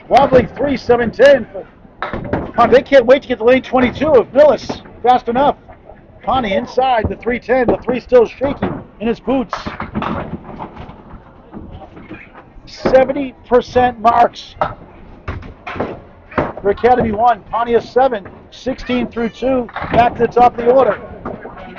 Wobbling 3, 7, 10. They can't wait to get to lane 22 of Millis. Fast enough. Pani inside the 310. The 3 still shaking in his boots. 70% marks for Academy 1. Pani is 7. 16 through 2. Back to the top of the order.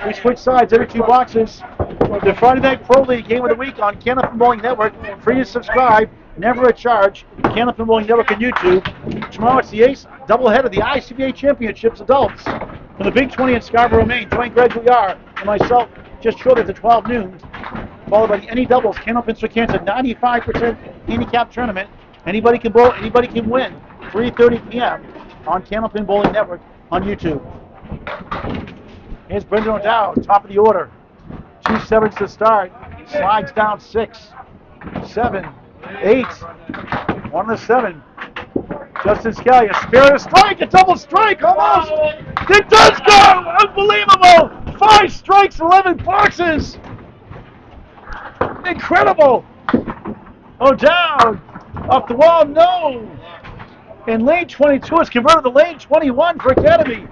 We switch sides every 2 boxes. The Friday Night Pro League Game of the Week on Candlepin Bowling Network. Free to subscribe. Never a charge. Candlepin Bowling Network on YouTube. Tomorrow it's the Ace doubleheader of the ICBA Championships Adults. From the Big 20 in Scarborough, Maine. Join Greg Gouillard and myself just shortly at 12 noon. Followed by the Any Doubles Candlepin Cancer 95% handicap tournament. Anybody can bowl, anybody can win. 3:30 p.m. on Candlepin Bowling Network on YouTube. Here's Brendan O'Dowd, top of the order. 2 sevens to start. Slides down 6, 7, 8. 1 to 7. Justin Scali, a spare, a strike, a double strike, almost. It does go! Unbelievable! 5 strikes, 11 boxes. Incredible! O'Dowd, off the wall, no. And lane 22 is converted to lane 21 for Academy.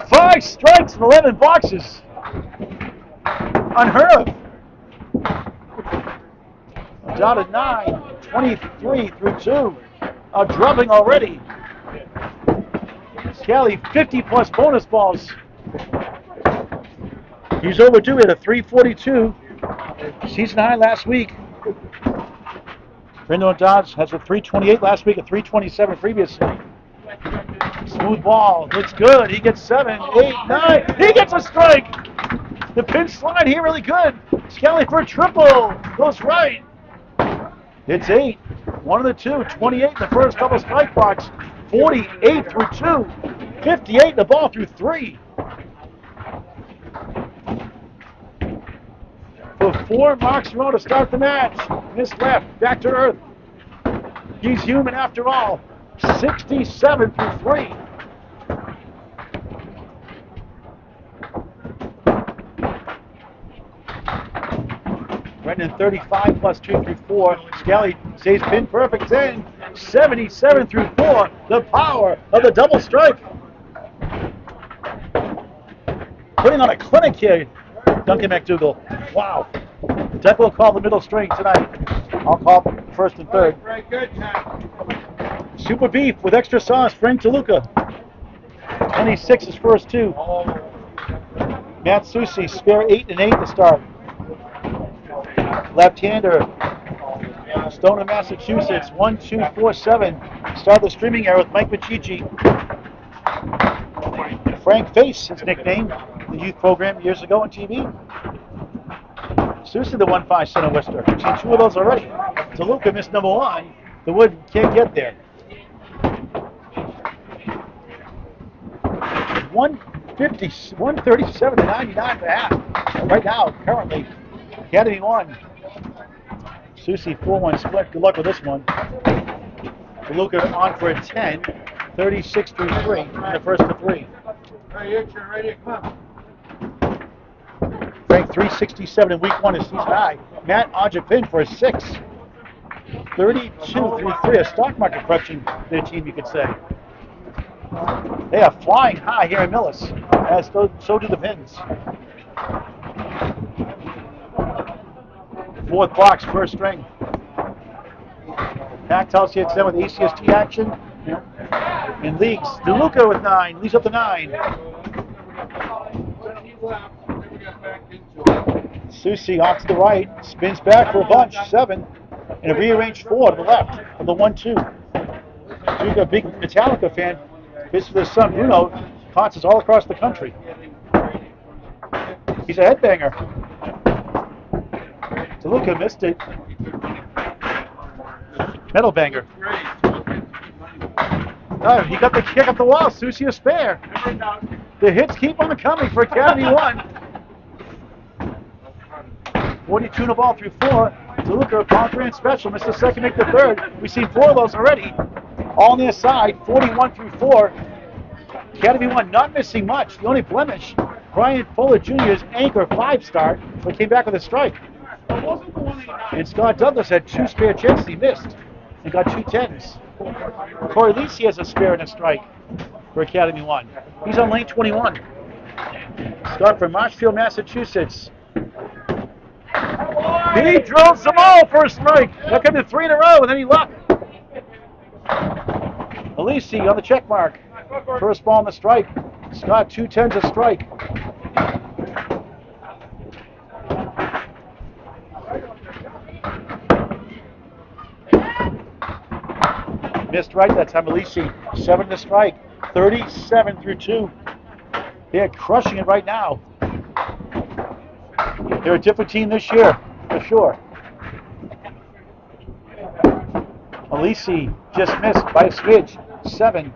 5 strikes and 11 boxes. Unheard of. Down at 9, 23 through 2. A drubbing already. Scali, 50 plus bonus balls. He's overdue at a 342. Season high last week. Brendan O'Dowd has a 328 last week, a 327 previously. Smooth ball. It's good. He gets 7, 8, 9. He gets a strike. The pin slide here really good. Scali for a triple. Goes right. It's 8. 1 of the 2. 28 in the first double strike box. 48 through 2. 58 the ball through 3. For 4 marks in a row to start the match. Missed left. Back to earth. He's human after all. 67 through 3. Brendan 35 plus 2 through 4. Scali stays pin perfect 10. 77 through 4. The power of the double strike. Putting on a clinic here, Duncan MacDougall. Wow. Deck will call the middle string tonight. I'll call first and third. Super beef with extra sauce, Frank Deluca. 26 is first 2. Matt Soucy, spare 8 and 8 to start. Left-hander, Stoner, Massachusetts, 1, 2, 4, 7. Start the streaming era with Mike Machichi. Frank Face, his nickname, the youth program years ago on TV. Soucy, the 1-5 center Worcester. We've seen 2 of those already. Deluca missed number 1. The wood can't get there. 137 to 99 for half. Right now, currently, Academy 1. Soucy 4-1 split. Good luck with this one. Deluca on for a 10. 36 through 3 in the first to 3. Frank 367 in week 1 is season high. Matt Ojapin for a 6. 32 through 3. A stock market correction to the team, you could say. They are flying high here in Millis, as so do the pins. 4th box, first string. Packed house here today with ACST action. In leagues, Deluca with 9, leads up to 9. Soucy off to the right, spins back for a bunch, 7. And a rearranged 4 to the left of the 1-2. Duke, a big Metallica fan, visits with his son Bruno, concerts all across the country. He's a headbanger. Deluca missed it. Metal banger. Oh, he got the kick up the wall. Soucy a spare. The hits keep on coming for Academy 1. 42 in the ball through 4. Deluca, pound grand special. Missed the second, make the third. We've seen 4 of those already. All on their side. 41 through 4. Academy 1 not missing much. The only blemish, Brian Fuller Jr.'s anchor 5 start, but came back with a strike. And Scott Douglas had 2 spare chances he missed. and got 2 10s. Corey Aleci has a spare and a strike for Academy 1. He's on lane 21. Start from Marshfield, Massachusetts. He drills them all for a strike. That could be 3 in a row with any luck. Aleci on the check mark. First ball on the strike. Scott 2 10s a strike. Missed right that time. Aleci 7 to strike. 37 through 2. They're crushing it right now. They're a different team this year, for sure. Aleci just missed by a smidge. 7,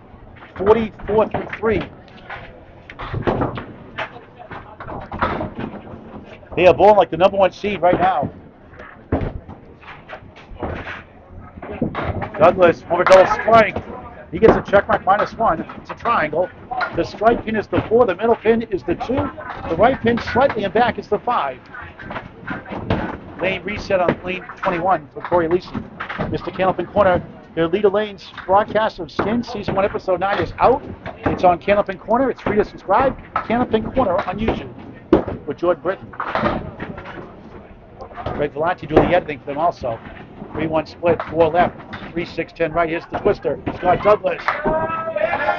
44 through 3. They are bowling like the #1 seed right now. Douglas over double strike. He gets a check mark -1. It's a triangle. The strike pin is the 4. The middle pin is the 2. The right pin slightly in back is the 5. Lane reset on lane 21 for Cory Aleci. Mr. Candlepin Corner. Their Lead of Lanes broadcast of Skin Season 1 Episode 9 is out. It's on Candlepin Corner. It's free to subscribe. Candlepin Corner on YouTube with Jordan Britton. Greg Vellanti doing the editing for them also. 3-1 split, 4 left, 3-6-10 right. Here's the twister. Scott Douglas.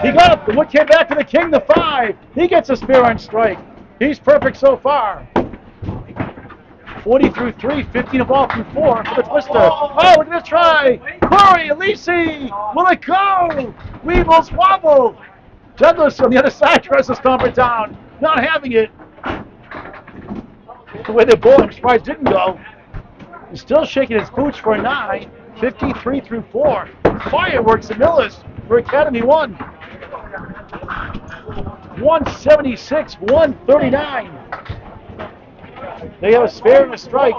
He got it. The wood came back to the king, the 5. He gets a spare on strike. He's perfect so far. 40 through 3, 15 a ball through 4 for the twister. Oh, we're going to try. Cory Aleci. Will it go? Weebles wobble. Douglas on the other side tries to stomp it down. Not having it. The way they bowled, I'm surprised it didn't go. He's still shaking his boots for a 9. 53 through 4. Fireworks at Millis for Academy 1. 176, 139. They have a spare and a strike.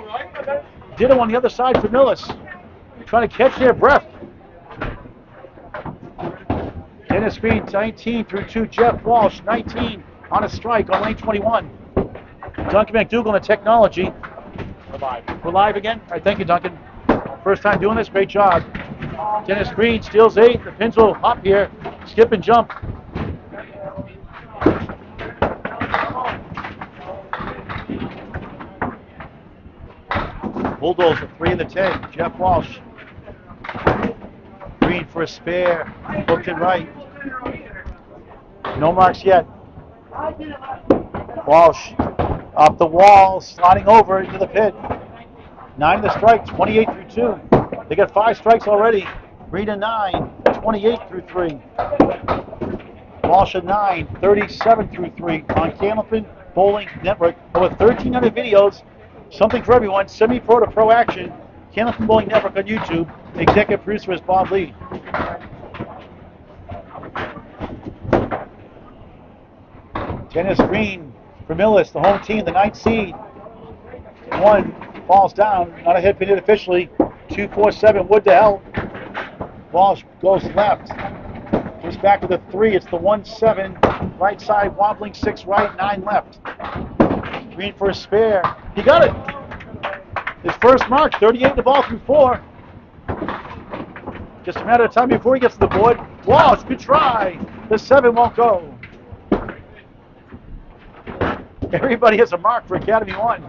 Ditto on the other side for Millis. Trying to catch their breath. Tennis Green, 19 through 2. Jeff Walsh, 19 on a strike on lane 21. Duncan MacDougall on the technology. We're live again? All right, thank you, Duncan. First time doing this, great job. Dennis Green steals 8. The pins will hop here. Skip and jump. Bulldozer 3 in the 10. Jeff Walsh. Green for a spare. Hooked it right. No marks yet. Walsh off the wall, sliding over into the pit. 9 to strike, 28 through 2. They got 5 strikes already. Green a 9, 28 through 3. Walsh a 9, 37 through 3 on Candlepin Bowling Network. Over 1,300 videos, something for everyone. Semi-pro to pro action. Candlepin Bowling Network on YouTube. Executive producer is Bob Lee. Tennis Green for Millis, the home team, the 9th seed. 1 falls down, not a hit hit officially. 2-4-7, Wood to help. Walsh goes left. Goes back to the 3. It's the 1-7. Right side wobbling, 6 right, 9 left. Green for a spare. He got it. His first mark, 38 the ball through 4. Just a matter of time before he gets to the board. Walsh, good try. The 7 won't go. Everybody has a mark for Academy 1.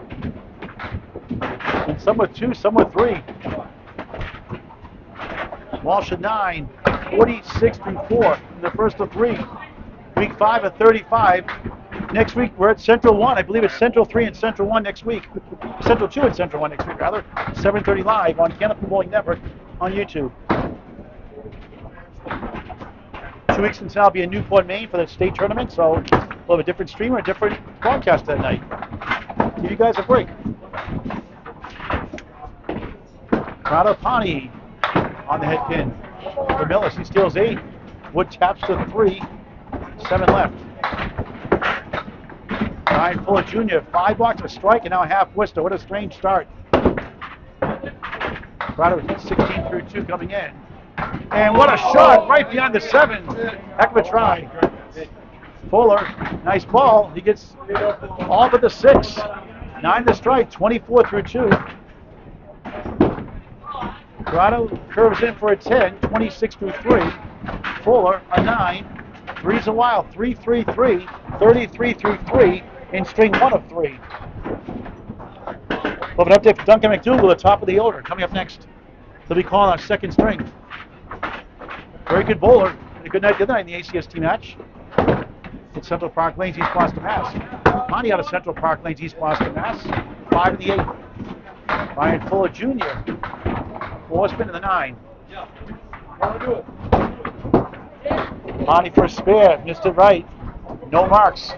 And some with 2, some with 3. Walsh at 9, 46 through 4 in the first of 3. Week 5 at 35. Next week we're at Central 1. I believe it's Central 3 and Central 1 next week. Central 2 and Central 1 next week, rather. 7:30 live on Candlepin Bowling Network on YouTube. 2 weeks from now, I'll be in Newport, Maine for the state tournament, so we'll have a different streamer, a different broadcast that night. Give you guys a break. Corrado Pani on the head pin. For Millis, he steals 8. Wood taps to 3. 7 left. Ryan Fuller Jr., 5 blocks, a strike, and now a half twister. What a strange start. Corrado 16 through 2 coming in. And what a shot right behind the 7. Heck of a try. Fuller, nice ball. He gets all but the 6. 9 to strike, 24 through 2. Corrado curves in for a 10, 26 through 3. Fuller, a 9. Three's a wild, 3-3-3, 33 through 3 in string 1 of 3. We'll have an update for Duncan MacDougall, the top of the order. Coming up next, he'll be calling our second string. Very good bowler. And a good night the other night in the ACST match. At Central Park Lanes, East Boston, Mass. Pani out of Central Park Lanes, East Boston, Mass. 5 in the 8. Ryan Fuller Jr. 4 spin in the 9. Pani for a spare, missed it right. No marks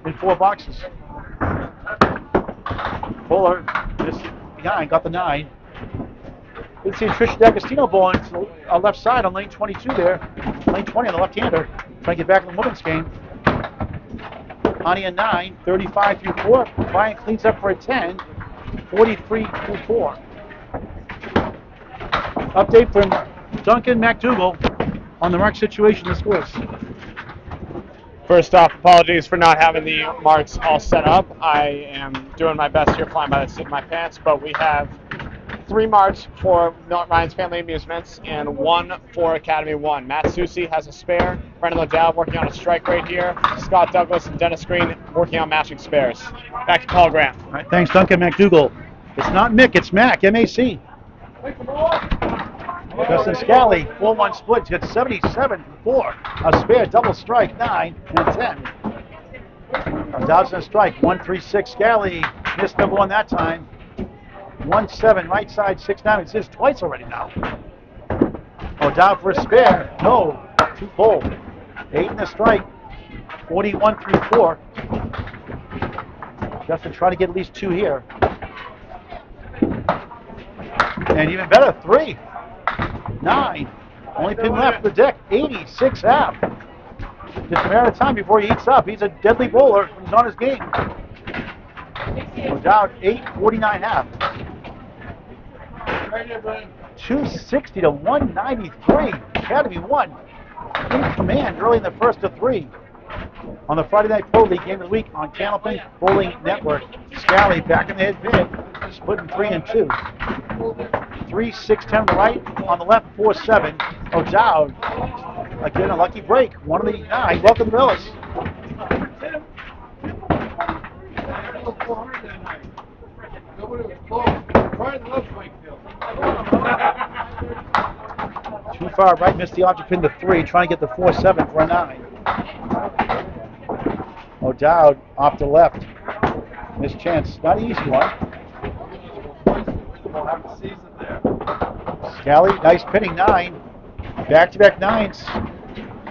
in 4 boxes. Fuller missed behind, got the 9. Didn't see Tricia D'Agostino bowling to the left side on lane 22 there. Lane 20 on the left-hander, trying to get back in the women's game. Pani a 9, 35 through 4. Brian cleans up for a 10, 43 through 4. Update from Duncan MacDougall on the mark situation, the scores. First off, apologies for not having the marks all set up. I am doing my best here, flying by the seat of my pants, but we have 3 marks for Ryan's Family Amusements and 1 for Academy 1. Matt Soucy has a spare. Brendan Liddell working on a strike right here. Scott Douglas and Dennis Green working on matching spares. Back to Paul Graham. All right, thanks, Duncan MacDougall. It's not Mick, it's Mac, M-A-C. Justin Scali, 4-1 split, gets 77 for 4. A spare, double strike, 9 and 10. Dodson strike, 1-3-6. Scali missed number 1 that time. 1-7, right side, 6-9. It's his twice already now. Down for a spare. No, 2 pull. 8 in the strike, 41 through 4. Justin trying to get at least 2 here. And even better, 3. 9. Only pin left for the deck, 86 half. Just a matter of time before he eats up. He's a deadly bowler when he's on his game. Down 8, 49 half. 260 to 193. Academy 1 in command early in the first of 3. On the Friday Night Pro League Game of the Week on Candlepin Bowling Network. Scali back in the head bid, splitting 3 and 2. 3, 6, 10 on the right, on the left 4, 7. O'Dowd, again a lucky break, 1 of the 9. Welcome to Millis. Too far right, missed the object pin to 3, trying to get the 4-7 for a 9. O'Dowd off to left. Missed chance, not an easy one. Scali, nice pinning 9. Back-to-back 9s.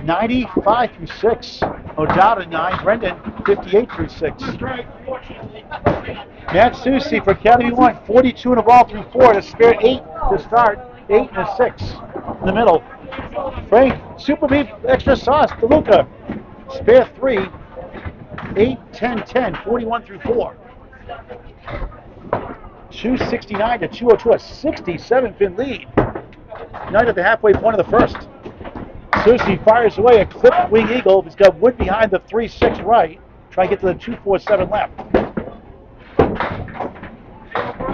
95 through 6. O'Dowd a 9. Brendan, 58 through 6. Matt Soucy for Academy 1, 42 in a ball through 4 to spare 8 to start. 8 and a 6 in the middle. Frank, Super Beef Extra Sauce, Deluca. Spare 3. 8, 10, 10, 41 through 4. 269 to 202, a 67 pin lead. Night at the halfway point of the first. Soucy fires away a clipped wing eagle. He's got wood behind the 3-6 right. Try to get to the 2-4-7 left.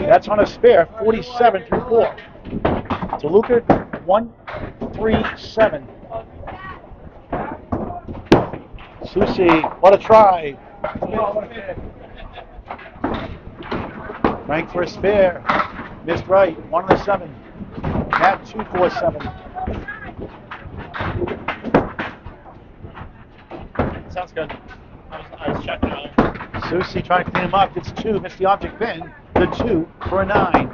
That's on a spare, 47 through 4. Deluca, 1-3-7. Soucy, what a try. Frank for a spare. Missed right, 1 on the 7. Matt, 2-4-7. Sounds good. I was checking earlier. Soucy trying to clean him up. Gets 2, missed the object pin. The 2 for a 9.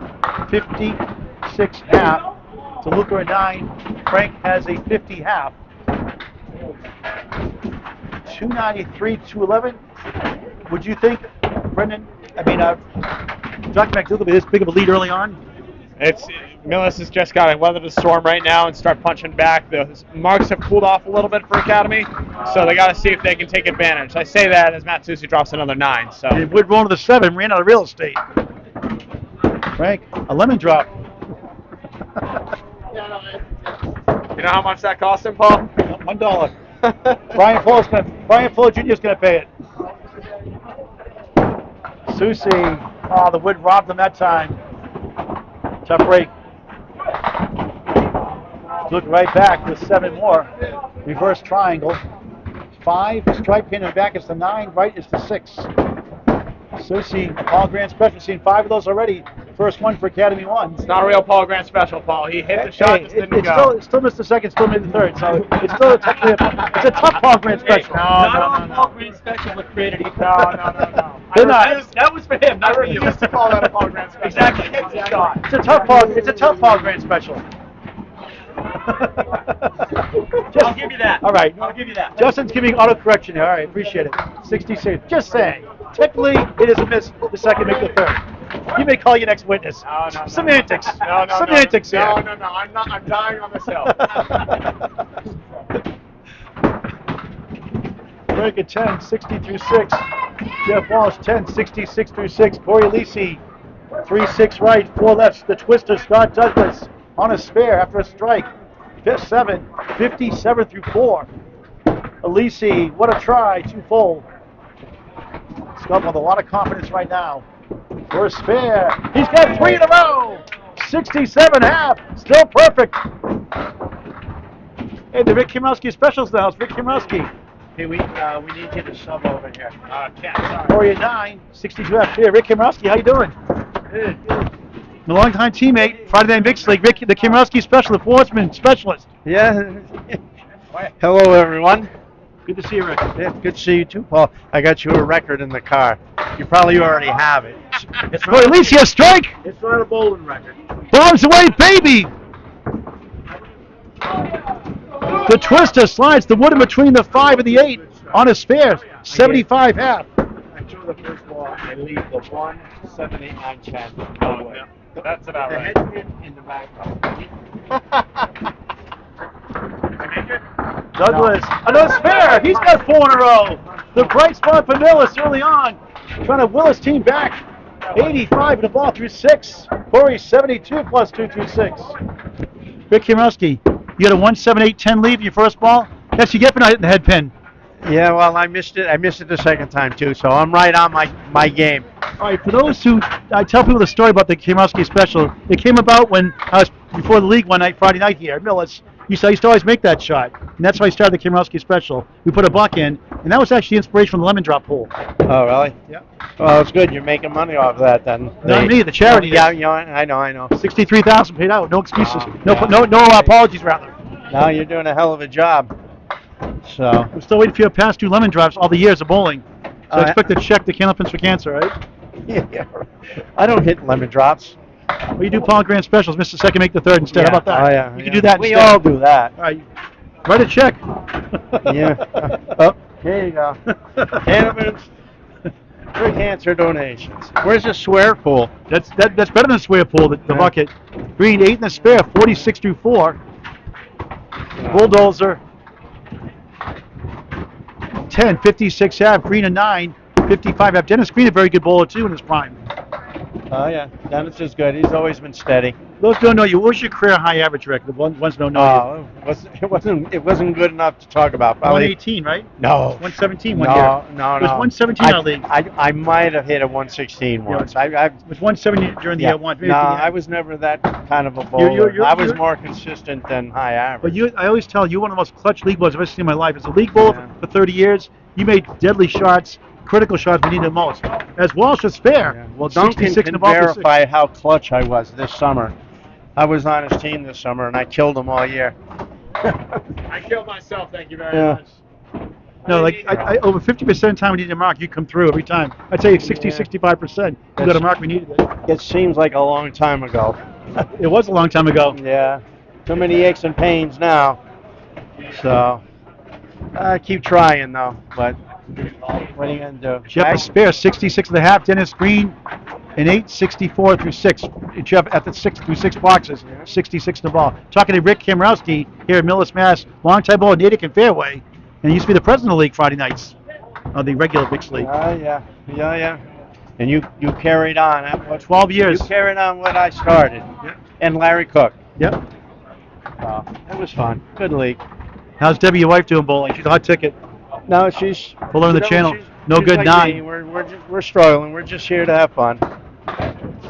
56 half. Deluca a 9. Frank has a 50 half. 293, 211. Would you think, Brendan, Duncan MacDougall will be this big of a lead early on? Millis has just got to weather the storm right now and start punching back. The marks have cooled off a little bit for Academy, so they got to see if they can take advantage. I say that as Matt Soucy drops another 9. So it would roll to the 7, ran out of real estate. Frank, a lemon drop. You know how much that cost him, Paul? $1. Brian Fuller Jr. is going to pay it. Soucy, the wood robbed him that time. Tough break. Look right back with 7 more. Reverse triangle. 5, strike pin in the back is the 9, right is the 6. Soucy, Paul Grant Special, seen 5 of those already. First one for Academy 1. It's not a real Paul Grant Special, Paul. He hit the shot, just didn't go. It still missed the second, still made the third, so it's still technically it's a tough Paul Grant Special. Not all Paul Grant Special was created equal. No. They're not. That was for him, not for you. I refuse to call that a Paul Grant Special. Exactly. Hit the shot. It's a tough Paul Grant Special. I'll give you that. All right. I'll give you that. Justin's giving auto correction here. All right, appreciate it. 66. Just saying. Technically, it is a miss. The second, make the third. You may call your next witness. No. Semantics. No. Semantics here. No. I'm dying on this hill. Break at 10, 60 through 6. Jeff Walsh, 10, 66 through 6. Cory Aleci, 3-6 right, 4 left. The twister, Scott Douglas, on a spare after a strike. 7, 57 through 4. Aleci, what a try, 2 full. Scott with a lot of confidence right now. For a spare, he's got 3 in a row. 67 half, still perfect. Hey, the Rick Kimrowski specials now. It's Rick Kimrowski. Hey, we need you to sub over here. Cory at 9, 62 half. Here, Rick Kimrowski, how you doing? Good. A longtime teammate, Friday Night Mixed League, Rick, the Kimrowski special, the sportsman specialist. Yeah. Hello, everyone. Good to see you, Rick. Yeah, good to see you too, Paul. I got you a record in the car. You probably already have it. Cory Aleci, a strike. It's not a bowling record. Bombs away, baby. The twister slides the wood in between the 5 and the 8 on a spare, 75 half. I throw the first ball. I leave the 1, 7, 8, 9, 10. Oh, yeah. That's about the right. head spin in the back. Douglas, another spare. He's got 4 in a row. The bright spot for Millis early on, trying to will his team back. 85 in the ball through 6. Cory 72 plus 2 through 6. Rick Kimrowski, you had a 1, 7, 8, 10 lead in your first ball. That's you get for not hitting the head pin. Yeah, well, I missed it. I missed it the second time too, so I'm right on my game. All right, for those who, I tell people the story about the Kimrowski special. It came about when I was before the league one night, Friday night here at Millis. I used to always make that shot, and that's why I started the Kimrowski special. We put a buck in, and that was actually inspiration from the lemon drop pool. Oh, really? Yeah. Well, it's good. You're making money off that then. Not me, the charity. Yeah, I know. 63,000 paid out. No excuses. Oh, No apologies, rather. Now you're doing a hell of a job. So. I'm still waiting for you to pass through lemon drops all the years of bowling. So I expect to check the Candlepins for cancer, right? Yeah. I don't hit lemon drops. Well, you do Paul Grant specials, miss the second, make the third instead. How about that? Oh, yeah. You can do that We instead. all do that. All right. Write a check. Yeah. Oh, here you go. Candlepins for cancer donations. Where's the swear pool? That's better than the swear pool, the bucket. Green 8 in the spare, 46 through 4. Bulldozer 10, 56 half. Green a 9, 55 half. Dennis Green, a very good bowler too in his prime. Oh yeah, Dennis is good. He's always been steady. Those who don't know you, what was your career high average record? The ones who don't know It wasn't good enough to talk about. you. Probably 118, right? no. 117 one year. No. It was 117 in our league. I might have hit a 116 once. It was 170 during the year one. No, I was never that kind of a bowler. I was more consistent than high average. But I always tell you, one of the most clutch league bowlers I've ever seen in my life. As a league bowler for 30 years, you made deadly shots, critical shots we needed the most. As Walsh was fair. Yeah. Well, Duncan can verify how clutch I was this summer. I was on his team this summer, and I killed him all year. I killed myself, thank you very much. No, like I over 50% of the time we needed a mark, you come through every time. I'd say 60, 65%. You got a mark, we needed it. It seems like a long time ago. It was a long time ago. Yeah. Too many aches and pains now. So, I keep trying, though. But what are you going to do? Jeff a spare, 66 and a half. Dennis Green, an 8, 64 through 6. Jeff at the 6 through 6 boxes, 66 in the ball. Talking to Rick Kimrowski here at Millis, Mass. Long-time bowler, Natick and Fairway. And he used to be the president of the league Friday nights, of the regular mixed league. Yeah. And you carried on. 12 years. You carried on what I started. Yep. And Larry Cook. Yep. It was fun. Good league. How's Debbie, your wife, doing bowling? She's a hot ticket. No, she's. We'll learn the channel. No she's good like 9. me. We're struggling. We're just here to have fun.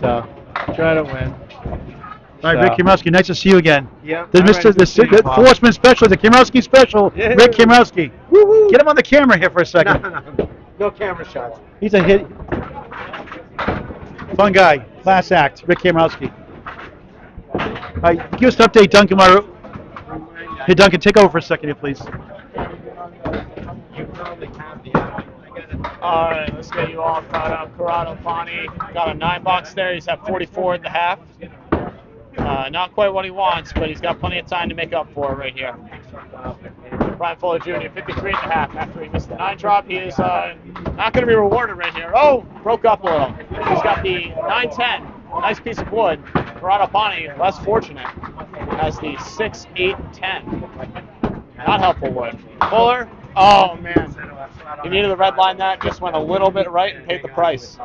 So try to win. All right, Rick Kimrowski, nice to see you again. Yeah. The Forceman Special, the Kimrowski Special, Yeah. Rick Kimrowski. Woo-hoo. Get him on the camera here for a second. No camera shots. He's a hit. Fun guy, class act, Rick Kimrowski. All right, give us an update, Duncan. Hey, Duncan, take over for a second here, please. All right, let's get you all caught up. Corrado, Pani got a 9-box there. He's at 44 at the half. Not quite what he wants, but he's got plenty of time to make up for it right here. Brian Fuller Jr., 53 at the half. After he missed the 9 drop, he is not going to be rewarded right here. Oh, broke up a little. He's got the 9-10. Nice piece of wood. Corrado Pani, less fortunate, has the 6, 8, 10. Not helpful wood. Fuller, oh man. He needed the red line that, just went a little bit right and paid the price.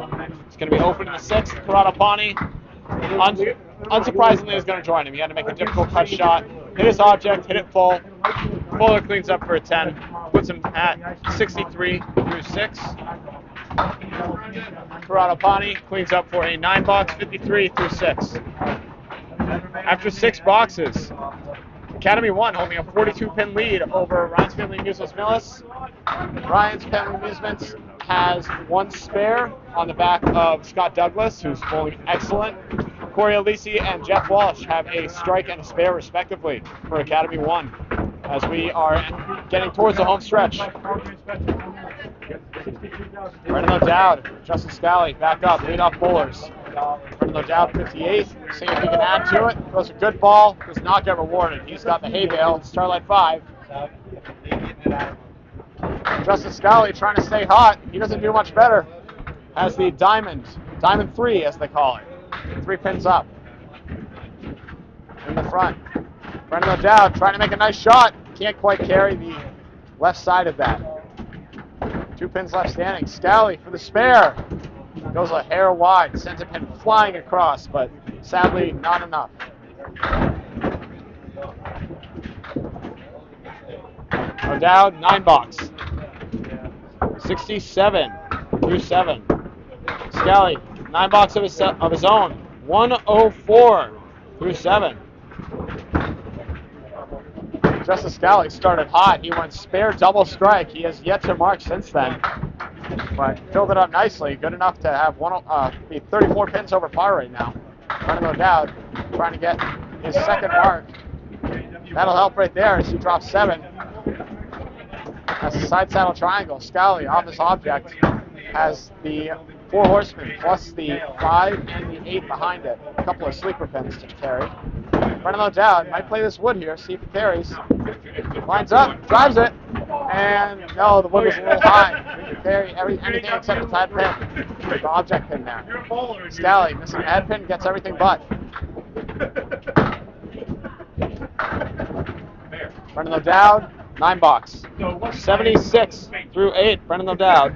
It's going to be open in the 6th. Corrado Pani, unsurprisingly, is going to join him. He had to make a difficult cut shot. Hit his object, hit it full. Fuller cleans up for a 10. Puts him at 63 through 6. Corrado Pani cleans up for a 9-box, 53 through 6. After 6 boxes, Academy 1 holding a 42-pin lead over Ryan's Family Amusements Millis. Ryan's Family Amusements has 1 spare on the back of Scott Douglas, who's bowling excellent. Cory, Aleci, and Jeff Walsh have a strike and a spare, respectively, for Academy 1, as we are getting towards the home stretch. Brendan O'Dowd, Justin Scali, back up, lead off bowlers. Brendan O'Dowd, 58, seeing if he can add to it. Throws a good ball, does not get rewarded. He's got the hay bale, Starlight 5. Justin Scali trying to stay hot. He doesn't do much better. Has the diamond 3 as they call it. 3 pins up. In the front. Brendan O'Dowd trying to make a nice shot. Can't quite carry the left side of that. 2 pins left standing. Scali for the spare. Goes a hair wide. Sends a pin flying across, but sadly not enough. O'Dowd, 9-box. 67 through 7. Scali, 9-box of his own. 104 through 7. Justin Scali started hot. He went spare double strike. He has yet to mark since then, but filled it up nicely. Good enough to have be 34 pins over par right now. Brendan O'Dowd trying to get his second mark. That'll help right there as he drops 7. That's a side saddle triangle. Scali off his object has the 4 horsemen plus the 5 and the 8 behind it. A couple of sleeper pins to carry. Brendan O'Dowd might play this wood here, see if it carries. Lines up, drives it, and no, the wood was a little high. Didn't carry anything except the side pin. The object pin there. Scali missing the head pin, gets everything but. Brendan O'Dowd, 9-box. 76 through 8, Brendan O'Dowd.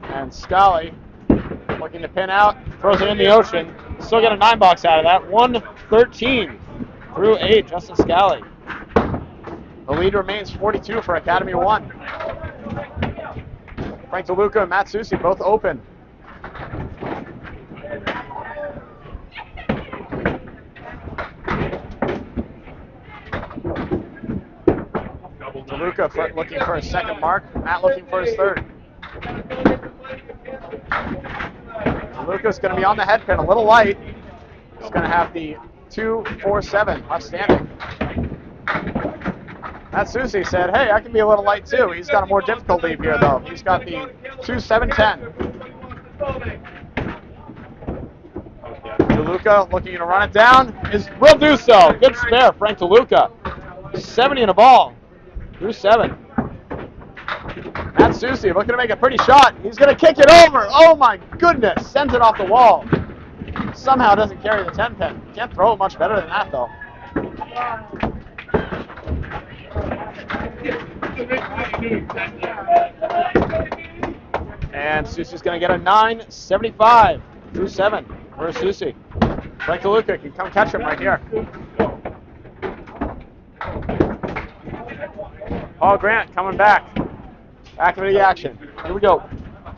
And Scali looking to pin out, throws it in the ocean. Still get a 9-box out of that. 113 through 8, Justin Scali. The lead remains 42 for Academy 1. Frank Deluca and Matt Soucy both open. Deluca looking for his second mark, Matt looking for his third. Deluca's going to be on the head pin, a little light. He's going to have the 2, 4, 7 left standing. Matt Soucy said, hey, I can be a little light too. He's got a more difficult leave here though. He's got the 2, 7, 10. Deluca looking to run it down. Will do so. Good spare, Frank Deluca. 70 in a ball. Through 7. Matt Soucy looking to make a pretty shot. He's going to kick it over. Oh my goodness. Sends it off the wall. Somehow doesn't carry the 10 pin. Can't throw it much better than that though. And Soucy's going to get a 9.75 through 7 for Soucy. Frank Deluca can come catch him right here. Paul Grant coming back. Back into the action. Here we go.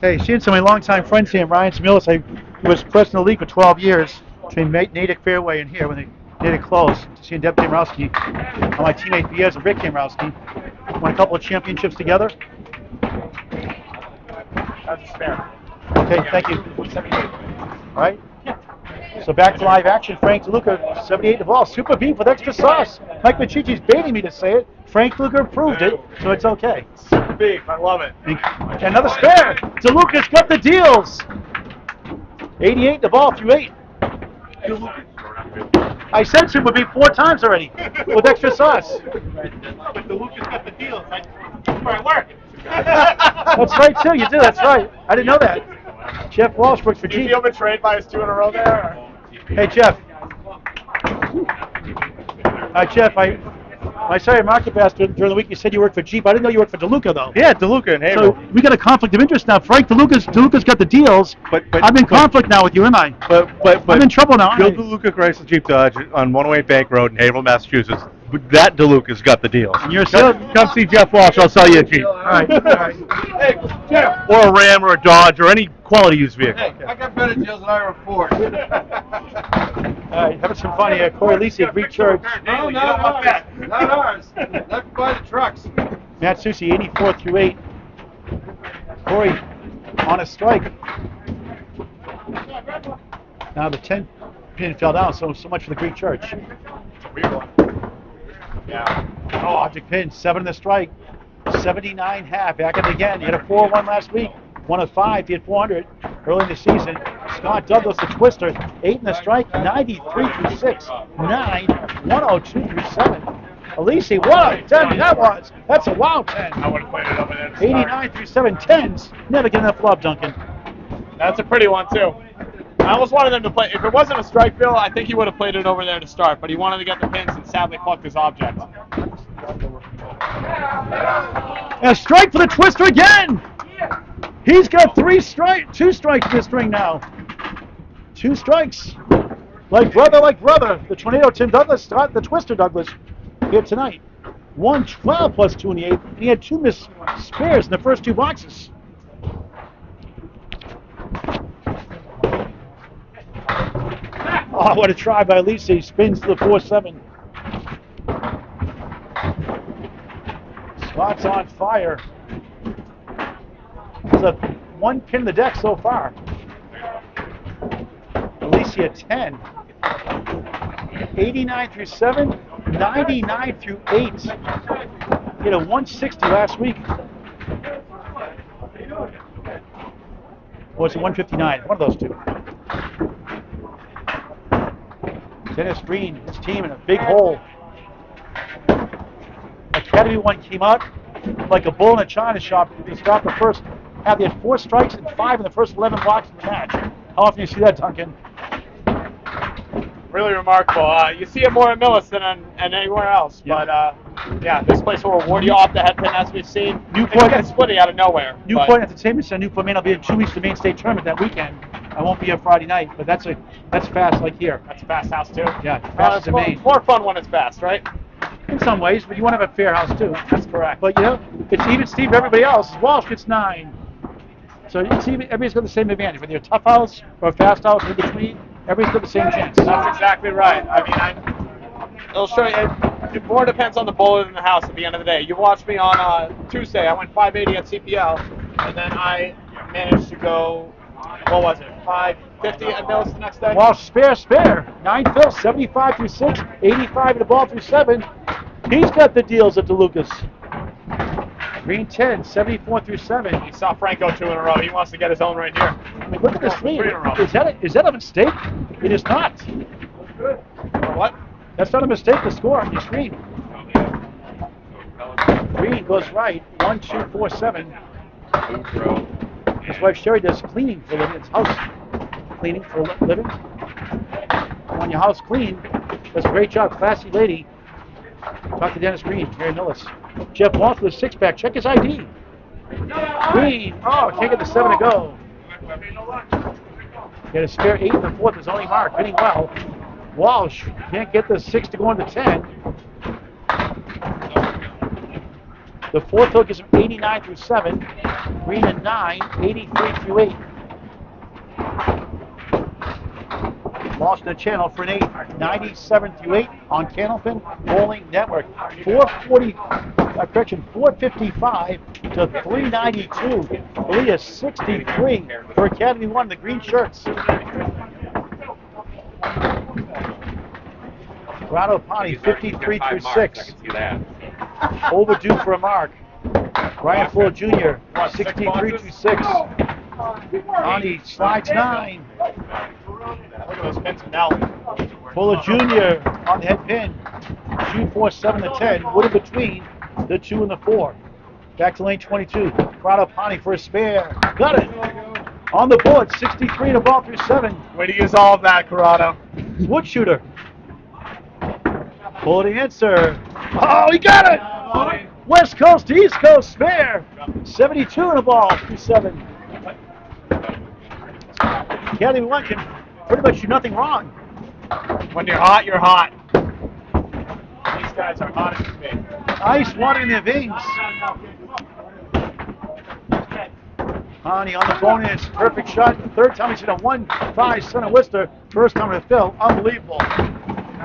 Hey, seeing some of my longtime friends here, Ryan's Millis. I was president of the league for 12 years. between Natick Fairway and here when they did it close. Seeing Deb Kamrowski and my teammate for years, Rick Kamrowski, won a couple of championships together. That's fair. Okay, thank you. 78. All right. So back to live action. Frank Deluca, 78 the ball. Super beef with extra sauce. Mike Machichi's baiting me to say it. Frank Deluca approved it, so it's okay. Super beef. I love it. And another spare. Deluca's got the deals. 88 the ball through 8. I said it would be 4 times already with extra sauce. But Deluca's got the deals. That's where I work. That's right, too. You do. That's right. I didn't know that. Jeff Walsh works for Do you Jeep. feel betrayed by his 2 in a row there? Or? Hey, Jeff. Hi, Jeff. I saw your market basket during the week. You said you worked for Jeep. I didn't know you worked for Deluca, though. Yeah, Deluca and So Haverhill. we got a conflict of interest now. Frank Deluca's got the deals. But I'm in conflict now with you, am I? But I'm in trouble now. Bill aren't I? Deluca Chrysler Jeep Dodge on 108 Bank Road in Haverhill, Massachusetts. That Deluca's got the deals. And you're still. Come see Jeff Walsh. I'll sell you a Jeep. All right. All right. Hey, Jeff. Or a Ram or a Dodge or any quality used vehicle. Hey, I got better deals than I report. All right. Having some fun here. Corey Aleci at Greek Church. No, not ours. Not ours. Left by the trucks. Matt Soucy, 84 through 8. Corey on a strike. Now the 10 pin fell down, so much for the Greek Church. Weird one. Yeah. Oh, object pin, 7 in the strike. 79 half, back at it again. He had a 4-1 last week. 1 of 5, he had 400 early in the season. Scott Douglas, the twister, 8 in the strike, 93 through 6. 9, 102 through 7. Aleci, what a 10 that was. That's a wild 10. I would have played it over there. to start. 89 through 7. 10s. Never get enough love, Duncan. That's a pretty one, too. I almost wanted them to play. If it wasn't a strike, Bill, I think he would have played it over there to start, but he wanted to get the pins and sadly plucked his object. And a strike for the twister again. He's got 2 strikes this string now. 2 strikes. Like brother. The Tornado Tim Douglas, the twister Douglas, here tonight. 112 plus 2 in the 8th. And he had 2 missed spares in the first 2 boxes. Oh, what a try by Aleci. Spins to the 4-7. Scott's on fire. There's a 1 pin in the deck so far. Aleci at 10. 89 through 7. 99 through 8. He had a 160 last week. Or it's a 159. One of those 2. Dennis Green, his team in a big hole. Academy one came out like a bull in a china shop to start the first half. They had 4 strikes and 5 in the first 11 blocks of the match. How often do you see that, Duncan? Really remarkable. You see it more in Millis than anywhere else. Yeah. But, yeah, this place will reward you off the head pin, as we've seen. Newport- They get splitting out of nowhere. Newport Entertainment Center. Newport may not be in 2 weeks to the main state tournament that weekend. I won't be here Friday night, but that's fast like here. That's a fast house, too. Yeah, fast as it's a more, main. it's more fun when it's fast, right? In some ways, but you want to have a fair house too. That's correct. But you know, it's even Steve for everybody else. Walsh gets 9. So it's even, everybody's got the same advantage. Whether you're a tough house or a fast house in between, everybody's got the same chance. That's exactly right. I mean, it'll show you. It more depends on the bowler than the house at the end of the day. You watched me on Tuesday. I went 580 at CPL, and then I managed to go, what was it, 550 at Millis the next day? Walsh spare. 9 fills, 75 through 6, 85 in the ball through 7. He's got the deals at Deluca's. Green 10, 74 through 7. You saw Franco 2 in a row. He wants to get his own right here. I mean, look at this lead. 3 in a row. Is that a mistake? It is not. What? That's not a mistake to score on your screen. Green goes right. 1, 2, 4, 7. His wife Sherry does cleaning for a living. It's house cleaning for a living. When your house clean, does a great job. Classy lady. Talk to Dennis Green, Mary Millis. Jeff Walsh with a 6-pack. Check his ID. Green. Oh, can't get the 7 to go. Get a spare 8 in the 4th. His only mark. Hitting well. Walsh can't get the 6 to go into 10. The 4th hook is 89 through 7. Green a 9, 83 through 8. Walsh the channel for an 8, 97 through 8 on Candlepin Bowling Network. 455 to 392. Leah 63 for Academy 1, the green shirts. Corrado Pani 53 through 6. Overdue for a mark. Ryan Fuller Jr. 63 through 6. Pani slides 9. Look at those pins now. Fuller Jr. on the head pin. 2, 4, 7 to 10. Wood in between the 2 and the 4. Back to lane 22. Corrado Pani for a spare. Got it. On the board, 63 and a ball through 7. Way to use all of that, Corrado. Wood shooter. Pull the answer. Oh, he got it! West Coast to East Coast spare. 72 and a ball through 7. Academy 1 can pretty much do nothing wrong. When you're hot, you're hot. These guys are hot as can be. Ice water in their veins. Pani on the bonus. Perfect shot. Third time he's hit a 1-5 center Worcester. First time to fill. Unbelievable.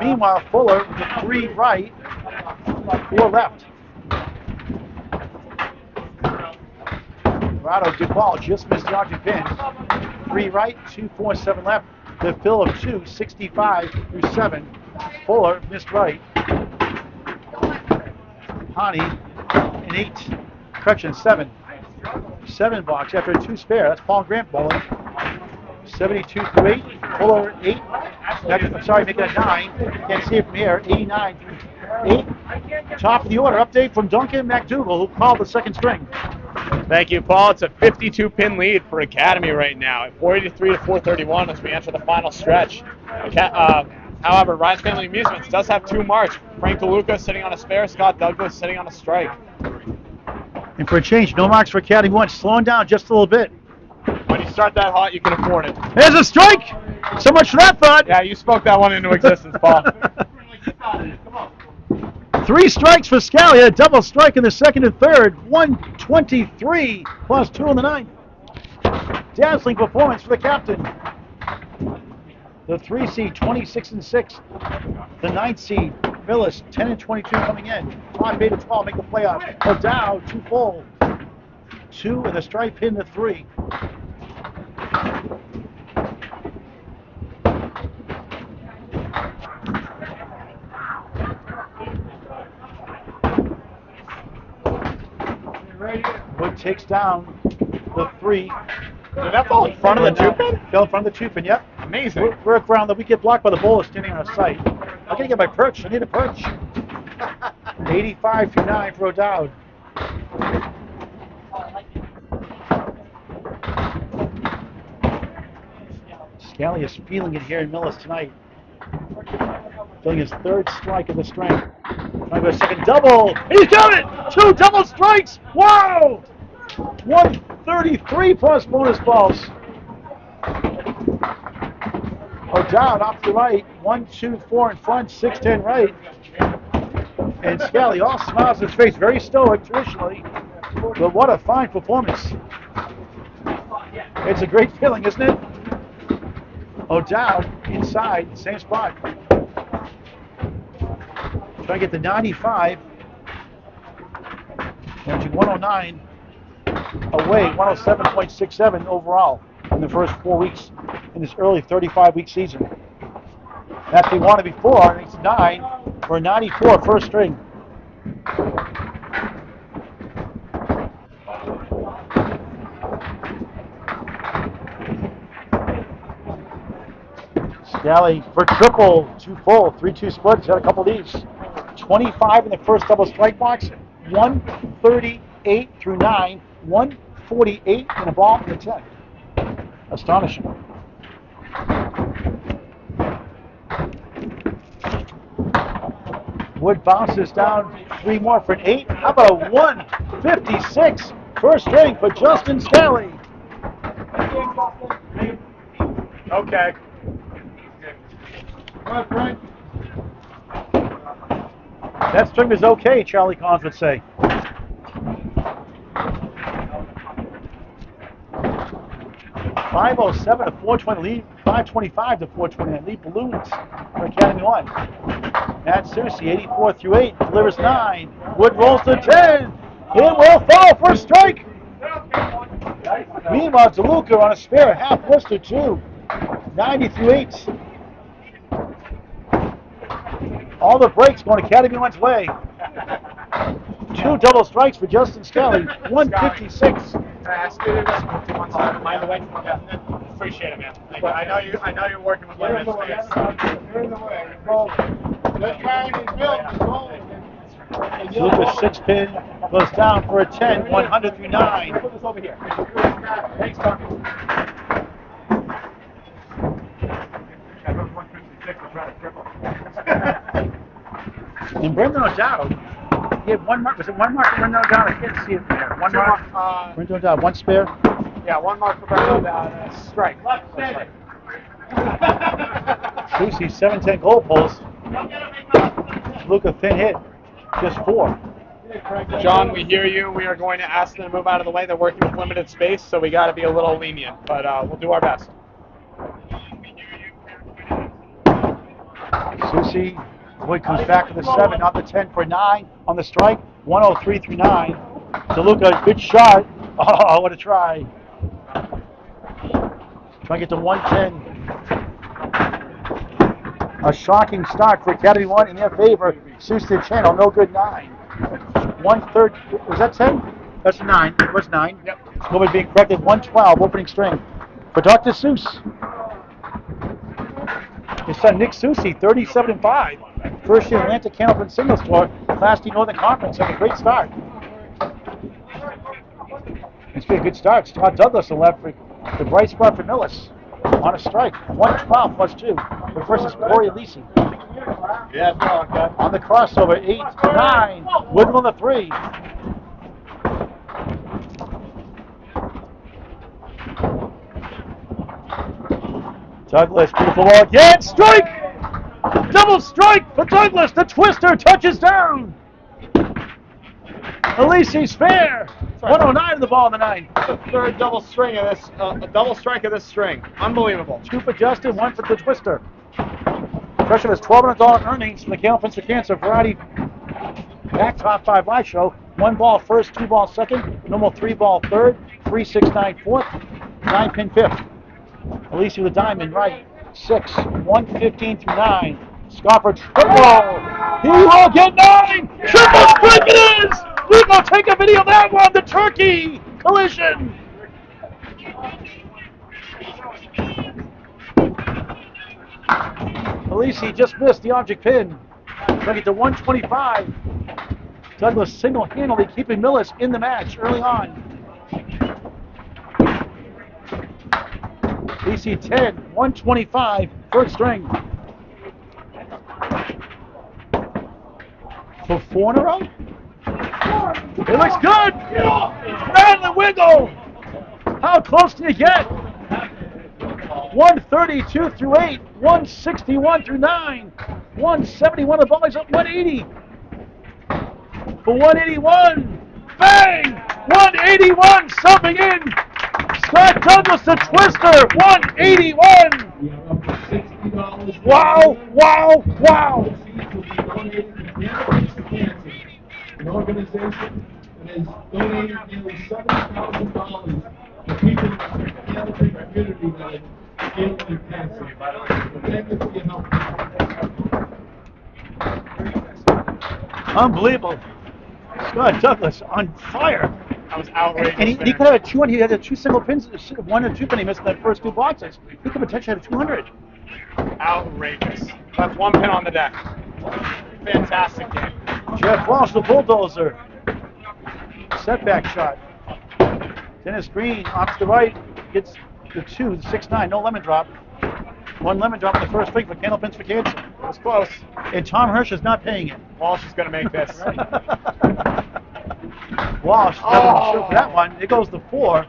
Meanwhile, Fuller with a 3 right, 4 left. Corrado, good ball. Just missed the object pin. 3 right, 2, 4, 7 left. The fill of 2, 65 through 7. Fuller missed right. Pani, an 8. Correction, 7. 7 box after a 2 spare. That's Paul Grant bowling. 72 through 8. Fuller 8. I'm sorry, make that 9. Can't see it from here. 89 through 8. Top of the order. Update from Duncan MacDougall, who called the second string. Thank you, Paul. It's a 52-pin lead for Academy right now at 483 to 431 as we enter the final stretch. However, Ryan's Family Amusements does have 2 marks. Frank Deluca sitting on a spare, Scott Douglas sitting on a strike. And for a change, no marks for Academy 1. Slowing down just a little bit. When you start that hot, you can afford it. There's a strike! So much for that thought. Yeah, you spoke that one into existence, Paul. 3 strikes for Scali, a double strike in the second and third. 123 plus 2 in the ninth. Dazzling performance for the captain. The 3 seed, 26 and 6. The 9th seed, Millis, 10 and 22 coming in. 5, 8, and 12 make the playoff. Dow, 2 full. 2 and the strike pin to 3. Wood takes down the 3. Did that fall in front of the 2-pin? Fell in front of the 2-pin, yep. Amazing. Work around that we get blocked by the bowler standing on our site. I gotta get my perch. I need a perch. 85 through 9 for O'Dowd. Scali is feeling it here in Millis tonight. Feeling his 3rd strike of the string. Trying to go second double. He's got it! 2 double strikes! Wow! 133 plus bonus balls. O'Dowd off the right. 1, 2, 4 in front. 6, 10 right. And Scali all smiles on his face. Very stoic traditionally. But what a fine performance. It's a great feeling, isn't it? O'Dowd inside, same spot. Trying to get the 95. Managing 109 away, 107.67 overall in the first 4 weeks in this early 35-week season. That's what he wanted before, and it's 9 for a 94 first string. Scali for triple, 2 full, 3-2 split. He's got a couple of these. 25 in the first double strike box, 138 through 9, 148 in a ball in the 10. Astonishing. Wood bounces down 3 more for an 8. How about a 156 first string for Justin Scali? Okay. Come on, Frank. That string is okay, Charlie Collins would say. $507 to $420 lead. 5:25 to 4:29. Lead balloons for Academy 1. Matt Soucy, 84 through 8, delivers 9. Wood rolls to 10. It will fall for a strike. Meanwhile, Deluca on a spare, half blister 2. 90 through 8. All the breaks going Academy 1's way. 2 double strikes for Justin Scali. 156. Can I ask you this? Mind the way? Yeah. Appreciate it, man. Thank you. I know you're working with limited space. Lucas 6-pin goes down for a 10. 100 through 9. Put this over here. Thanks, Tom. And Brendan O'Dowd, he had one mark. Was it one mark for Brendan O'Dowd? I can't see it there. One mark. Brendan O'Dowd, one spare. Yeah, one mark for Brendan O'Dowd. Strike. Soucy 7-10 goal post. Luca thin hit, just 4. John, we hear you. We are going to ask them to move out of the way. They're working with limited space, so we got to be a little lenient, but we'll do our best. Soucy, Wood comes back to the 7, not the 10 for 9 on the strike. 103 through 9. Deluca, good shot. Oh, what a try. Trying to get to 110. A shocking start for Academy 1 in their favor. Soucy channel, no good 9. 1/3, was that 10? That's 9. It was 9. Yep. Scoreboard being corrected. 112, opening string. For Dr. Seuss. His son Nick Soucy, 37-5. First year Atlantic Candlepin Single Store, Class D Northern Conference. Had a great start. It's been a good start. Scott Douglas on left for the bright spot for Millis. On a strike, 112 plus 2 versus Cory Aleci. Yeah, On the crossover, 8-9. Woodland on the 3. Douglas, beautiful ball again. Strike! Double strike for Douglas. The twister touches down. Aleci's fair. 109 to the ball in the 9. The third double string of this, a double strike of this string. Unbelievable. 2 for Justin, 1 for the twister. Freshman has $1,200 earnings from the Candlepin for Cancer Variety Back Top 5 Live Show. 1 ball first, 2 ball second, normal 3 ball third, 3, 6, 9 fourth, 9 pin fifth. Aleci with a diamond right, 6, 115 through 9. Scoffer triple. He will get 9. Triple strike it is. We go take a video of that one. The turkey collision. Aleci just missed the object pin. Trying to get to 125. Douglas single-handedly keeping Millis in the match early on. Aleci 10, 125, third string. For 4 in a row? It looks good! Manly wiggle! How close do you get? 132 through 8, 161 through 9, 171, the ball is up 180. For 181, bang! 181, subbing in! Scott Douglas, the twister, 181! Wow, wow, wow! An organization that has donated nearly $7,000 to people in the Candlepin community that are dealing with cancer. Thank you for your help. Unbelievable. Scott Douglas on fire. That was outrageous. And he could have had 200. He had 2 single pins, 1 and 2 pin he missed in the first 2 boxes. He could potentially have 200. Outrageous. Left 1 pin on the deck. Fantastic game. Jeff Walsh, the Bulldozer. Setback shot. Dennis Green off to the right. Gets the 2, 6-9. No lemon drop. 1 lemon drop in the first week for Candlepins for Cancer. It was close. And Tom Hirsch is not paying it. Walsh is going to make this. Walsh doesn't shoot for that one. It goes to 4.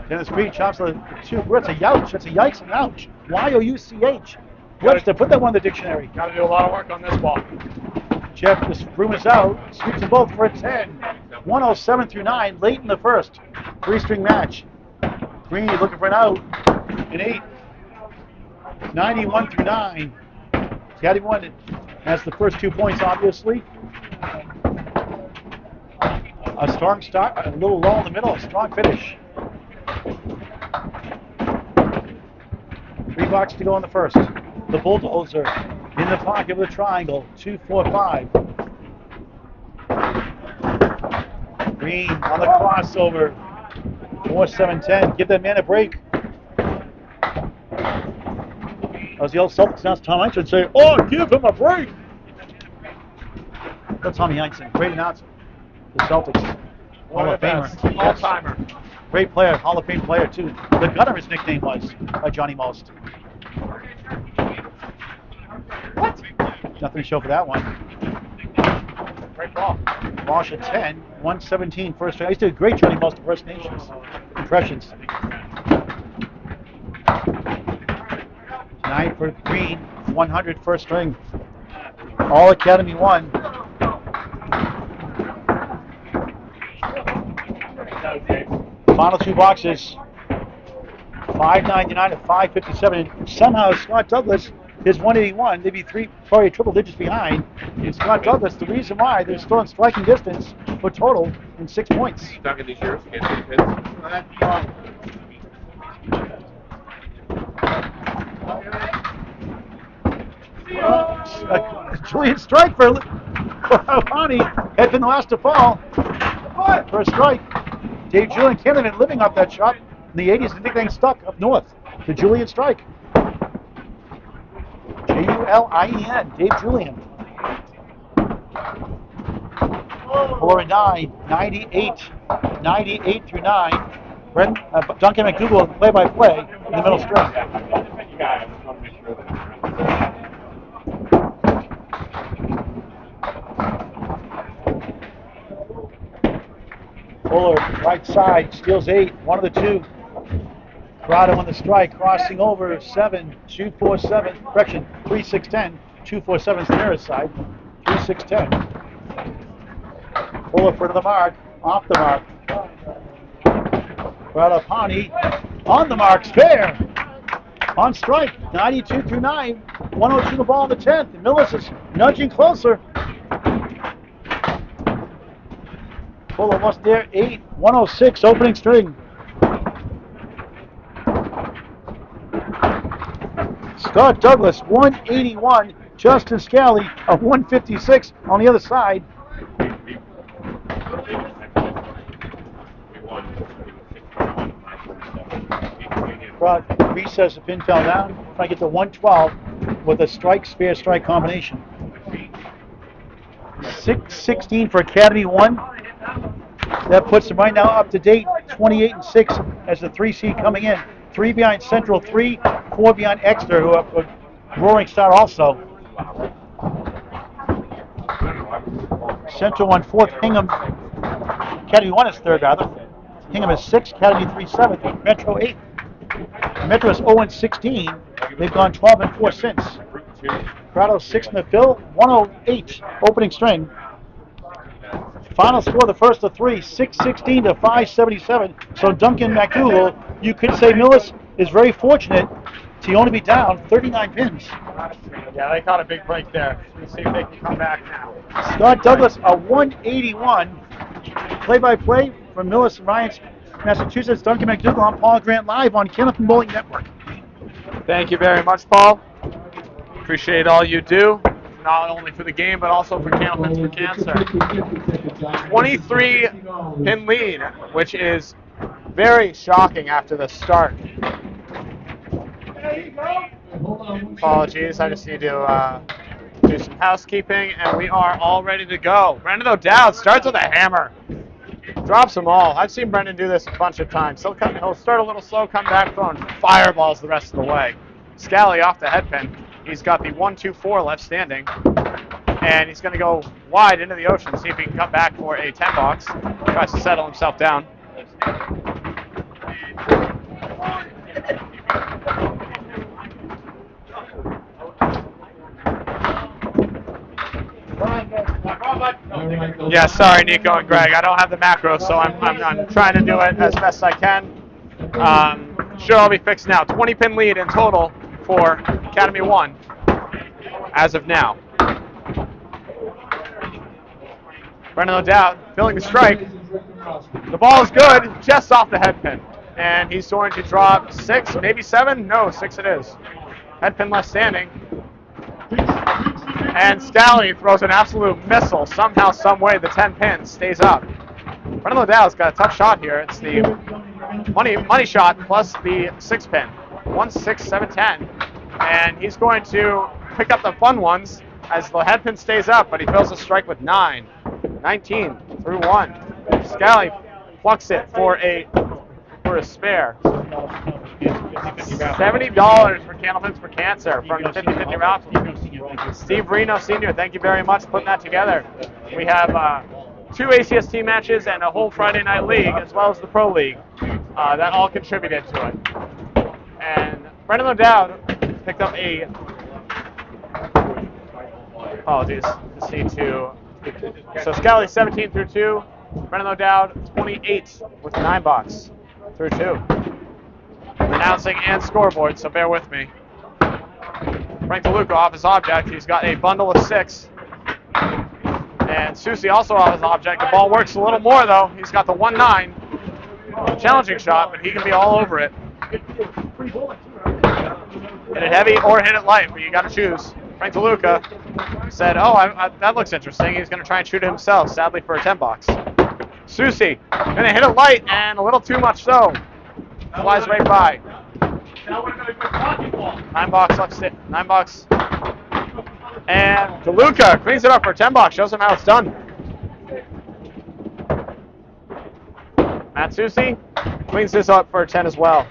Dennis Green chops the 2. That's a youch. That's a yikes and ouch. Y-O-U-C-H. Webster, put that one in the dictionary. Got to do a lot of work on this ball. Jeff, this room is out. Sweeps them both for a 10. 107 through 9, late in the first. 3-string match. Green looking for an out. and 8. 91 through 9. Academy 1 has the first 2 points, obviously. A strong start, a little low in the middle, a strong finish. 3 blocks to go in the first. The Bulldozer in the pocket with a triangle. 2, 4, 5. Green on the crossover. 4, 7, 10. Give that man a break. As the old Celtics announcer Tom Heinsohn would say, "Oh, give him a break." That's Tommy Heinsohn, great announcer. The Celtics, Hall of Famer, All-timer. Great player, Hall of Fame player too. The Gunner, his nickname was by Johnny Most. What? Nothing to show for that one. Great ball. Walsh at 10, 117 first string. I used to do a great Johnny Most impersonations, impressions. 9 for Green, 100 first string. All Academy 1. Final 2 boxes. 599 and 557. And somehow Scott Douglas is 181. They'd be probably triple digits behind. And Scott Douglas, the reason why they're still in striking distance for total in 6 points. Duncan, these yours? Can't see the Julian strike for Pani. Had been the last to fall. First strike. Dave Julian Candlepin living off that shot in the 80s. I think they stuck up north. The Julian strike. Julien. Dave Julian. Fuller 9, 98 through 9. Duncan MacDougall play-by-play in the middle string. Fuller, right side, steals 8, 1 of the 2. Corrado on the strike, crossing over 7, 2, 4, 7. Correction, 3, 6, 10. 2, 4, 7 is the nearest side. 3, 6, 10. Fuller for the mark, off the mark. Corrado Pani on the mark, spare. On strike, 92 through 9. 102 the ball in the 10th. Millis is nudging closer. Fuller almost there, 8, 106, opening string. Scott Douglas, 181. Justin Scali, a 156 on the other side. Recess, the pin fell down. Trying to get to 112 with a strike, spare strike combination. 6-16 for Academy 1. That puts them right now up to date, 28 and 6 as the 3 seed coming in. 3 behind Central, 3, 4 behind Exeter, who have a roaring start also. Central 1 4th, Hingham. Academy 1 is 3rd rather. Hingham is 6th, Academy 3 7th, Metro 8th. Metro is 0 and 16. They've gone 12 and 4 since. Corrado 6 in the fill, 108 opening string. Final score, the first of 3, 616 to 577. So Duncan MacDougall, you could say Millis is very fortunate to only be down 39 pins. Yeah, they caught a big break there. Let's see if they can come back now. Scott Douglas, a 181. Play-by-play from Millis and Ryan's Massachusetts. Duncan MacDougall, I'm Paul Grant live on Candlepin Bowling Network. Thank you very much, Paul. Appreciate all you do, not only for the game, but also for Candlepins for Cancer. 23 pin lead, which is very shocking after the start. Apologies, I just need to do some housekeeping, and we are all ready to go. Brendan O'Dowd starts with a hammer. Drops them all. I've seen Brendan do this a bunch of times. He'll start a little slow, come back, throwing fireballs the rest of the way. Scali off the head pin. He's got the 1-2-4 left standing. And he's going to go wide into the ocean, see if he can come back for a 10 box. Tries to settle himself down. Yeah, sorry, Nico and Greg. I don't have the macro, so I'm trying to do it as best I can. should all be fixed now. 20 pin lead in total for Academy 1 as of now. Brendan O'Dowd filling the strike. The ball is good, just off the head pin. And he's going to drop 6, maybe 7? No, 6 it is. Head pin left standing. And Scali throws an absolute missile. Somehow, some way, the 10 pin stays up. Brendan O'Dowd's got a tough shot here. It's the money shot plus the 6 pin. 1, 6, 7, 10. And he's going to pick up the fun ones as the head pin stays up, but he fills the strike with 9. 19 through 1. Scali plucks it for a spare. $70 for Candlepins for Cancer from the 50-50 raffle. Steve Reno Sr., thank you very much for putting that together. We have 2 ACST matches and a whole Friday night league, as well as the Pro League. That all contributed to it. And Brendan O'Dowd picked up a, apologies, C2. So Scali 17 through 2, Brendan O'Dowd 28 with the 9 box through 2. Announcing and scoreboard, so bear with me. Frank Deluca off his object. He's got a bundle of 6. And Soucy also off his object. The ball works a little more though. He's got the 1-9. Challenging shot, but he can be all over it. Hit it heavy or hit it light, but you got to choose. Frank Deluca said, oh, that looks interesting. He's going to try and shoot it himself, sadly for a 10 box. Soucy going to hit it light and a little too much so. Flies right by. 9 box left stick. 9 box. And Deluca cleans it up for a 10 box. Shows him how it's done. Matt Soucy cleans this up for a 10 as well.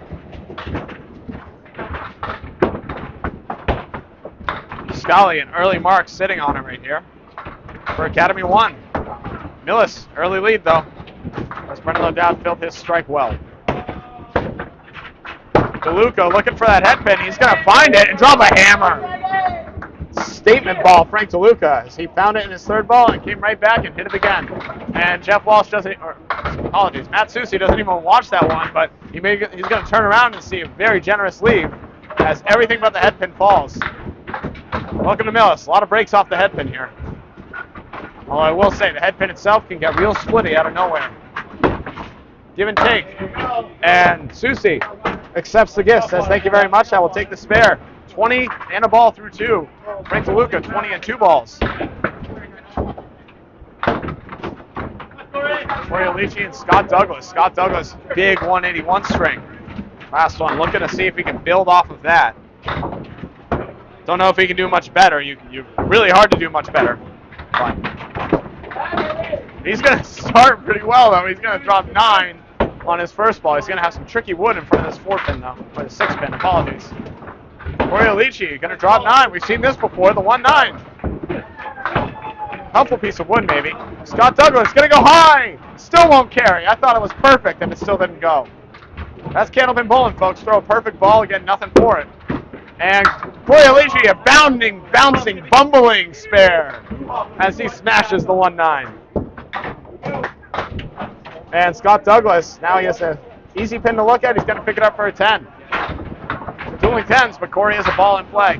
Scali, an early mark sitting on him right here for Academy 1. Millis, early lead though. As Brendan O'Dowd filled his strike well. Deluca looking for that head pin. He's going to find it and drop a hammer. Statement ball, Frank Deluca, as he found it in his 3rd ball and came right back and hit it again. And Jeff Walsh doesn't, or apologies, Matt Soucy doesn't even watch that one, but he's going to turn around and see a very generous lead as everything but the head pin falls. Welcome to Millis. A lot of breaks off the head pin here. Although I will say, the head pin itself can get real splitty out of nowhere. Give and take. And Soucy accepts the gift, says thank you very much, I will take the spare. 20 and a ball through 2. Frank Deluca, 20 and 2 balls. Cory Aleci and Scott Douglas. Scott Douglas, big 181 string. Last one, looking to see if he can build off of that. Don't know if he can do much better. You're really hard to do much better. But he's going to start pretty well, though. He's going to drop 9 on his first ball. He's going to have some tricky wood in front of this 4 pin, though. Or the 6 pin, apologies. Cory Aleci going to drop 9. We've seen this before, the 1-9. Helpful piece of wood, maybe. Scott Douglas going to go high. Still won't carry. I thought it was perfect, and it still didn't go. That's Candlepin bowling, folks. Throw a perfect ball, get nothing for it. And Cory Aleci, a bounding, bouncing, bumbling spare as he smashes the 1-9. And Scott Douglas, now he has an easy pin to look at. He's going to pick it up for a 10. Dueling 10s, but Cory has a ball in play.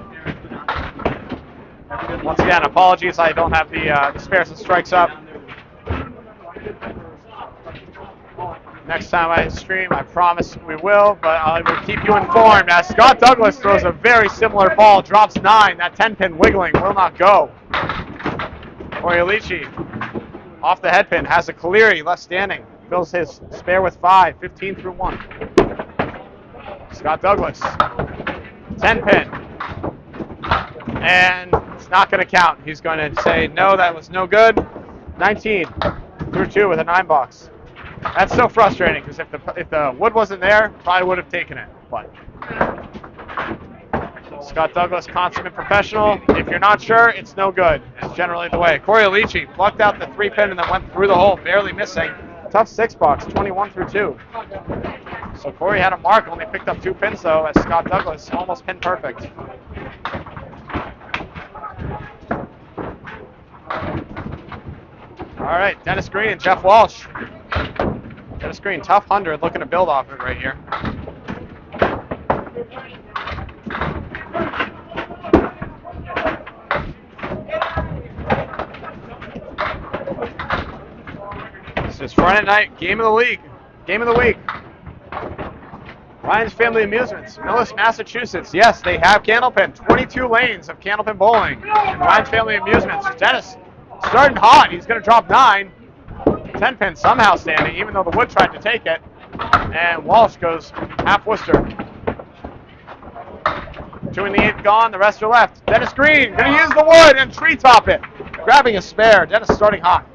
Once again, apologies, I don't have the spares and strikes up. Next time I stream, I promise we will, but I will keep you informed as Scott Douglas throws a very similar ball, drops 9. That 10 pin wiggling will not go. Cory Aleci off the head pin, has a Caleri left standing, fills his spare with 5, 15 through 1. Scott Douglas, 10 pin, and it's not going to count. He's going to say, no, that was no good. 19 through 2 with a 9 box. That's so frustrating because if the wood wasn't there, probably would have taken it. But Scott Douglas, consummate professional. If you're not sure, it's no good. It's generally the way. Cory Aleci plucked out the 3 pin and then went through the hole, barely missing. Tough 6 box, 21 through 2. So Cory had a mark, only picked up 2 pins though, as Scott Douglas almost pin perfect. All right, Dennis Green and Jeff Walsh. Dennis Green, tough 100, looking to build off it right here. This Friday night game of the league, game of the week. Ryan's Family Amusements, Millis, Massachusetts. Yes, they have Candlepin. 22 lanes of Candlepin bowling. And Ryan's Family Amusements. Dennis starting hot. He's going to drop 9. 10 pin somehow standing, even though the wood tried to take it. And Walsh goes half Worcester. 2 in the 8th gone. The rest are left. Dennis Green going to use the wood and treetop it. Grabbing a spare. Dennis starting hot.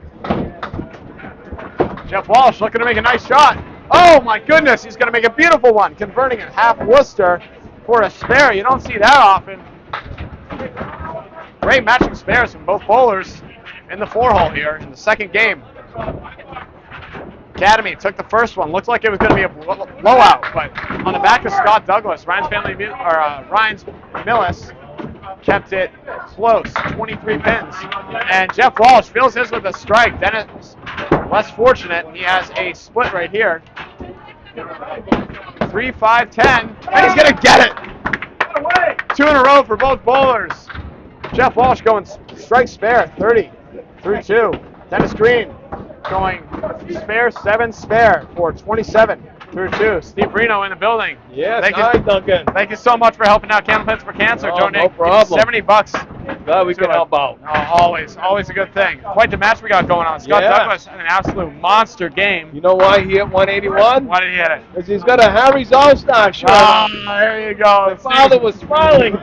Jeff Walsh looking to make a nice shot. Oh my goodness, he's going to make a beautiful one, converting it half Worcester for a spare. You don't see that often. Great matching spares from both bowlers in the 4-hole here in the second game. Academy took the first one. Looked like it was going to be a blowout, but on the back of Scott Douglas, Ryan's Millis kept it close, 23 pins. And Jeff Walsh fills his with a strike. Dennis less fortunate. He has a split right here. 3, 5, 10, and he's going to get it. 2 in a row for both bowlers. Jeff Walsh going strike spare, 30 through 2. Dennis Green going spare, 7 spare for 27 through 2. Steve Reno in the building. Yes, hi, Duncan. Thank you so much for helping out Candlepins for Cancer. Oh, Donate no problem. $70. Glad we can help out. Oh, always a good thing. Quite the match we got going on. Scott Douglas in an absolute monster game. You know why he hit 181? Why did he hit it? Because he's got a Harry's All-Star shirt. Oh, there you go. The father was smiling,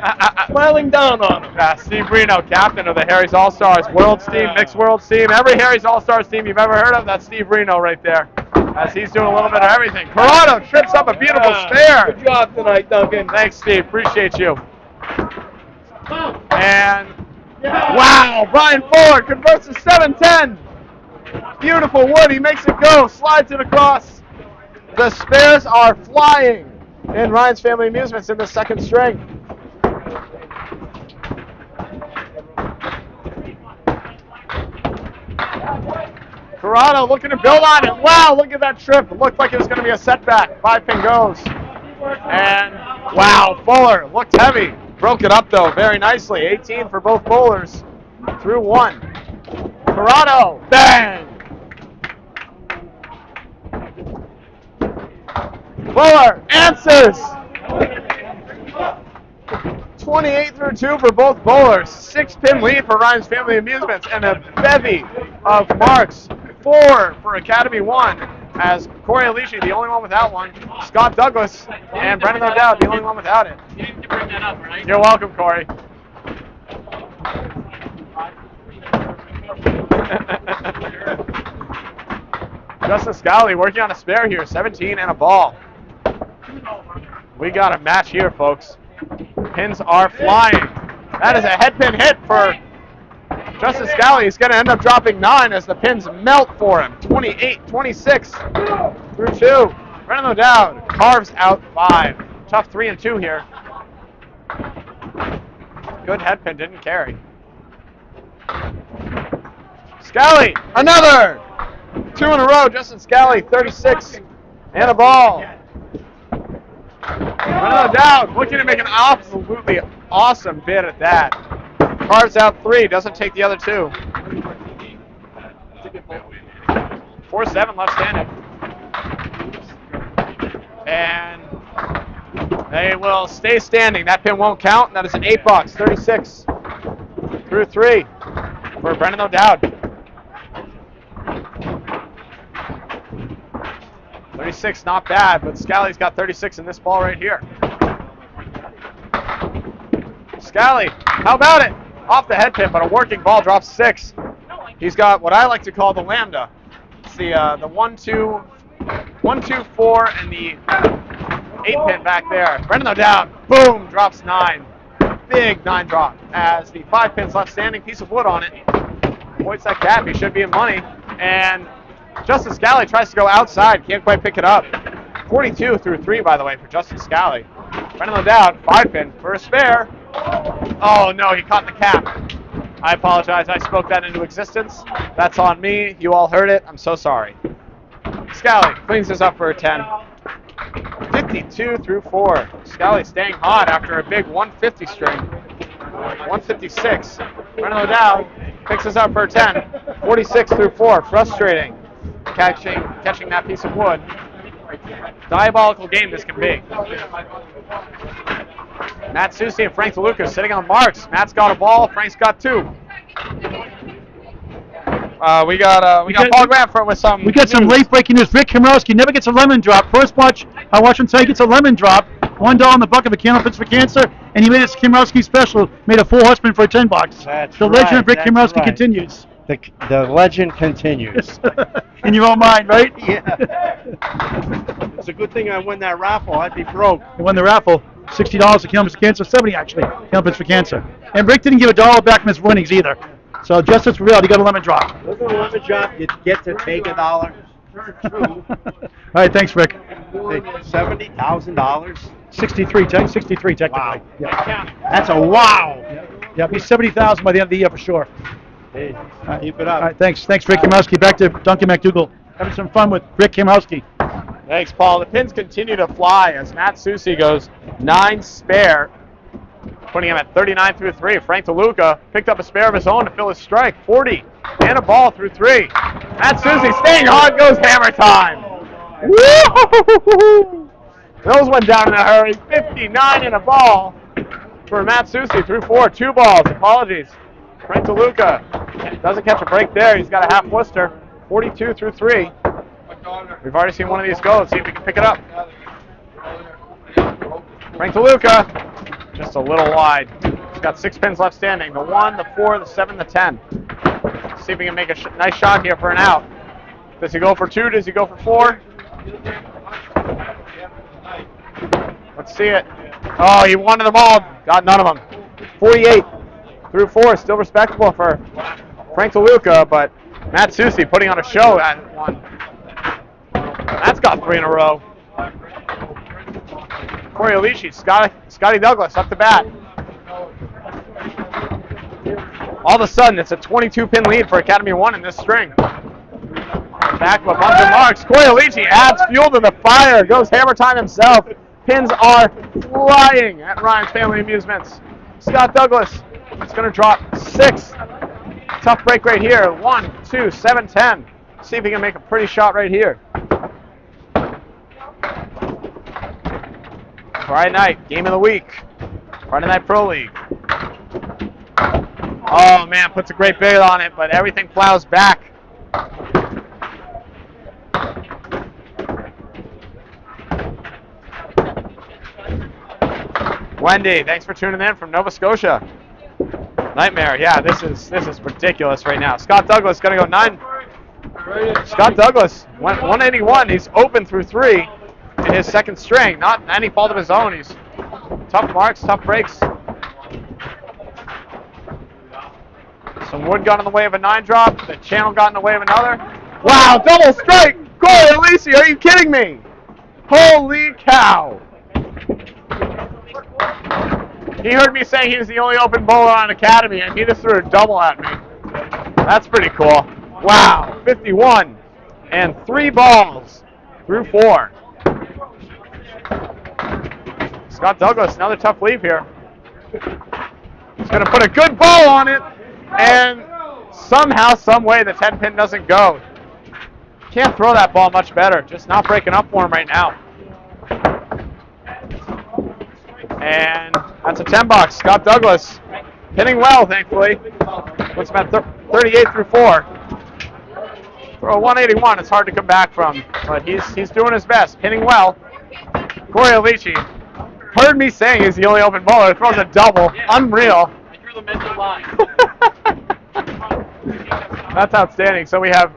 smiling down on him. Yeah, Steve Reno, captain of the Harry's All-Stars World's team, mixed World's team. Every Harry's All-Stars team you've ever heard of, that's Steve Reno right there. As he's doing a little bit of everything. Corrado trips up a beautiful spare. Good job tonight, Duncan. Thanks, Steve. Appreciate you. And, wow, Brian Fuller converts to 7-10. Beautiful wood. He makes it go. Slides it across. The spares are flying in Ryan's Family Amusements in the second string. Corrado looking to build on it. Wow, look at that trip. It looked like it was going to be a setback. 5-pin goes. And, wow, Fuller looked heavy. Broke it up, though, very nicely. 18 for both bowlers through 1. Corrado, bang! Fuller answers! 28 through 2 for both bowlers. 6-pin lead for Ryan's Family Amusements and a bevy of marks. 4 for Academy 1 as Cory Aleci, the only one without one. Scott Douglas and Brendan O'Dowd, the only one without it. You didn't bring that up, right? You're welcome, Cory. Justin Scali working on a spare here, 17 and a ball. We got a match here, folks. Pins are flying. That is a head pin hit for Justin Scali. He's going to end up dropping 9 as the pins melt for him. 28, 26 through 2. Brendan O'Dowd carves out 5. Tough 3 and 2 here. Good head pin, didn't carry. Scali, another! 2 in a row, Justin Scali, 36 and a ball. Brendan O'Dowd looking to make an absolutely awesome bid at that. Carves out 3, doesn't take the other 2. 4-7 left standing. And they will stay standing. That pin won't count, and that is an 8-box, 36 through 3 for Brendan O'Dowd. 36, not bad, but Scali's got 36 in this ball right here. Scali, how about it? Off the head pin, but a working ball drops 6. He's got what I like to call the lambda. It's the 1, 2, 1, 2, 4, and the 8 pin back there. Brendan O'Dowd, boom, drops 9. Big 9 drop as the 5 pins left standing, piece of wood on it. Avoids that gap, he should be in money. And Justin Scali tries to go outside, can't quite pick it up. 42 through 3, by the way, for Justin Scali. Brendan O'Dowd, 5 pin for a spare. Oh no, he caught the cap. I apologize, I spoke that into existence. That's on me, you all heard it, I'm so sorry. Scali cleans this up for a 10. 52 through 4. Scali staying hot after a big 150 string. 156. Brendan O'Dowd picks this up for a 10. 46 through 4. Frustrating. catching that piece of wood. Diabolical game this can be. Matt Soucy and Frank Deluca sitting on marks. Matt's got a ball, Frank's got 2. We got Paul Grant with some. We got some late breaking news. Rick Komrowski never gets a lemon drop. First watch, I watched him say he gets a lemon drop. $1 in the bucket of Candlepins for Cancer, and he made his Komrowski special. Made a 4 horseman for a $10. That's the legend of Rick that's Komrowski right. continues. The legend continues. In your own mind, right? Yeah. It's a good thing I won that raffle. I'd be broke. He won the raffle. $60 for Candlepins for Cancer, 70 actually. Candlepins for Cancer. And Rick didn't give $1 back from his winnings either. So justice prevailed. He got a lemon drop. Look at a lemon drop. You get to take $1. All right, thanks, Rick. $70,000. 63 technically. Wow. Yeah. That's a wow. Yeah, be 70,000 by the end of the year for sure. Hey, keep it All up. right, thanks, Rick Komrowski. Back to Duncan MacDougall. Having some fun with Rick Komrowski. Thanks, Paul. The pins continue to fly as Matt Soucy goes 9 spare, putting him at 39 through 3. Frank Deluca picked up a spare of his own to fill his strike, 40, and a ball through 3. Matt Soucy staying hard, goes hammer time. Woo! Those went down in a hurry, 59 and a ball for Matt Soucy through 4, 2 balls, apologies. Frank Deluca doesn't catch a break there, he's got a half blister, 42 through 3. We've already seen one of these go. Let's see if we can pick it up. Frank Deluca, just a little wide. He's got 6 pins left standing. The 1, the 4, the 7, the 10. Let's see if we can make a nice shot here for an out. Does he go for 2? Does he go for 4? Let's see it. Oh, he wanted them all. Got none of them. 48 through 4. Still respectable for Frank Deluca, but Matt Soucy putting on a show at 1. That's got 3 in a row. Cory Aleci, Scotty Douglas up to bat. All of a sudden, it's a 22-pin lead for Academy 1 in this string. Back of a bunch of marks. Cory Aleci adds fuel to the fire. Goes hammer time himself. Pins are flying at Ryan's Family Amusements. Scott Douglas is going to drop 6. Tough break right here. 1, 2, 7, 10. See if he can make a pretty shot right here. Friday night, game of the week. Friday Night Pro League. Oh man, puts a great bait on it, but everything plows back. Wendy, thanks for tuning in from Nova Scotia. Nightmare, yeah, this is ridiculous right now. Scott Douglas gonna go 9. Scott Douglas went 181. He's open through 3 in his second string. Not any fault of his own. He's tough marks, tough breaks. Some wood got in the way of a 9 drop. The channel got in the way of another. Wow, double strike! Cory Aleci, are you kidding me? Holy cow! He heard me saying he was the only open bowler on Academy, and he just threw a double at me. That's pretty cool. Wow, 51 and 3 balls through 4. Scott Douglas, another tough leave here. He's going to put a good ball on it, and somehow, some way, the 10-pin doesn't go. Can't throw that ball much better. Just not breaking up for him right now. And that's a 10 box. Scott Douglas hitting well, thankfully. Puts him at 38 through 4. For a 181, it's hard to come back from, but he's doing his best, hitting well. Cory Aleci heard me saying he's the only open bowler. Throws a double, unreal. I drew the mental line. That's outstanding. So we have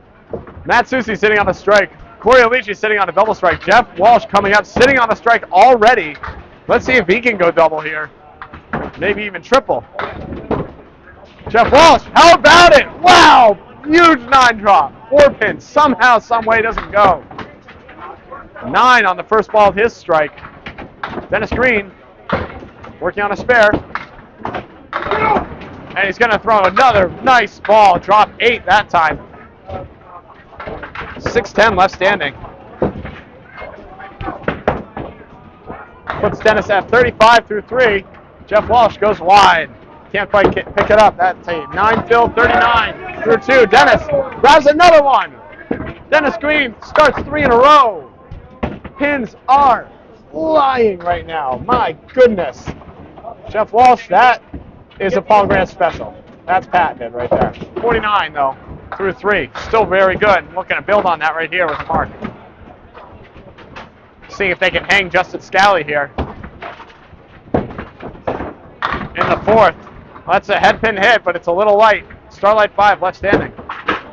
Matt Soucy sitting on a strike. Cory Aleci sitting on a double strike. Jeff Walsh coming up, sitting on a strike already. Let's see if he can go double here. Maybe even triple. Jeff Walsh, how about it? Wow, huge 9 drop. 4 pins, somehow, some way doesn't go. 9 on the first ball of his strike. Dennis Green working on a spare. And he's going to throw another nice ball. Drop 8 that time. 6:10 left standing. Puts Dennis at 35 through 3. Jeff Walsh goes wide. Can't quite pick it up. That's a 9 fill, 39 through 2. Dennis grabs another one. Dennis Green starts 3 in a row. Pins are flying right now. My goodness. Jeff Walsh, that is a Paul Grant special. That's patented right there. 49, though, through 3. Still very good. Looking to build on that right here with a mark. Seeing if they can hang Justin Scali here. In the 4th. That's a head pin hit, but it's a little light. Starlight 5, left standing.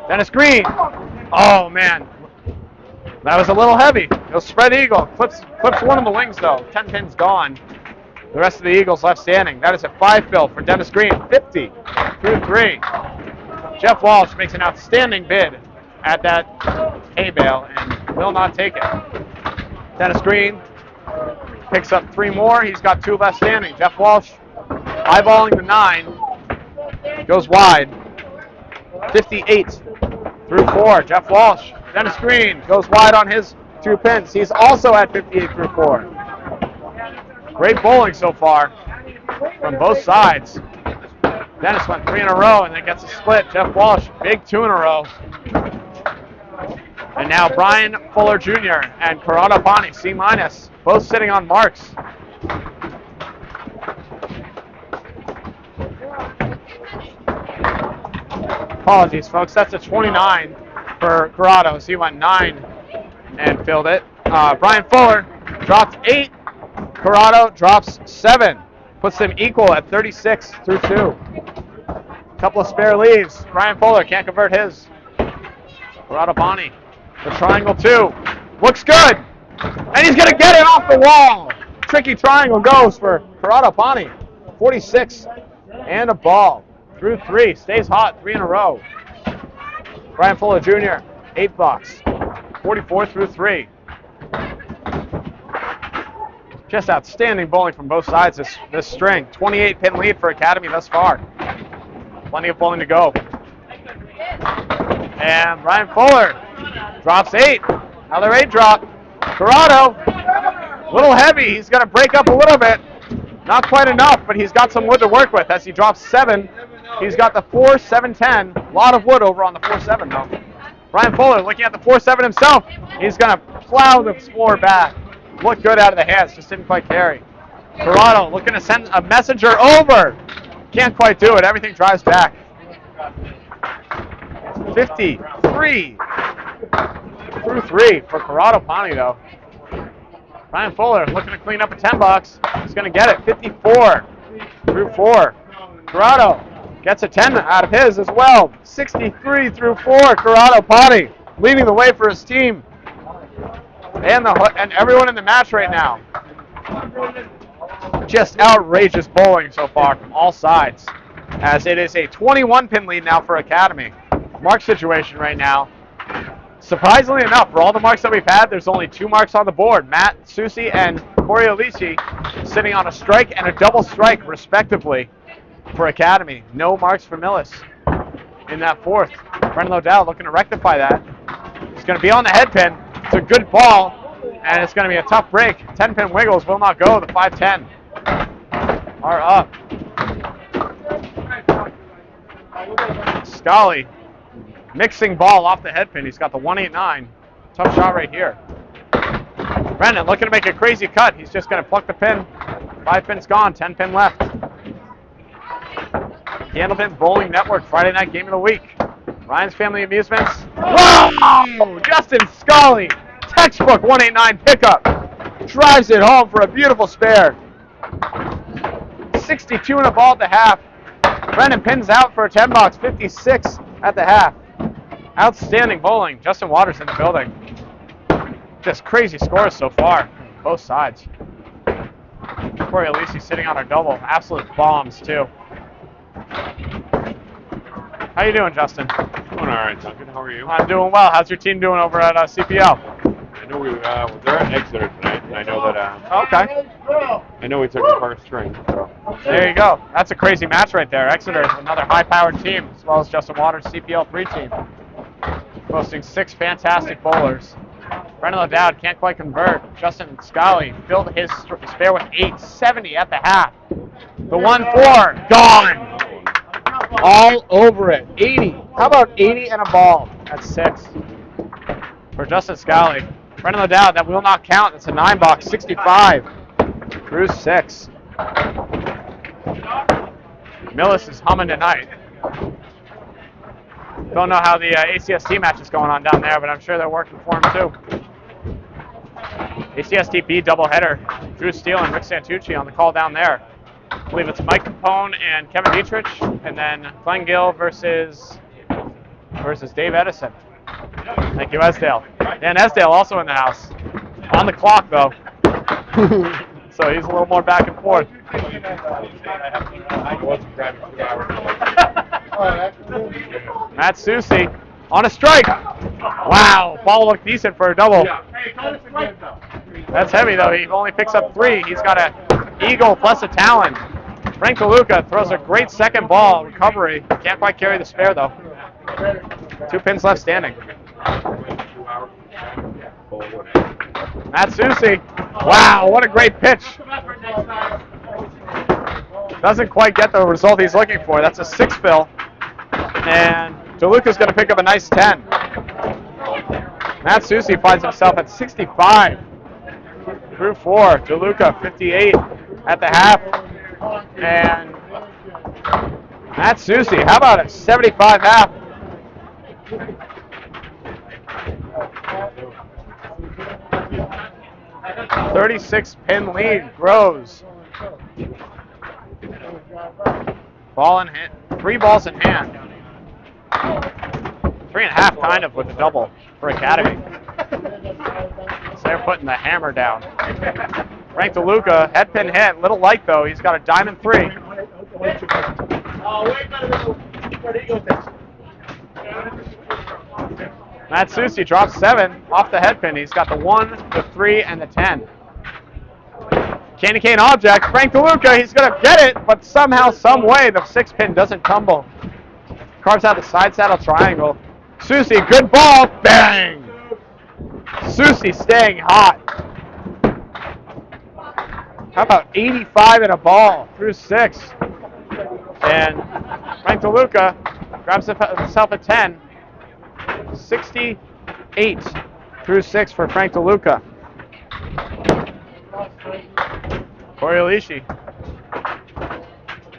Dennis Green. Oh, man. That was a little heavy. It was spread eagle. Clips one of the wings, though. 10 pins gone. The rest of the Eagles left standing. That is a 5 fill for Dennis Green. 50 through 3. Jeff Walsh makes an outstanding bid at that hay bale and will not take it. Dennis Green picks up 3 more. He's got 2 left standing. Jeff Walsh eyeballing the 9. Goes wide. 58 through 4. Jeff Walsh. Dennis Green goes wide on his 2 pins. He's also at 58 through 4. Great bowling so far from both sides. Dennis went 3 in a row and then gets a split. Jeff Walsh, big 2 in a row. And now Brian Fuller Jr. and Corrado Pani, C-, both sitting on marks. Apologies, folks. That's a 29 for Corrado. So he went 9 and filled it. Brian Fuller dropped 8. Corrado drops 7. Puts them equal at 36 through 2. Couple of spare leaves. Brian Fuller can't convert his. Corrado Pani. The triangle 2. Looks good. And he's going to get it off the wall. Tricky triangle goes for Corrado Pani. 46 and a ball. Through 3. Stays hot 3 in a row. Brian Fuller Jr. 8 bucks. 44 through 3. Just outstanding bowling from both sides this string. 28 pin lead for Academy thus far. Plenty of bowling to go. And Brian Fuller drops 8. Another 8 drop. Corrado, a little heavy. He's going to break up a little bit. Not quite enough, but he's got some wood to work with as he drops 7. He's got the 4, 7, 10. A lot of wood over on the 4, 7 though. Brian Fuller looking at the 4, 7 himself. He's going to plow the score back. Looked good out of the hands, just didn't quite carry. Corrado looking to send a messenger over. Can't quite do it. Everything drives back. 53 through 3 for Corrado Pani, though. Brian Fuller looking to clean up a 10 bucks. He's going to get it. 54 through 4. Corrado gets a 10 out of his as well. 63 through 4. Corrado Pani leading the way for his team. And everyone in the match right now. Just outrageous bowling so far from all sides, as it is a 21 pin lead now for Academy. Mark situation right now. Surprisingly enough, for all the marks that we've had, there's only 2 marks on the board. Matt Soucy and Cory Aleci sitting on a strike and a double strike, respectively, for Academy. No marks for Millis in that 4th. Brendan Lodell looking to rectify that. He's going to be on the head pin. It's a good ball, and it's going to be a tough break. 10-pin wiggles will not go. The 5-10 are up. Scali mixing ball off the head pin. He's got the 189. Tough shot right here. Brendan looking to make a crazy cut. He's just going to pluck the pin. 5 pins gone. 10 pin left. Candlepin Bowling Network Friday night game of the week. Ryan's Family Amusements. Wow! Justin Scali, textbook 189 pickup. Drives it home for a beautiful spare. 62 and a ball at the half. Brendan pins out for a 10 bucks. 56 at the half. Outstanding bowling. Justin Waters in the building. Just crazy scores so far, both sides. Cory Aleci sitting on a double. Absolute bombs, too. How you doing, Justin? Doing all right, Duncan. How are you? I'm doing well. How's your team doing over at CPL? I know they're at Exeter tonight, and I know that. Okay. I know we took the first string. So. There you go. That's a crazy match right there. Exeter is another high-powered team, as well as Justin Waters' CPL 3 team, boasting 6 fantastic bowlers. Brendan O'Dowd can't quite convert. Justin Scali filled his spare with 870 at the half. The 1-4 gone. All over it. 80. How about 80 and a ball? That's 6. for Justin Scali. Friend of the doubt, that will not count. It's a 9-box, 65 through 6. Millis is humming tonight. Don't know how the ACST match is going on down there, but I'm sure they're working for him too. ACST B doubleheader. Drew Steele and Rick Santucci on the call down there. I believe it's Mike Capone and Kevin Dietrich, and then Glenn Gill versus Dave Edison. Thank you, Esdale. Dan Esdale also in the house. On the clock, though. So he's a little more back and forth. Matt Soucy on a strike. Wow, ball looked decent for a double. That's heavy, though. He only picks up 3. He's got an eagle plus a talon. Frank Deluca throws a great second ball recovery. Can't quite carry the spare, though. 2 pins left standing. Matt Soucy. Wow, what a great pitch. Doesn't quite get the result he's looking for. That's a 6 fill. And DeLuca's going to pick up a nice 10. Matt Soucy finds himself at 65 through 4. DeLuca 58 at the half. And Matt Soucy, how about a 75 half? .36 pin lead grows. Ball in hand, 3 balls in hand. 3.5 kind of with the double for Academy. So they're putting the hammer down. Frank DeLuca, head pin hit, little light though. He's got a diamond 3. Matt Soucy drops 7 off the head pin. He's got the 1, the 3, and the 10. Candy cane object. Frank DeLuca, he's going to get it, but somehow, some way, the 6 pin doesn't tumble. Carves out the side saddle triangle. Soucy, good ball. Bang! Soucy staying hot. How about 85 in a ball through 6? And Frank DeLuca grabs himself a 10. 68 through 6 for Frank DeLuca. Cory Aleci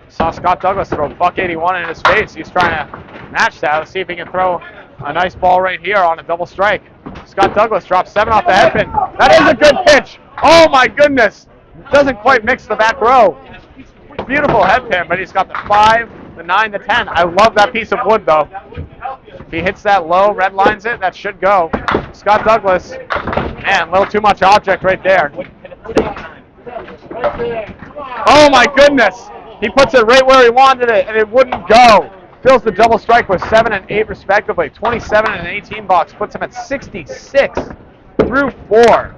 saw Scott Douglas throw $181 in his face. He's trying to match that. Let's see if he can throw a nice ball right here on a double strike. Scott Douglas drops 7 off the head pin. That is a good pitch. Oh my goodness. Doesn't quite mix the back row. Beautiful head pin, but he's got the 5, the 9, the 10. I love that piece of wood though. If he hits that low, red lines it, that should go. Scott Douglas, man, a little too much object right there. Oh my goodness! He puts it right where he wanted it, and it wouldn't go. Fills the double strike with 7 and 8 respectively. 27 and 18 box puts him at 66 through 4.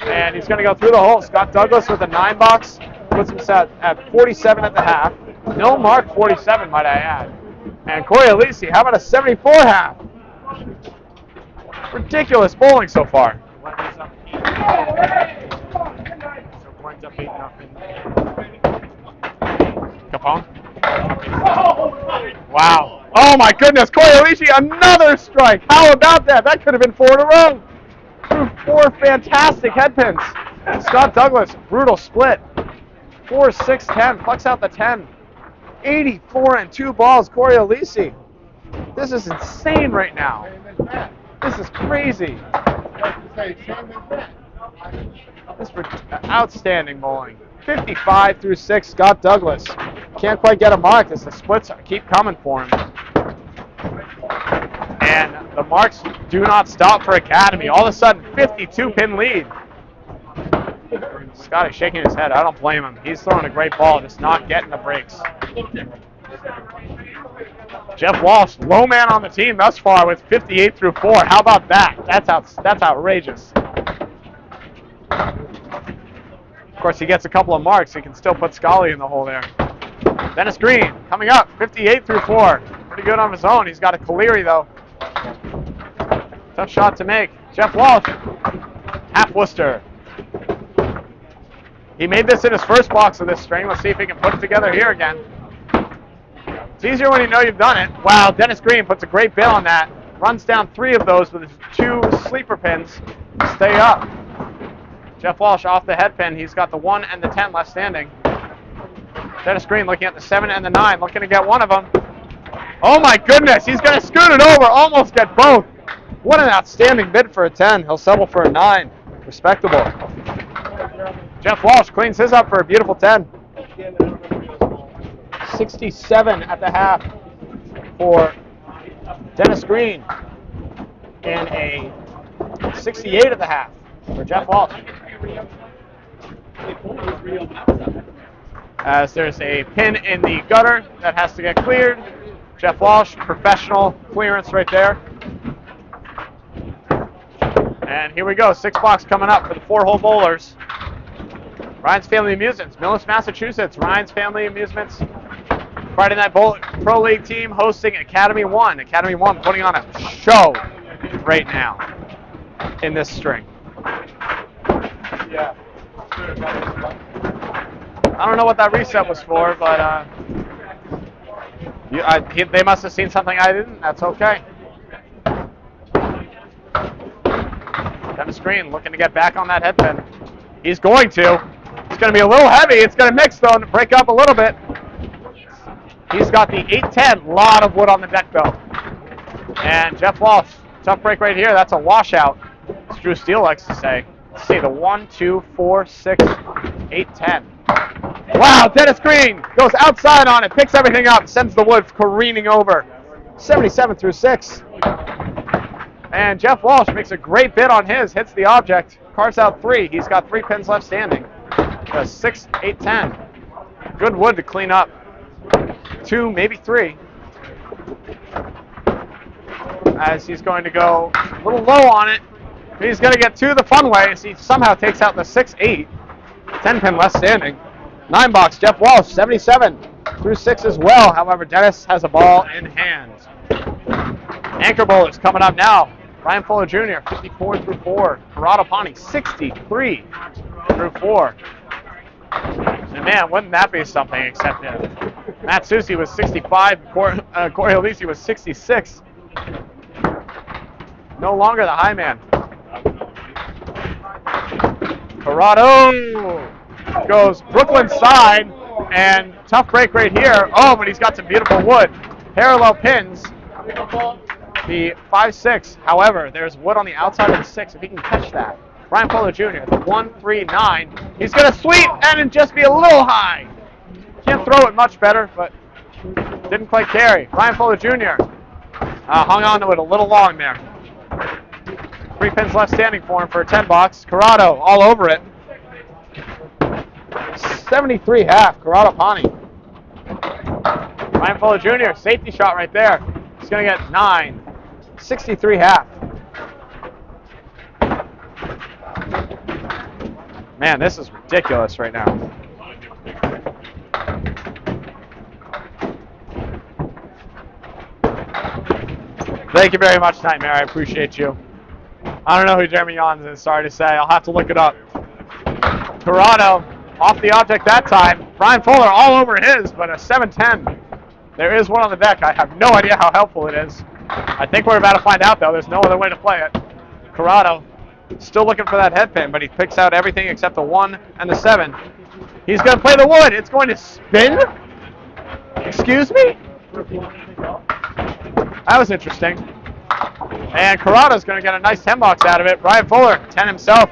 And he's going to go through the hole. Scott Douglas with a 9 box puts him at 47 at the half. No mark 47, might I add. And Cory Aleci, how about a 74 half? Ridiculous bowling so far. Capone. Wow. Oh my goodness, Cory Aleci, another strike. How about that? That could have been 4 in a row. Through 4 fantastic head pins. Scott Douglas, brutal split. 4, 6, 10. Plucks out the 10. 84 and 2 balls, Cory Aleci. This is insane right now. This is crazy. This is outstanding bowling. 55 through 6, Scott Douglas. Can't quite get a mark as the splits keep coming for him. And the marks do not stop for Academy. All of a sudden, 52 pin lead. Scotty shaking his head. I don't blame him. He's throwing a great ball, just not getting the breaks. Jeff Walsh, low man on the team thus far with 58 through 4. How about that? That's outrageous. Of course, he gets a couple of marks. He can still put Scali in the hole there. Dennis Green coming up, 58 through 4. Pretty good on his own. He's got a Caleri, though. Tough shot to make. Jeff Walsh, half Worcester. He made this in his first box of this string. Let's see if he can put it together here again. It's easier when you know you've done it. Wow, Dennis Green puts a great bit on that. runs down 3 of those with his 2 sleeper pins. Stay up. Jeff Walsh off the head pin. He's got the 1 and the 10 left standing. Dennis Green looking at the 7 and the 9, looking to get one of them. Oh my goodness, he's going to scoot it over, almost get both. What an outstanding bid for a 10. He'll settle for a 9. Respectable. Jeff Walsh cleans his up for a beautiful 10. 67 at the half for Dennis Green and a 68 at the half for Jeff Walsh. As there's a pin in the gutter that has to get cleared. Jeff Walsh, professional clearance right there. And here we go, 6 box coming up for the 4-hole bowlers. Ryan's Family Amusements, Millis, Massachusetts. Ryan's Family Amusements Friday Night Pro League team hosting Academy 1. Academy 1 putting on a show right now in this string. Yeah. I don't know what that reset was for, but they must have seen something I didn't. That's okay. Dennis Green looking to get back on that head pin. He's going to. It's going to be a little heavy. It's going to mix, though, and break up a little bit. He's got the 8-10. Lot of wood on the deck, though. And Jeff Walsh, tough break right here. That's a washout, as Drew Steele likes to say. Let's see, the 1, 2, 4, 6, 8, 10. Wow, Dennis Green goes outside on it, picks everything up, sends the wood careening over. 77 through 6. And Jeff Walsh makes a great bid on his, hits the object, carves out 3. He's got 3 pins left standing. 6, 8, 10. Good wood to clean up. 2, maybe 3. As he's going to go a little low on it. He's going to get 2 the fun way as he somehow takes out the 6, 8. 10 pin left standing. 9 box, Jeff Walsh, 77 through 6 as well. However, Dennis has a ball in hand. Anchor bowlers coming up now. Ryan Fuller Jr., 54 through 4. Corrado Pani, 63 through 4. And man, wouldn't that be something, except Matt Soucy was 65, Cory Aleci was 66. No longer the high man. Corrado goes Brooklyn side, and tough break right here. Oh, but he's got some beautiful wood. Parallel pins. The 5, 6. However, there's wood on the outside of the 6, if he can catch that. Ryan Fuller Jr., the 1, 3, 9. He's going to sweep and just be a little high. Can't throw it much better, but didn't quite carry. Ryan Fuller Jr. Hung on to it a little long there. 3 pins left standing for him for a 10 box. Corrado all over it. 73 half, Corrado Pani. Ryan Fuller Jr., safety shot right there. He's going to get 9. 63 half. Man, this is ridiculous right now. Thank you very much, Nightmare. I appreciate you. I don't know who Jeremy Yons is, sorry to say. I'll have to look it up. Corrado off the object that time. Ryan Fuller all over his, but a 7-10. There is one on the deck. I have no idea how helpful it is. I think we're about to find out, though. There's no other way to play it. Corrado still looking for that head pin, but he picks out everything except the 1 and the 7. He's going to play the wood. It's going to spin? Excuse me? That was interesting. And Corrado's going to get a nice 10 box out of it. Ryan Fuller, 10 himself.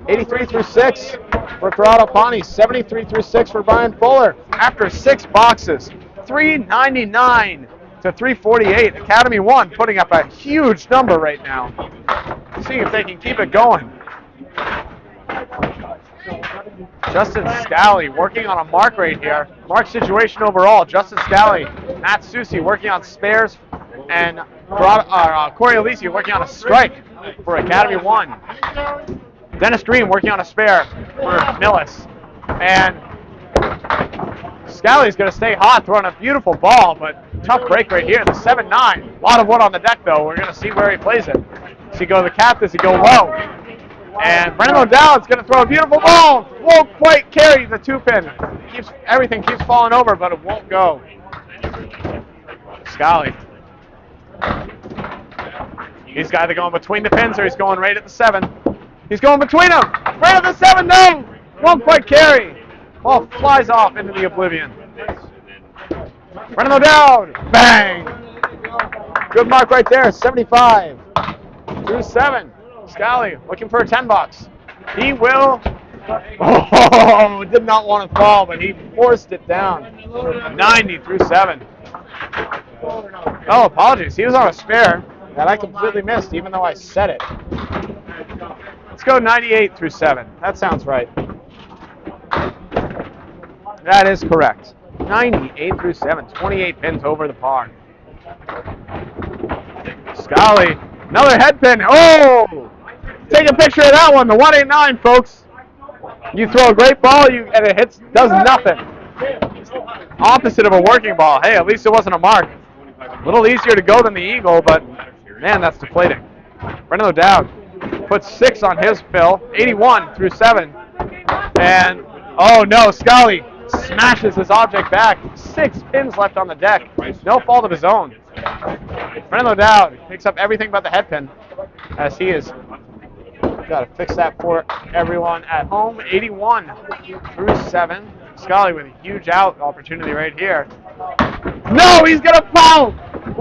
83 through 6 for Corrado Pani. 73 through 6 for Ryan Fuller. After 6 boxes, 399 to 348. Academy 1 putting up a huge number right now. See if they can keep it going. Justin Scali working on a mark right here. Mark situation overall. Justin Scali, Matt Soucy working on spares, and Cory Aleci working on a strike for Academy 1. Dennis Green working on a spare for Millis. And Scali's going to stay hot, throwing a beautiful ball, but tough break right here. The 7-9. A lot of wood on the deck, though. We're going to see where he plays it. Does he go to the cap? Does he go low? And Brendan O'Dowd's going to throw a beautiful ball. Won't quite carry the 2-pin. Everything keeps falling over, but it won't go. Scali. He's either going between the pins or he's going right at the 7. He's going between them. Right at the 7, no! Won't quite carry. Ball flies off into the oblivion. Running down. Bang! Good mark right there, 75 through 7. Scali looking for a 10 bucks. He will. Oh, did not want to fall, but he forced it down. 90 through 7. Oh, apologies. He was on a spare that I completely missed, even though I said it. Let's go 98 through 7. That sounds right. That is correct. 98 through 7. 28 pins over the par. Scali, another head pin. Oh! Take a picture of that one. The 189, folks. You throw a great ball, and it does nothing. Opposite of a working ball. Hey, at least it wasn't a mark. A little easier to go than the eagle, but man, that's deflating. Brendan O'Dowd puts 6 on his fill. 81 through 7. And, oh no, Scali smashes his object back. 6 pins left on the deck. No fault of his own. Brendan O'Dowd picks up everything but the head pin, as he is. Got to fix that for everyone at home. 81 through 7. Scali with a huge out opportunity right here. No, he's going to foul.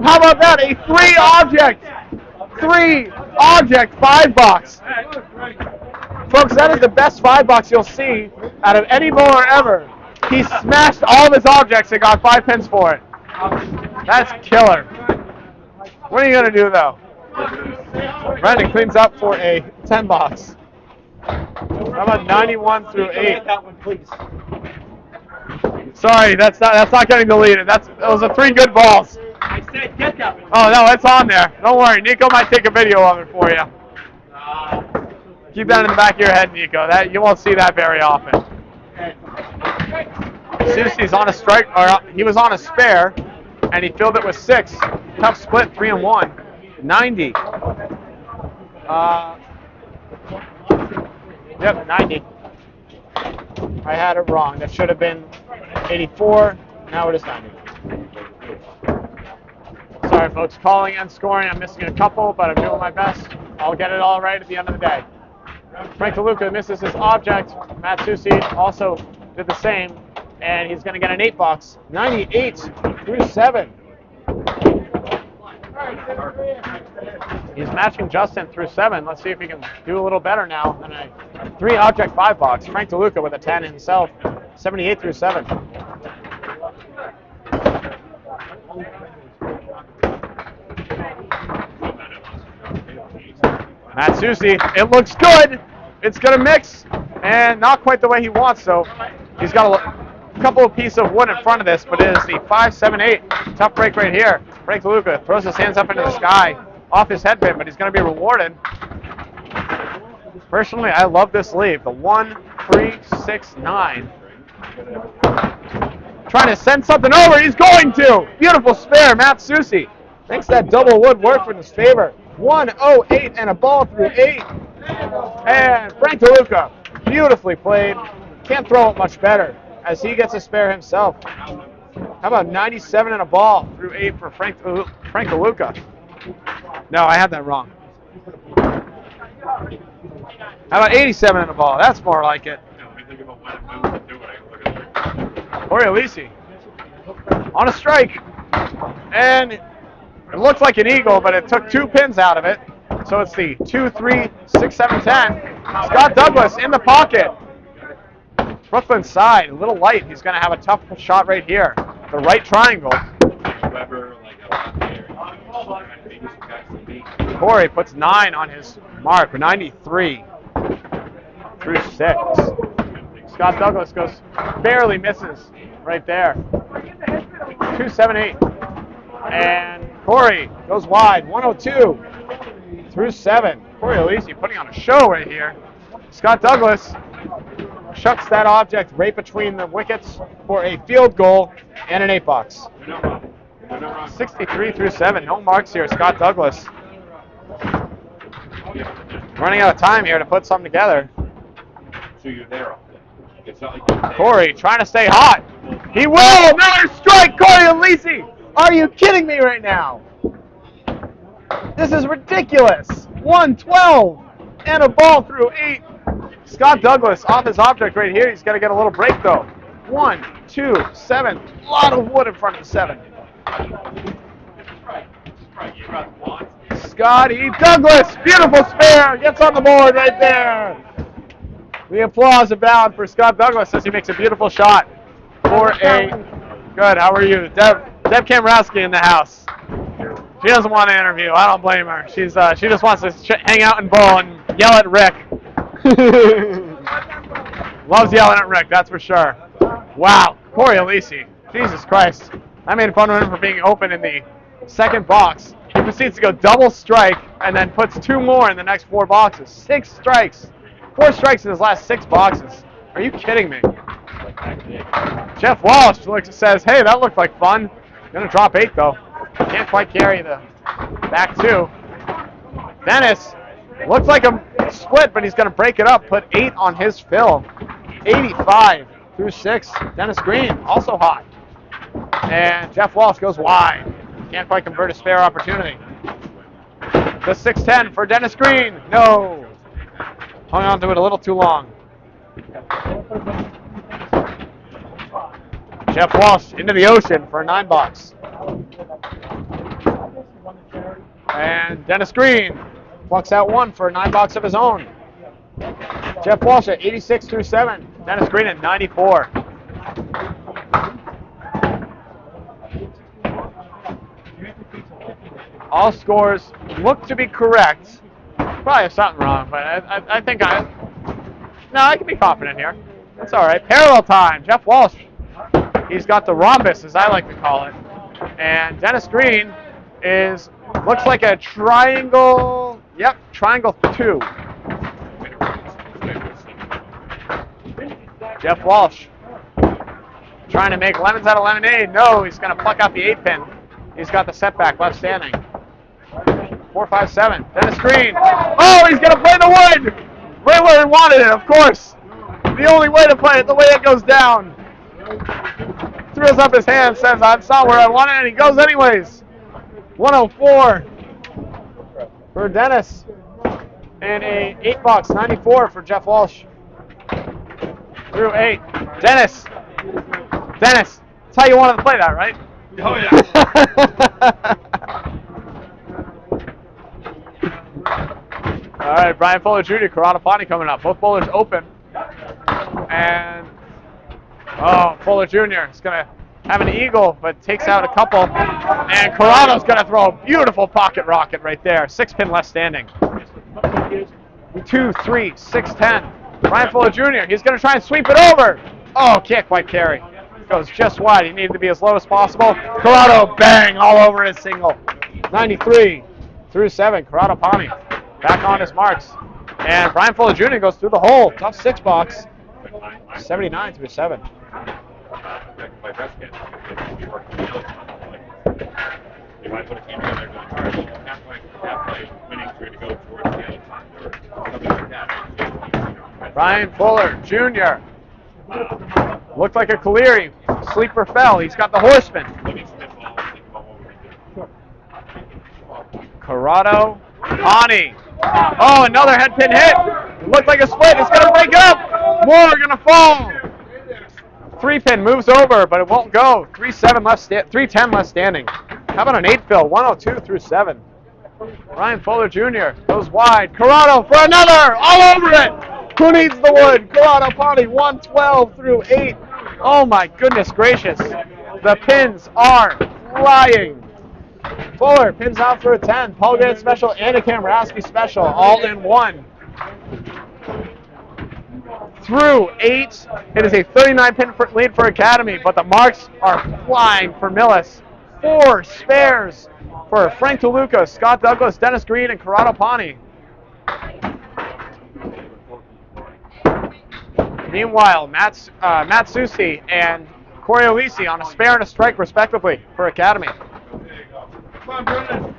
How about that? A 3 object 5 box. Folks, that is the best 5 box you'll see out of any bowler ever. He smashed all of his objects and got 5 pins for it. That's killer. What are you going to do, though? Brendan cleans up for a 10 box. How about 91 through 8? That one, please. Sorry, that's not getting deleted. Those are 3 good balls. I said get that one. Oh no, it's on there. Don't worry, Nico might take a video of it for you. Keep that in the back of your head, Nico. That you won't see that very often. Soucy's on a strike, or he was on a spare, and he filled it with 6. Tough split, 3 and 1. 90. Yep, 90. I had it wrong. That should have been 84. Now it is 90. Sorry, folks. Calling and scoring. I'm missing a couple, but I'm doing my best. I'll get it all right at the end of the day. Frank Deluca misses his object. Matt Soucy also did the same, and he's going to get an 8 box. 98 through 7. He's matching Justin through 7. Let's see if he can do a little better now than a 3 object 5 box. Frank Deluca with a 10 himself. 78 through 7. Matt Soucy, it looks good. It's going to mix, and not quite the way he wants, so he's got a couple of pieces of wood in front of this, but it is the 5-7-8. Tough break right here. Frank Deluca throws his hands up into the sky, off his head pin, but he's going to be rewarded. Personally, I love this leave. The 1-3-6-9. Trying to send something over. He's going to. Beautiful spare, Matt Soucy. Thinks that double wood worked in his favor. 1-0-8 and a ball through 8. And Frank Deluca, beautifully played. Can't throw it much better as he gets a spare himself. How about 97 and a ball through 8 for Frank Deluca? No, I had that wrong. How about 87 and a ball? That's more like it. Cory Aleci on a strike. And it looks like an eagle, but it took 2 pins out of it. So it's the 2-3-6-7-10. Scott Douglas in the pocket. Brooklyn side, a little light. He's going to have a tough shot right here. The right triangle. Cory puts 9 on his mark. 93 through 6. Scott Douglas barely misses right there. 2-7-8. And Cory goes wide. 102 through 7. Cory Aleci putting on a show right here. Scott Douglas shucks that object right between the wickets for a field goal and an 8 box. 63 through 7. No marks here. Scott Douglas running out of time here to put something together. Cory trying to stay hot. He will. Another strike. Cory Aleci. Are you kidding me right now? This is ridiculous. 112 and a ball through 8. Scott Douglas off his object right here. He's got to get a little break though. 1, 2, 7. A lot of wood in front of the 7. Scotty Douglas, beautiful spare, gets on the board right there. The applause abound for Scott Douglas as he makes a beautiful shot for a good. How are you, Deb Kamrowski in the house? She doesn't want to interview. I don't blame her. She just wants to hang out and bowl and yell at Rick. Loves yelling at Rick, that's for sure. Wow, Cory Aleci. Jesus Christ. I made fun of him for being open in the second box. He proceeds to go double strike and then puts 2 more in the next 4 boxes. 6 strikes. 4 strikes in his last 6 boxes. Are you kidding me? Jeff Walsh says, hey, that looked like fun. Gonna drop 8 though. Can't quite carry the back 2. Dennis looks like a split, but he's gonna break it up. Put 8 on his fill. 85 through 6. Dennis Green also hot. And Jeff Walsh goes wide. Can't quite convert a spare opportunity. The 6-10 for Dennis Green. No. Hung on to it a little too long. Jeff Walsh into the ocean for a 9 box. And Dennis Green plucks out 1 for a 9 box of his own. Jeff Walsh at 86 through 7. Dennis Green at 94. All scores look to be correct. Probably have something wrong, but I think I can be confident here. That's all right. Parallel time. Jeff Walsh. He's got the rhombus, as I like to call it. And Dennis Green looks like a triangle. Yep, triangle 2. Jeff Walsh trying to make lemons out of lemonade. No, he's going to pluck out the 8-pin. He's got the setback left standing. 4, 5, 7. Dennis Green. Oh, he's going to play the wood. Right where he wanted it, of course. The only way to play it, the way it goes down. Throws up his hand, says, that's not where I want it, and he goes anyways. 104 for Dennis. And a 8 box, 94 for Jeff Walsh. Through 8. Dennis, that's how you wanted to play that, right? Oh, yeah. All right, Brian Fuller Jr., Corrado Pani coming up. Both bowlers open. And, Fuller Jr. is going to have an eagle, but takes out a couple. And Corrado's going to throw a beautiful pocket rocket right there. 6-pin left standing. 2, 3, 6, 10. Brian Fuller Jr., he's going to try and sweep it over. Oh, can't quite carry. Goes just wide. He needed to be as low as possible. Corrado, bang, all over his single. 93 through 7. Corrado Pani back on his marks. And Brian Fuller Jr. goes through the hole. Tough 6 box. 79 through 7. Brian Fuller Jr. Looked like a Caleri. Sleeper fell. He's got the horseman. Corrado Pani. Oh, another head pin hit. Looked like a split. It's going to break up. More going to fall. 3-pin moves over, but it won't go. 3-10 left standing. How about an 8 fill? 102 through 7. Brian Fuller Jr. goes wide. Corrado for another. All over it. Who needs the wood? Corrado Pani, 112 through 8. Oh my goodness gracious. The pins are flying. Fuller pins out for a 10. Paul Grant special and a Kamrowski special, all in one. Through 8. It is a 39-pin lead for Academy, but the marks are flying for Millis. 4 spares for Frank Deluca, Scott Douglas, Dennis Green, and Corrado Pani. Meanwhile, Matt Soucy and Cory Aleci on a spare and a strike, respectively, for Academy. Come on, Brendan.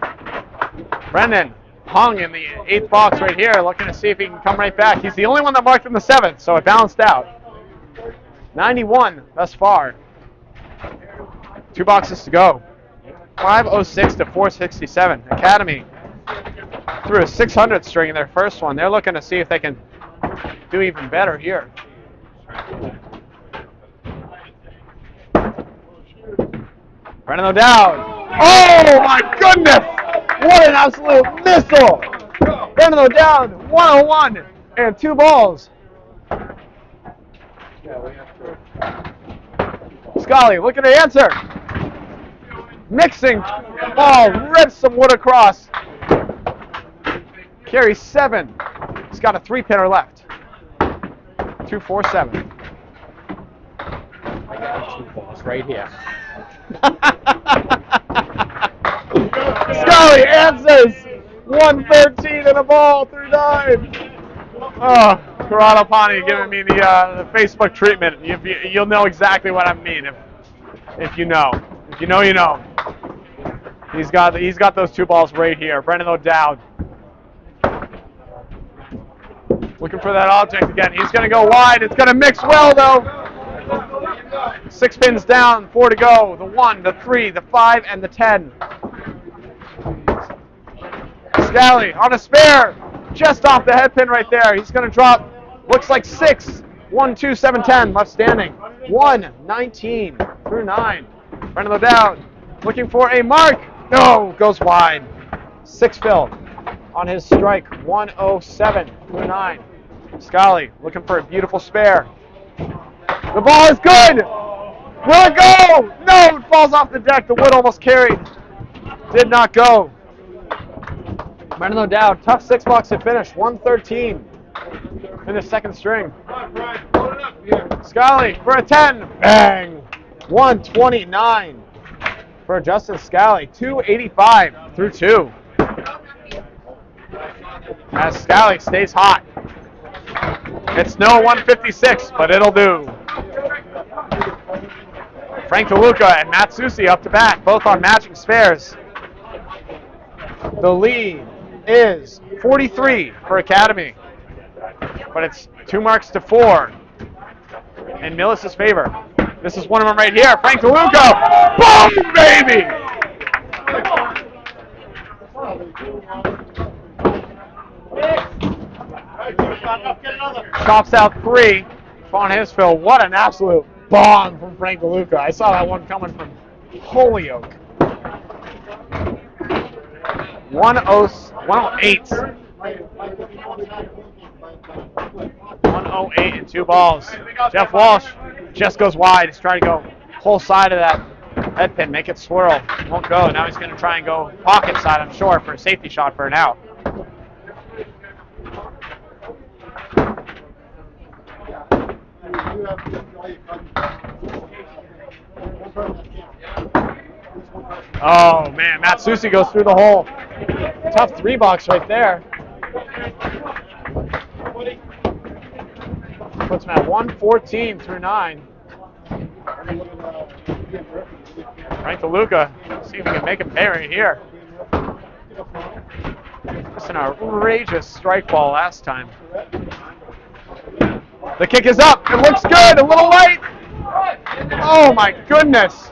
Brendan hung in the 8th box right here, looking to see if he can come right back. He's the only one that marked in the 7th, so it balanced out. 91 thus far. 2 boxes to go. 506 to 467. Academy threw a 600 string in their first one. They're looking to see if they can do even better here. Brennan O'Dowd. Oh my goodness! What an absolute missile! Brennan O'Dowd, 101 and 2 balls. Scali looking to answer. Mixing ball, rips some wood across. Carries 7. He's got a 3-pinner left. 2-4-7. I got 2 balls right here. Scali answers. 113 and a ball through 9. Oh, Corrado Pani giving me the Facebook treatment. You'll know exactly what I mean if you know. If you know, you know. He's got those 2 balls right here. Brennan O'Dowd. Looking for that object again. He's going to go wide. It's going to mix well, though. 6 pins down, 4 to go. The 1, the 3, the 5, and the 10. Scali on a spare. Just off the head pin right there. He's going to drop, looks like 6. 1, 2, 7, 10. Left standing. 1, 19 through 9. Brennan O'Dowd looking for a mark. No, goes wide. 6 fill on his strike. 107 through 9. Scali looking for a beautiful spare. The ball is good. Will it go? No, it falls off the deck. The wood almost carried. Did not go. Brennan O'Dowd, tough 6 bucks to finish. 113 in the second string. Scali for a 10. Bang. 129 for Justin Scali. 285 through 2. As Scali stays hot. It's no 156, but it'll do. Frank Deluca and Matt Soucy up to bat, both on matching spares. The lead is 43 for Academy, but it's 2 marks to 4 in Millis' favor. This is one of them right here. Frank Deluca. Boom, baby! Chops out 3 on his fill. What an absolute bomb from Frank Deluca. I saw that one coming from Holyoke. 108. 108 and 2 balls. Jeff Walsh just goes wide. He's trying to go whole side of that head pin, make it swirl. Won't go. Now he's going to try and go pocket side, I'm sure, for a safety shot for an out. Oh man, Matt Soucy goes through the hole. Tough 3 box right there. Puts him at 114 through 9. Frank Deluca, see if he can make him pay right here. Just an outrageous strike ball last time. The kick is up. It looks good. A little light. Oh my goodness.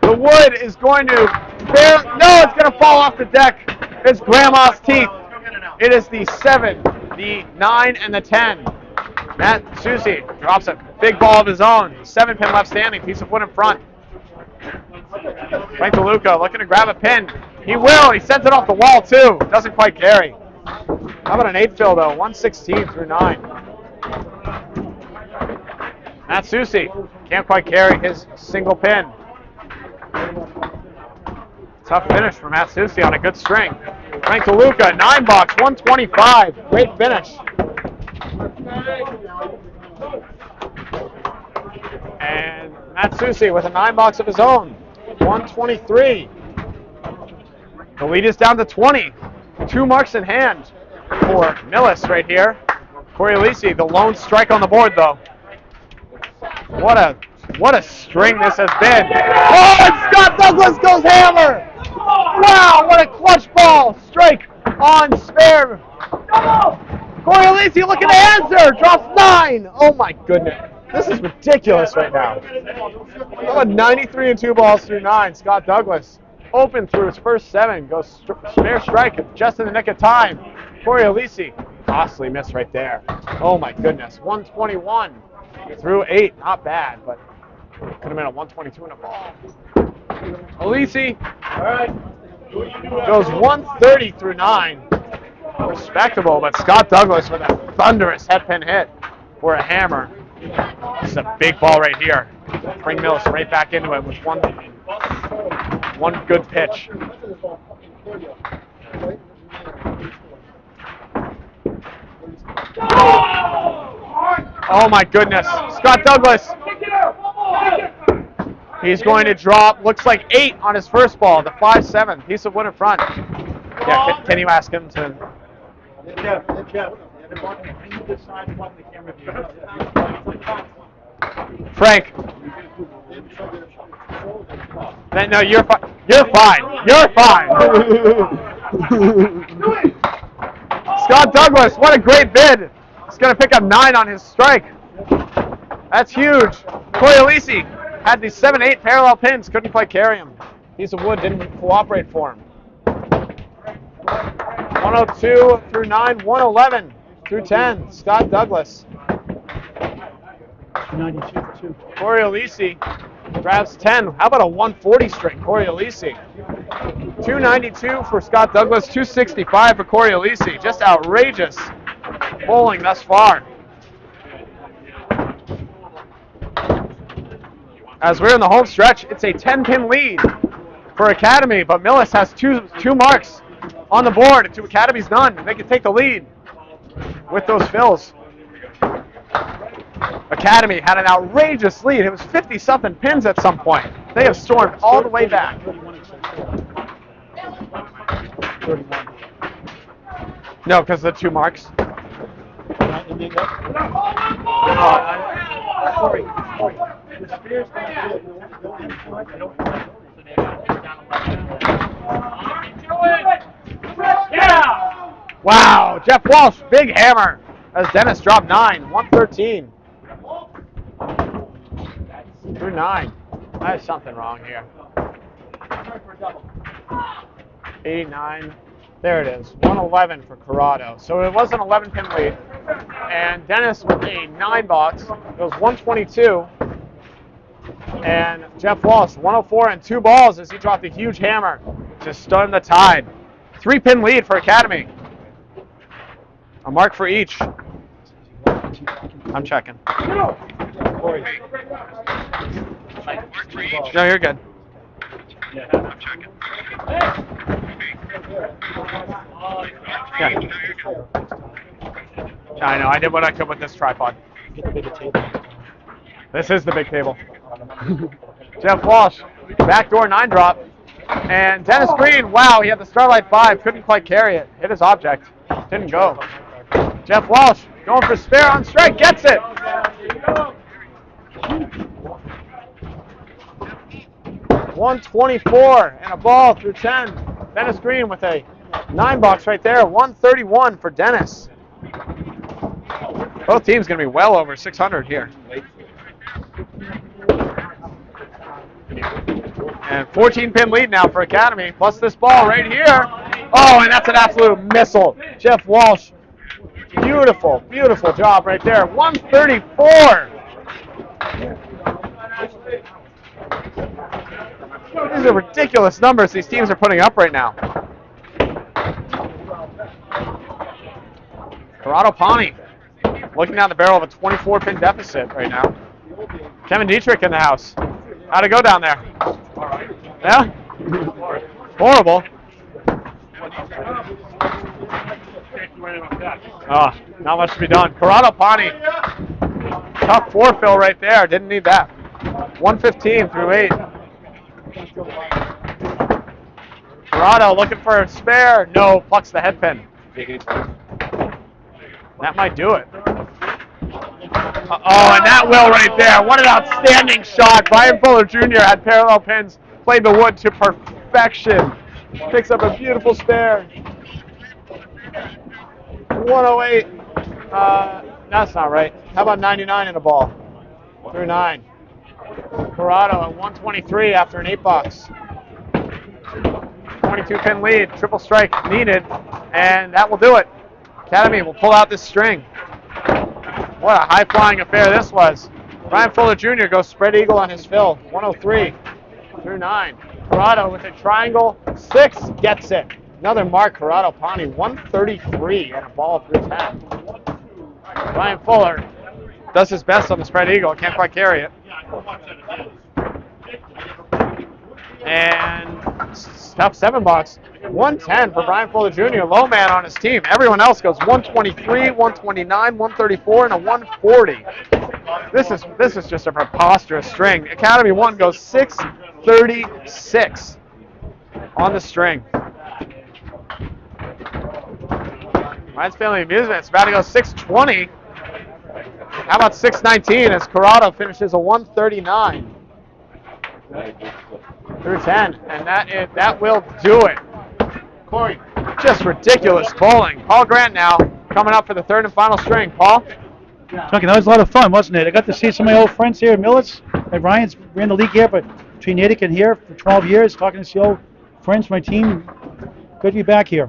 The wood is going to no, it's going to fall off the deck. It's grandma's teeth. It is the 7, the 9, and the 10. Matt Soucy drops a big ball of his own. 7-pin left standing. Piece of wood in front. Frank Deluca looking to grab a pin. He will. He sends it off the wall too. Doesn't quite carry. How about an 8 fill though? 116 through 9. Matt Soucy can't quite carry his single pin. Tough finish for Matt Soucy on a good string. Frank Deluca, 9 box, 125. Great finish. And Matt Soucy with a 9 box of his own, 123. The lead is down to 20. 2 marks in hand for Millis right here. Cory Aleci, the lone strike on the board though. What a string this has been. Oh, and Scott Douglas goes hammer. Wow, what a clutch ball. Strike on spare. Cory Aleci looking to answer. Drops 9. Oh my goodness. This is ridiculous right now. How about 93 and 2 balls through 9, Scott Douglas. open through his first 7. Goes spare strike just in the nick of time. Cory Aleci, costly miss right there. Oh my goodness, 121 through 8. Not bad, but could have been a 122 in a ball. Aleci goes 130 through 9. Respectable, but Scott Douglas with a thunderous head pin hit for a hammer. This is a big ball right here. Bring Millis right back into it with one good pitch. Oh my goodness. Scott Douglas. He's going to drop, looks like 8 on his first ball, the 5-7, piece of wood in front. Yeah, can you ask him to? Frank. No, you're fine. You're fine. You're fine. Scott Douglas, what a great bid. He's going to pick up 9 on his strike. That's huge. Cory Aleci had these 7-8 parallel pins, couldn't quite carry him. Piece of wood didn't cooperate for him. 102 through 9, 111 through 10. Scott Douglas. 92 Cory Aleci grabs 10. How about a 140 string, Cory Aleci? 292 for Scott Douglas, 265 for Cory Aleci. Just outrageous bowling thus far. As we're in the home stretch, it's a 10-pin lead for Academy, but Millis has two marks on the board to Academy's none. They can take the lead with those fills. Academy had an outrageous lead. It was 50-something pins at some point. They have stormed all the way back. 31. No, because of the 2 marks. Cory. Wow, Jeff Walsh, big hammer as Dennis dropped 9, 113 through 9. There's something wrong here. 89. There it is, 111 for Corrado. So it was an 11-pin lead. And Dennis with a 9 box goes 122. And Jeff Walsh, 104 and 2 balls as he dropped a huge hammer to stun the tide. 3-pin lead for Academy. A mark for each. I'm checking. No, you're good. I'm checking. Yeah. I know, I did what I could with this tripod. This is the big table. Jeff Walsh, backdoor 9 drop. And Dennis Green, wow, he had the Starlight 5, couldn't quite carry it. Hit his object, didn't go. Jeff Walsh going for spare on strike, gets it. $124 and a ball through 10. Dennis Green with a 9 box right there, 131 for Dennis. Both teams going to be well over 600 here. And 14-pin lead now for Academy, plus this ball right here. Oh, and that's an absolute missile. Jeff Walsh, beautiful, beautiful job right there. 134. These are ridiculous numbers these teams are putting up right now. Corrado Pani looking down the barrel of a 24-pin deficit right now. Kevin Dietrich in the house. How'd it go down there? Yeah? Horrible. Oh, not much to be done. Corrado Pani. Tough 4-fill right there. Didn't need that. 115 through 8. Corrado looking for a spare. No, plucks the head pin. That might do it. Oh, and that will right there. What an outstanding shot. Brian Fuller Jr. had parallel pins, played the wood to perfection. Picks up a beautiful spare. 108. That's not right. How about 99 in a ball? Through 9. Corrado at 123 after an 8 box. 22-pin lead. Triple strike needed, and that will do it. Academy will pull out this string. What a high-flying affair this was. Brian Fuller Jr. goes spread eagle on his fill. 103 through 9. Corrado with a triangle. 6 gets it. Another mark, Corrado Pani. 133 and a ball through 10. Brian Fuller does his best on the spread eagle. Can't quite carry it. And tough 7 bucks. 110 for Brian Fuller Jr., low man on his team. Everyone else goes 123, 129, 134, and a 140. This is just a preposterous string. Academy 1 goes 636 on the string. Ryan's Family Amusements about to go 620. How about 619 as Corrado finishes a 139 through 10, and that will do it. Cory, just ridiculous bowling. Paul Grant now coming up for the 3rd and final string. Paul? Duncan, that was a lot of fun, wasn't it? I got to see some of my old friends here at Millis. And Ryan's ran the league here, but between Natick and here for 12 years, talking to some old friends from my team. Good to be back here.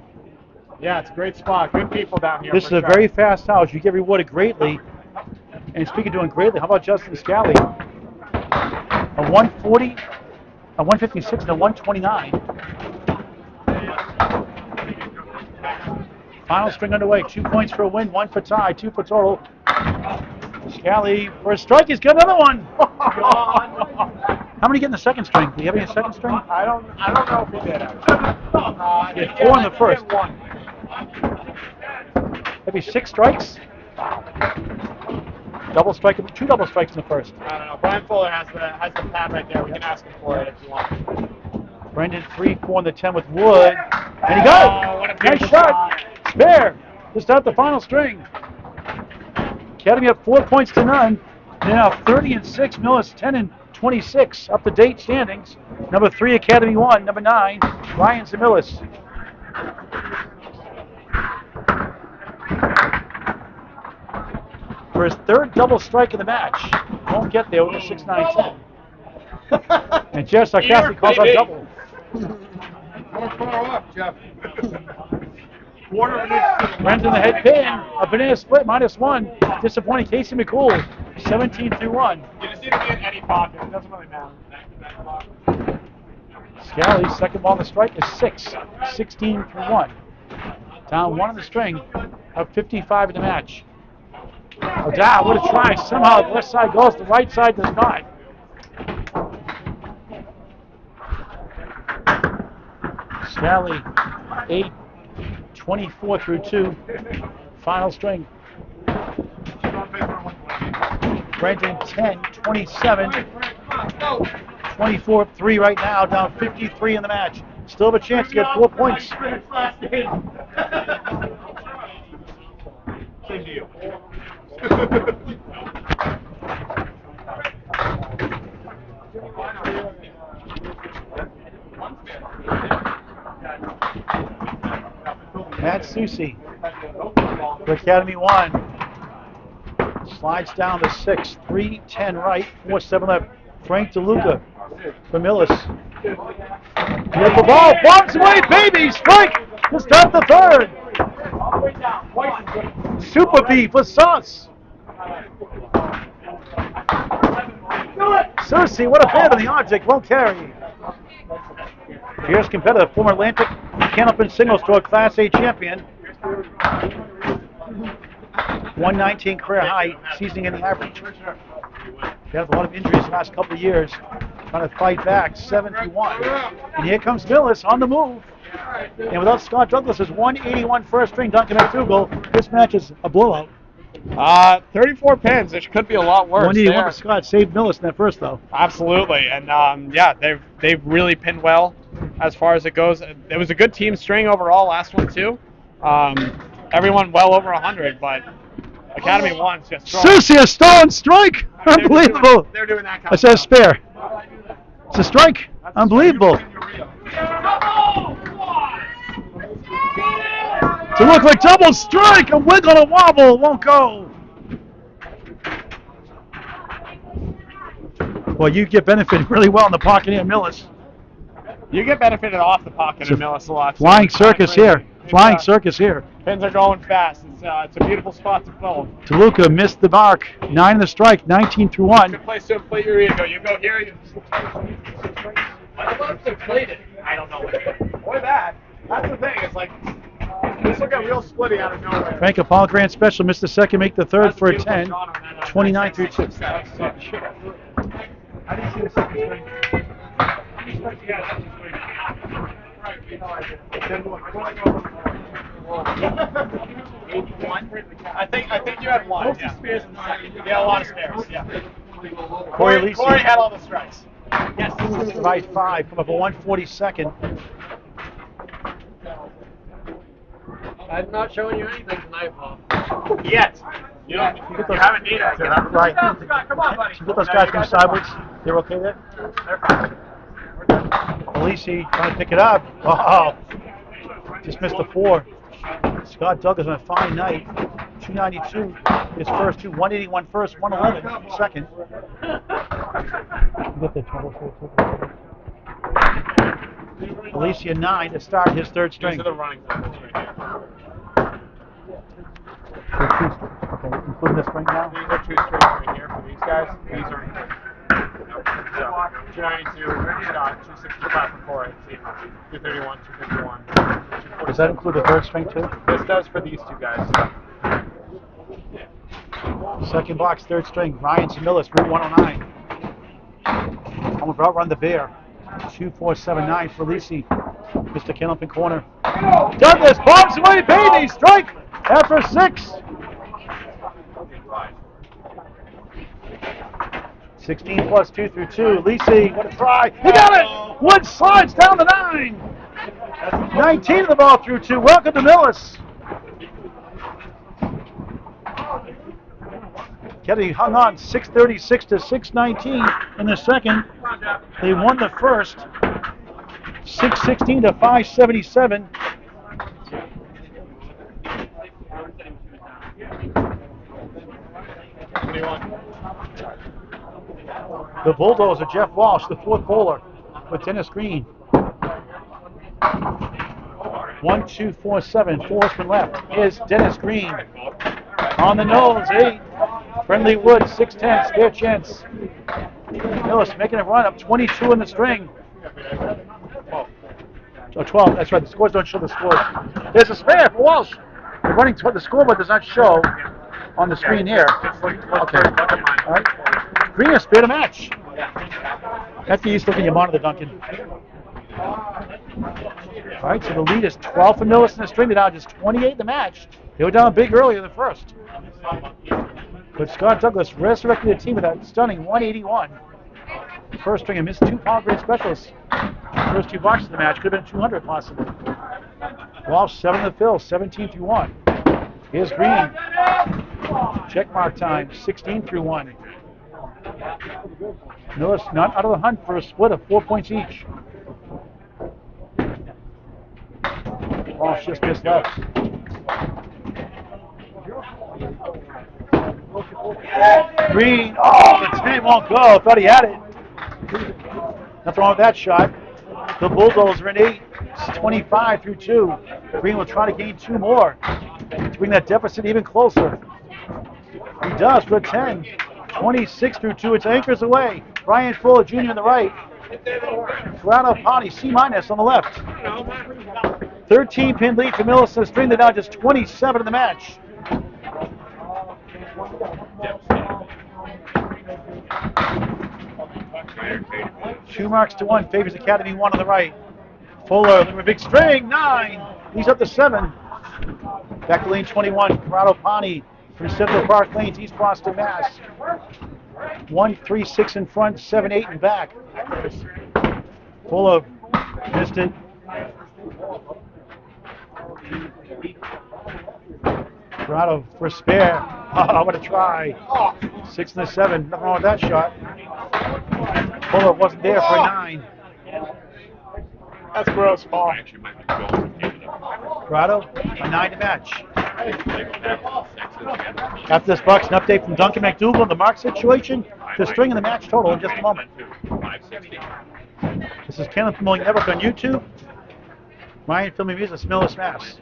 Yeah, it's a great spot. Good people down here. This is a very fast house. You get rewarded greatly. And speaking of doing greatly, how about Justin Scali? A 140, a 156, and a 129. Final string underway. 2 points for a win, 1 for tie, 2 for total. Scali for a strike. He's got another one. How many get in the second string? Do you have any second string? I don't know if he did. He had 4 in the first. Maybe 6 strikes. Double strike, 2 double strikes in the first. I don't know. Brian Fuller has the pad right there. We can ask him for it if you want. Brendan 3-4 in the 10 with Wood. And he goes. Oh, what a Nice beautiful shot. Spare. Just out the final string. Academy up 4 points to none. They're now 30 and 6. Millis 10 and 26. Up to date standings. Number 3 Academy 1. Number 9 Lions and Millis. For his 3rd double strike of the match. Won't get there with a 6-9-10. And Jeff sarcastically calls out double. More far off, Jeff. Brendan the head pin. A banana split -1. Disappointing Casey McCool. 17 through 1. You just need to be in any pocket. It doesn't really matter. Scali's second ball on the strike is 6. 16 through 1. Down 1 on the string. Up 55 in the match. O'Dowd, what a try. Somehow the left side goes, the right side does not. Scali 8, 24 through 2. Final string. Brendan 10, 27. 24 3 right now, down 53 in the match. Still have a chance to get 4 points. Same deal. Matt Soucy for Academy 1. Slides down to 6, 3-10 right, 4-7 left. Frank Deluca for Millis. Beautiful ball, bombs away, baby! Strike! To start the 3rd. Super beef with sauce. Soucy, what a fan of the object, won't carry. Fierce competitor, former Atlantic Candlepin Singles Tour Class A champion. 119 career high, seasoning in the average. He has a lot of injuries the last couple of years. Trying to fight back, 7-1. And here comes Millis on the move. And without Scott Douglas's 181 first string Duncan MacDougall, this match is a blowout. 34 pins. It could be a lot worse. 181 for Scott saved Millis in that first, though. Absolutely, and yeah, they've really pinned well as far as it goes. It was a good team string overall last one too. Everyone well over 100, but Academy 1's just strong. Soucy, a stolen strike! Unbelievable! They're doing that kind I of said a stuff. spare. It's a strike. Unbelievable. To look like double strike, a wiggle and a wobble, won't go. Well, you get benefited really well in the pocket here, Millis. You get benefited off the pocket in Millis a lot. Flying circus here. Flying circus here. Pins are going fast. It's a beautiful spot to film. Deluca missed the mark. 9 in the strike, 19 through 1. Good place to inflate your ego. You go here. I love to inflate it. I don't know what. Or that. That's the thing. It's like this will get real splitty out of nowhere. Frank Apollo Grand Special missed the second, make the third for a 10. 29 through 2. I didn't see the second string. I think you had one. Yeah. Spares in the second. Yeah, a lot of spares. Yeah. Corey Cory had all the strikes. Yes. By 5, come up a 142nd. I'm not showing you anything tonight, Paul. Yet. You haven't needed to. Right. Come on, buddy. You get those guys from sideways. They're okay there? They're fine. Aleci trying to pick it up. Wow. Just missed the 4. Scott Douglas on a fine night. 292 his first two. 181 first, 111 second. Get the trouble. Aleci 9 to start his third string. These are the running numbers right here. Okay, including the string now? These are 2 strings right here for these guys. These are 292, Scott, 265 for Cory, 231, 251, 247. Does that include the third string too? This does for these 2 guys. Second box, third string. Ryan Millis, Route 109. Almost outrun the bear. 2479 for Aleci. Mr. Candlepin corner. Douglas bombs away, baby! Strike after 6. 16 plus 2 through 2. Aleci, what a try. He got it! Wood slides down to 9. 19 of the ball through 2. Welcome to Millis. Kennedy hung on 636 to 619 in the second. They won the first 616 to 577. The Bulldozer, Jeff Walsh, the 4th bowler with Dennis Green. 1, 2, 4, 7. 4 horsemen left is Dennis Green. On the nose, 8. Friendly Wood, 6'10", spare chance. Millis making a run up 22 in the string. Oh, 12, that's right, the scores don't show the scores. There's a spare for Walsh. The running toward the scoreboard does not show on the screen here. Okay. All right. Green is spare to match. After you look at your monitor, Duncan. All right, so the lead is 12 for Millis in the string. They're now just 28 in the match. They were down big earlier in the first. But Scott Douglas resurrected the team with a stunning 181. First stringer missed 2 pound grade specials. First 2 boxes of the match could have been 200 possibly. Walsh 7 to fill, 17 through 1. Here's Green. Check mark time, 16 through 1. Millis not out of the hunt for a split of 4 points each. Walsh just missed left. Green, oh, the speed won't go. Thought he had it. Nothing wrong with that shot. The Bulldozer in 8, 25 through 2. Green will try to gain 2 more to bring that deficit even closer. He does with a 10, 26 through 2. It's anchors away. Brian Fuller Jr. on the right. Corrado, Pani, C- on the left. 13-pin lead for Millis in the string. They're now just 27 in the match. Two marks to 1 favors Academy 1 on the right. Fuller with a big string, 9. He's up to 7. Back to lane 21. Corrado, Pani from Central Park Lanes, East Boston, Mass. 1, 3, 6 in front, 7, 8 in back. Fuller missed it. Corrado for a spare. Oh, what a try. 6 and a 7. Nothing wrong with that shot. Fuller wasn't there for a 9. That's gross, Paul. Corrado, a 9 to match. After this box, an update from Duncan MacDougall on the mark situation, the string and the match total in just a moment. The This is Candlepin Bowling Network on YouTube. Ryan Family Amusements, Millis, Mass.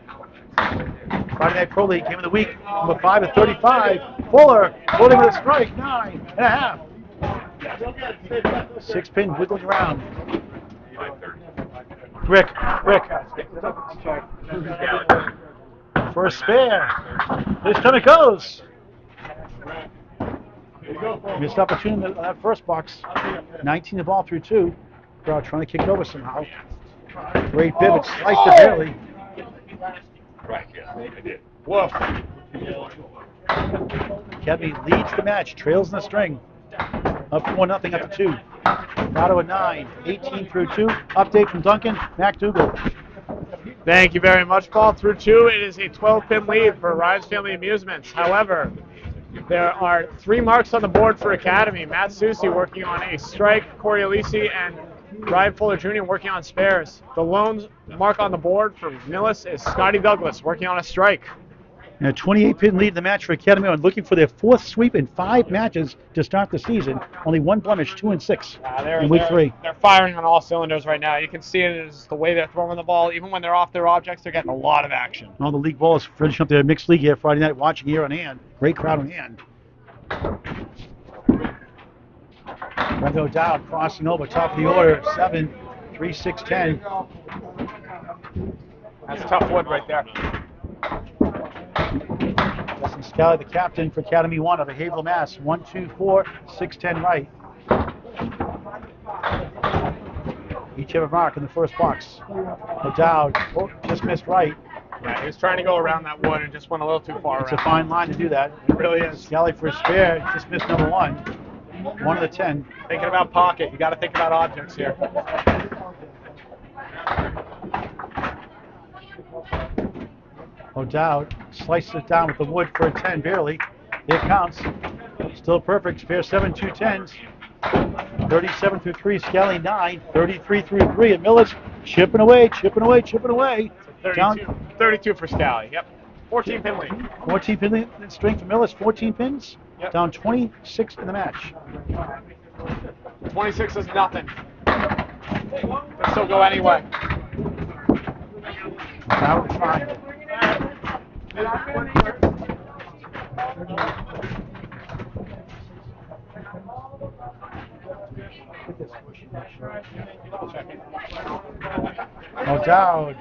Friday Night Pro League Game of the Week, number 5 at 35. Fuller holding with a strike, 9.5. 6 pin wiggling around. Rick. First spare. This time it goes. Missed opportunity on that first box. 19 the ball through 2. Crowd trying to kick it over somehow. Great pivot, sliced it barely. Woof. Academy leads the match, trails in the string. Up 4-0 after 2. Corrado at 9, 18 through 2. Update from Duncan, MacDougall. Thank you very much, Paul. Through 2, it is a 12-pin lead for Ryan's Family Amusements. However, there are 3 marks on the board for Academy. Matt Soucy working on a strike, Cory, Aleci, and Ryan Fuller Jr. working on spares. The lone mark on the board for Millis is Scotty Douglas working on a strike. And a 28-pin lead in the match for Academy, on looking for their 4th sweep in 5 matches to start the season. Only 1 blemish, 2-6 in week 3. They're firing on all cylinders right now. You can see it is the way they're throwing the ball. Even when they're off their objects, they're getting a lot of action. All the league balls finishing up their mixed league here Friday night, watching here on hand. Great crowd on hand. Go down, crossing over, top of the order, 7, 3, 6, 10. That's tough wood right there. Justin Scali, the captain for Academy 1 of Haverhill, Mass. 1, 2, 4, 6, 10 right. Each have a mark in the first box. O'Dowd, just missed right. Yeah, he was trying to go around that wood and just went a little too far It's around. a fine line to do that. It really is. Scali for a spare, just missed number 1. 1 of the 10. Thinking about pocket. You got to think about objects here. O'Dowd slices it down with the wood for a 10, barely. It counts. Still perfect. Spare 7, 2 10s. 37 through 3, Scali 9. 33 through 3, and Millis chipping away. 32 for Scali. Yep. 14 pin lead. 14 pin lead string for Millis. 14 pins. Yep. Down 26 in the match. 26 is nothing. Can still go anyway. Now we're trying it. O'Dowd.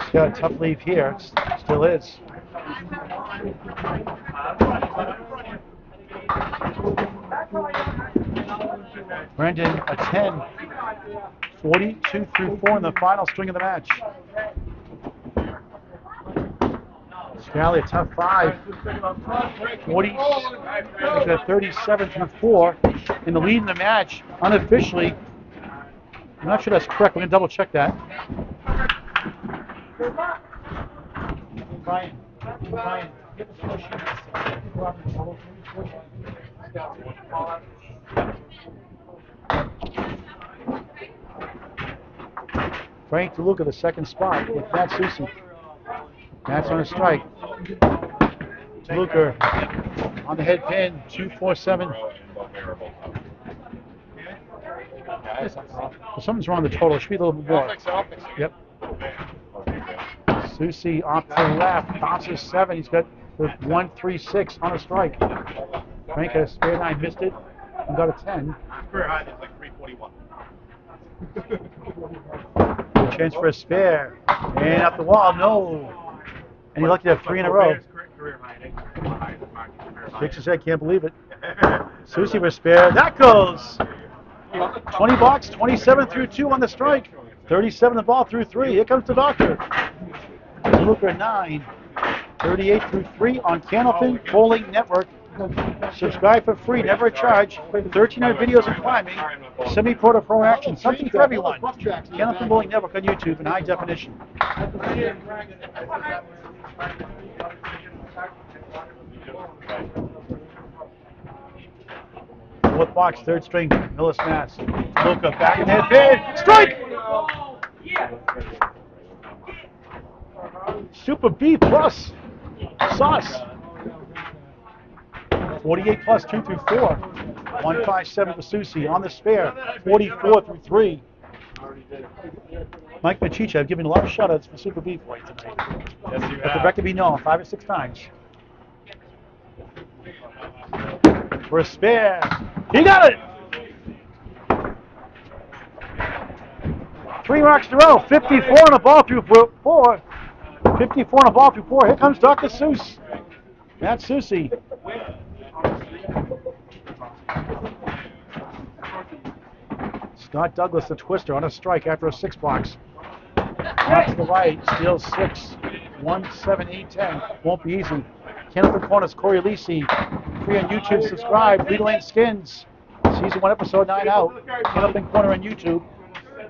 He's got a tough leave here. Still is. Brendan, a 10. 42 through 4 in the final string of the match. Scali, a tough 5. 37 through 4 in the lead in the match. Unofficially, I'm not sure that's correct. We're going to double check that. Brian, get the finish. Frank Deluca, the second spot with Matt Soucy. Matt's on a strike. Deluca on the head pin, 247. Something's wrong with the total. It should be a little bit more. Yep. Soucy off to the left, bounces 7. He's got the 136 on a strike. Frank had a spare 9, missed it, and got a 10. Career high is like 341. Good chance for a spare. And up the wall, no. And you're lucky to have 3 in a row. Shakes his head, can't believe it. Soucy for a spare. That goes. 20 bucks, 27 through 2 on the strike. 37 the ball through 3. Here comes the doctor. Deluca 9. 38 through 3 on Candlepin Bowling Network. Subscribe for free, never a charge. 1300 videos of climbing, semi-pro to pro action, something for everyone. Candlepin Bowling Network on YouTube in high definition. Fourth box, third string, Millis, Mass. Deluca back in head pin, strike! Super B plus sauce. 48 plus 2 through 4. 157 for Soucy on the spare. 44 through 3. Mike Machicha, I've given a lot of shout-outs for Super B for you tonight. Yes, you Let the have. record be known 5 or 6 times. For a spare. He got it! 3 marks in a row. 54 on the ball through 4. 54 on the ball through 4. Here comes Dr. Seuss. Matt Soucy. Scott Douglas, the twister, on a strike after a 6 box. Out to the right, steals 6. 1, 7, 8, 10. Won't be easy. Candlepin corners, Cory Aleci. Free on YouTube. Subscribe. Legal Lane Skins. Season 1, episode 9 out. Candlepin corner on YouTube.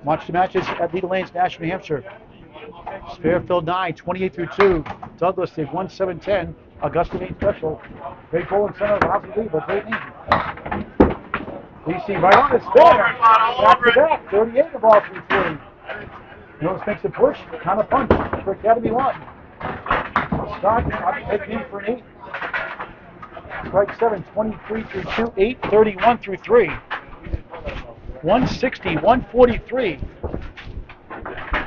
Watch the matches at Legal Lanes, Nashville, New Hampshire. Fairfield 9, 28 through 2. Douglas did 1, 7, 10. Augusta Main Special. Great goal in center of the house of lead, but great name. DC right on his spare. Back to back. 38 the ball through 3. Millis makes a push. Kind of punch for Academy 1. Scott taking in for an 8. Strike 7, 23 through 2. 8, 31 through 3. 160, 143.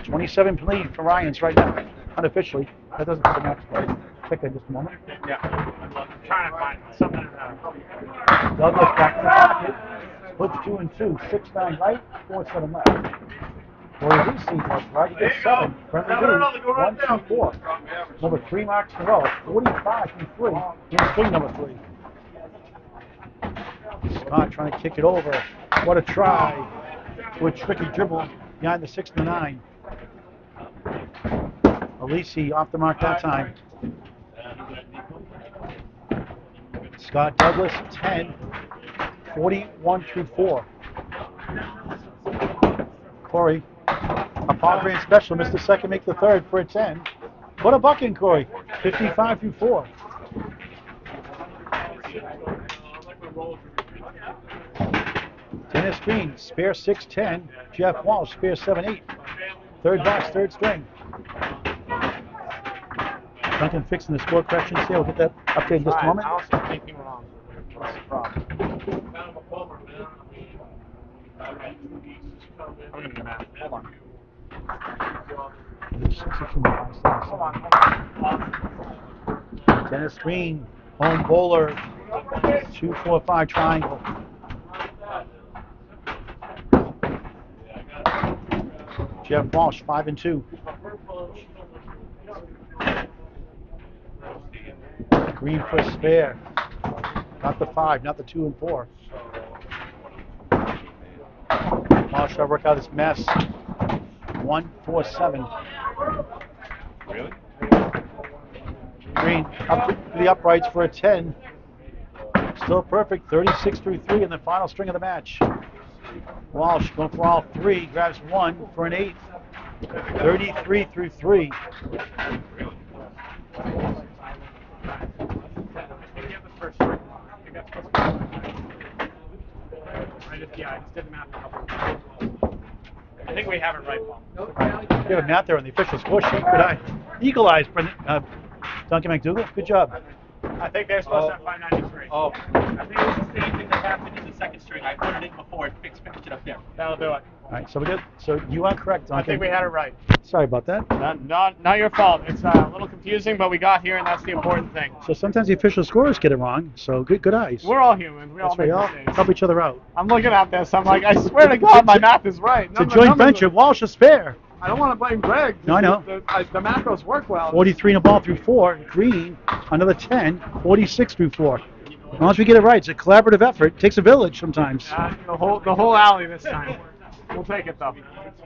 27 lead for Ryans right now, unofficially. That doesn't put the match play. Check that in just a moment. Yeah. I'm trying to find something in there. Douglas back in the pocket. Puts 2 and 2. 6, 9 right, 4, 7 left. Cory Aleci goes right. He gets 7. Friendly lead. 1, 2, 4. Number 3 marks in a row. 45 from 3. In string number 3. Scott trying to kick it over. What a try. With a tricky dribble behind the 6 and the 9. Aleci off the mark that time. Scott Douglas, 10. 41 through 4. Cory, a Paul Grant special, missed the second, make the third for a 10. Put a buck in, Cory. 55 through 4. Tennis Green, spare 6-10. Jeff Walsh, spare 7-8. Third box, third string. Duncan fixing the score corrections here. We'll get that update in just a moment. I'm thinking wrong. What's the problem? I'm going to be mad. Hold on. Dennis Green, home bowler, 2-4-5 triangle. Jeff Walsh, 5 and 2. Green for a spare. Not the 5, not the 2 and 4. Walsh trying to work out this mess. 1-4-7. Really? Green up to the uprights for a 10. Still perfect. 36 through 3 in the final string of the match. Walsh going for all 3. Grabs 1 for an 8. 33 through 3. Yeah, I just did the math a couple of times. I think we have it right, Paul. You have a math there on the official score sheet. Good eye. Eagle eyes, Duncan MacDougall. Good job. I think they're supposed to have 593. Oh, I think it was the same thing that happened in the second string. I put it in before and fixed it up there. That'll do it. All right, so we did. So you are correct, Duncan. I think we had it right. Sorry about that. Not your fault. It's a little confusing, but we got here, and that's the important thing. So sometimes the official scorers get it wrong. So good eyes. We're all humans. We all That's make right. mistakes. Help each other out. I'm looking at this. I'm like, I swear to God, my math is right. It's a joint venture. Walsh is spare. I don't want to blame Greg. No, I know. The macros work well. 43 in the ball through 4. Green, another 10. 46 through 4. As long as we get it right, it's a collaborative effort. It takes a village sometimes. The whole alley this time. We'll take it though.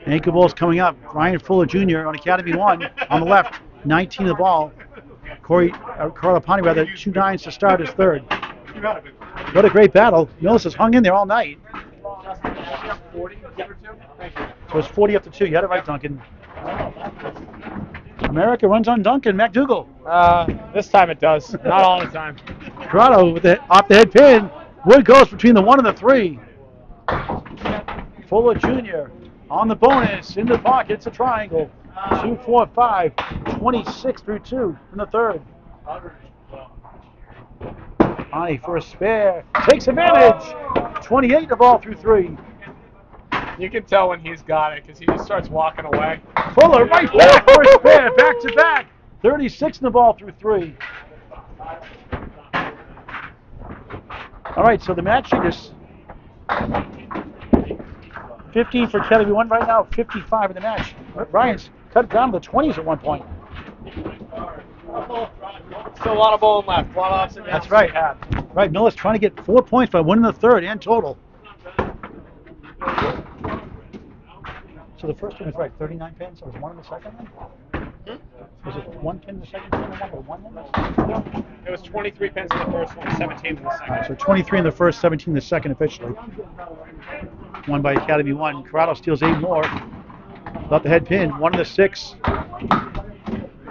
Anchor ball's coming up. Ryan Fuller Jr. on Academy 1 on the left. 19 the ball. Corrado Pani, 2 9s to start his third. What a great battle. Millis has hung in there all night. 40, give or 2. Thank you. So it's 40 up to 2. You had it right, Duncan. America runs on Duncan. MacDougall. This time it does. Not all the time. Corrado with the off the head pin. Wood goes between the 1 and the 3. Fuller Jr. on the bonus. In the pocket. It's a triangle. 2, 4, 5. 26 through 2 in the third. Pani for a spare. Takes advantage. 28 the ball through 3. You can tell when he's got it because he just starts walking away. Fuller right back for a spare. Back to back. 36 in the ball through 3. All right, so the match sheet is 15 for Candlepin 1 right now, 55 in the match. Ryan's cut it down to the 20s at one point. Still a lot of bowling left. A lot of ups and downs. That's right. Right, Millis trying to get 4 points by winning the third and total. So the first one was right, 39 pins. So it was 1 in the second one? Was it 1 pin in the second pin or 1 in the second? It was 23 pins in the first one, 17 in the second. So 23 in the first, 17 in the second officially. Won by Academy 1. Corrado steals 8 more. Without the head pin. 1 in the 6.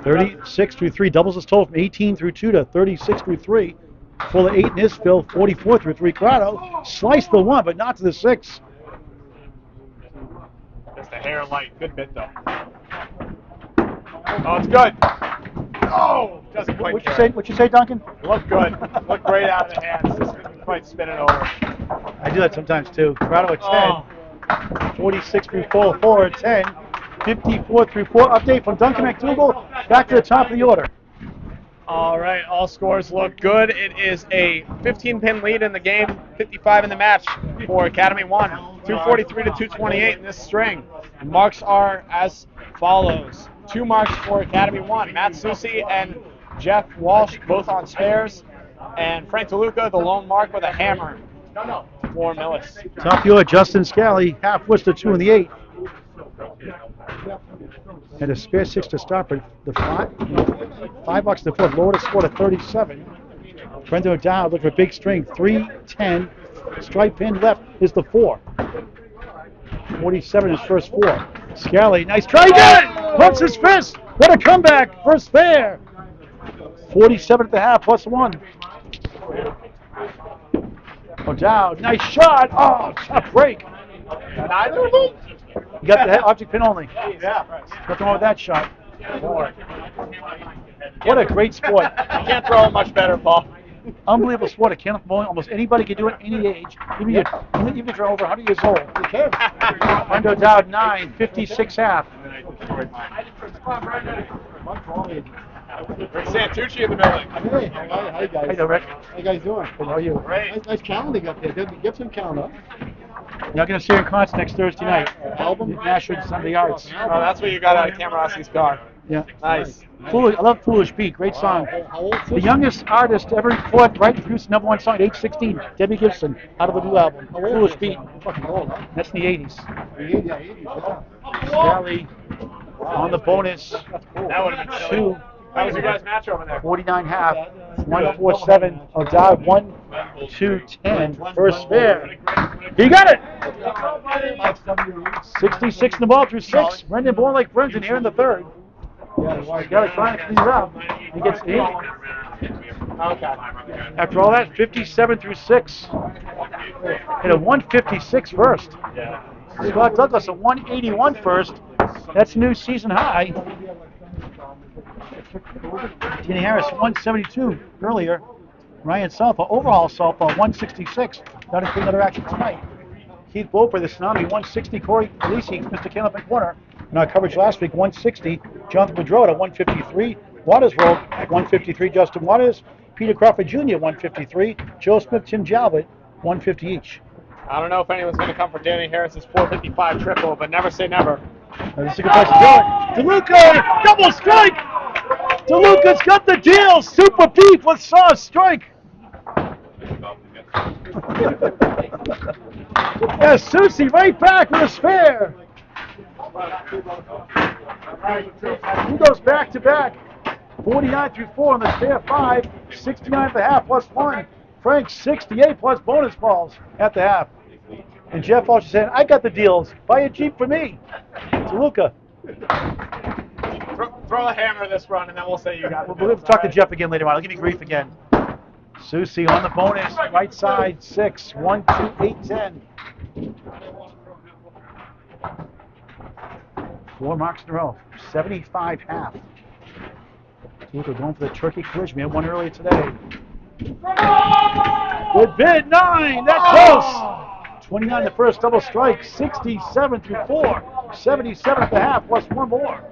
36 through 3. Doubles his total from 18 through 2 to 36 through 3. Full of 8 in his fill. 44 through 3. Corrado sliced the 1, but not to the 6. Just a hair light. Good bit, though. Oh, it's good. Oh, doesn't quite What'd you say, Duncan? Looked good. Looked great out of the hands. Just couldn't quite spin it over. I do that sometimes, too. Corrado at 10. 46 through 4 at 10. 54 through 4. Update from Duncan MacDougall. Back to the top of the order. All right, all scores look good. It is a 15-pin lead in the game, 55 in the match for Academy 1. 243 to 228 in this string. And marks are as follows. 2 marks for Academy 1. Matt Soucy and Jeff Walsh both on spares. And Frank Deluca, the lone mark with a hammer for Millis. Top of the order, Justin Scali, half woods to 2 in the 8. And a spare 6 to start, but the 5 bucks to 4, lowered his score to 37. Brendo down, look for big string, 3, 10, stripe pin left is the 4. 47 his first 4. Scali, nice try, he got it! Punts his fist, what a comeback, first spare. 47 at the half, plus 1. O'Dowd, nice shot, oh, tough break. Neither of them? You got the object pin only. Yeah. Nothing wrong with that shot. What a great sport. You can't throw it much better, Paul. Unbelievable sport. At Candlepin bowling, almost anybody can do it any age. Even if you're over 100 years old. You can. Brendo Dowd, 9, 56 half. Rick Santucci in the building. Hey, hi guys. How you doing, Rick? How you guys doing? How are you? Great. Nice calendar up there. Give some calendar. You're going to see her in concert next Thursday night. Album? Nashville Sunday Arts. Oh, that's what you got out of Camarassi's car. Yeah. Nice. I love Foolish Pete. Great song. How old is The this? youngest artist to ever record, write, and produce the #1 song at age 16, Debbie Gibson, out of a new album. How old Foolish is Pete. this? Fucking old, huh? That's in the 80s. The 80s, yeah, 80s. Yeah. Scali on the bonus. That would have been 2. silly. How was your guys' match over there? 49 half, 147, O'Dowd 1, 2, 10, first spare. He got it! 66 in the ball through 6. Brendan born like Brendan here in the third. Got to try to clean it up. He gets 8. Okay. After all that, 57 through 6. Hit a 156 first. Scott Douglas a 181 first. That's new season high. Tina Harris 172 earlier. Ryan Salpa, overall Salpa 166. Not into another action tonight. Keith Boper, the Tsunami 160. Cory, Aleci, Mr. Candlepin Corner. In our coverage last week 160. Jonathan Pedrotta 153. Waters rolled 153. Justin Waters. Peter Crawford Jr. 153. Joe Smith, Tim Jalbert 150 each. I don't know if anyone's going to come for Danny Harris's 455 triple, but never say never. This is a good place to do it. Deluca, double strike! Deluca's got the deal. Super beef with sauce strike. Yes, Soucy right back with a spare. He goes back to back. 49 through 4 on the spare 5. 69 at the half plus 1. Frank 68 plus bonus balls at the half. And Jeff Walsh is saying, I got the deals. Buy a Jeep for me. Deluca. Throw a hammer this run, and then we'll say you got it. We'll have to talk to Jeff again later on. I'll give you grief again. Soucy on the bonus, right side, 6, 1, 2, 8, 10. 4 marks in a row, 75 half. Deluca going for the turkey collision. We had one earlier today. Good bid, 9. That's close. 29 the first double strike. 67 through 4. 77 at the half plus one more.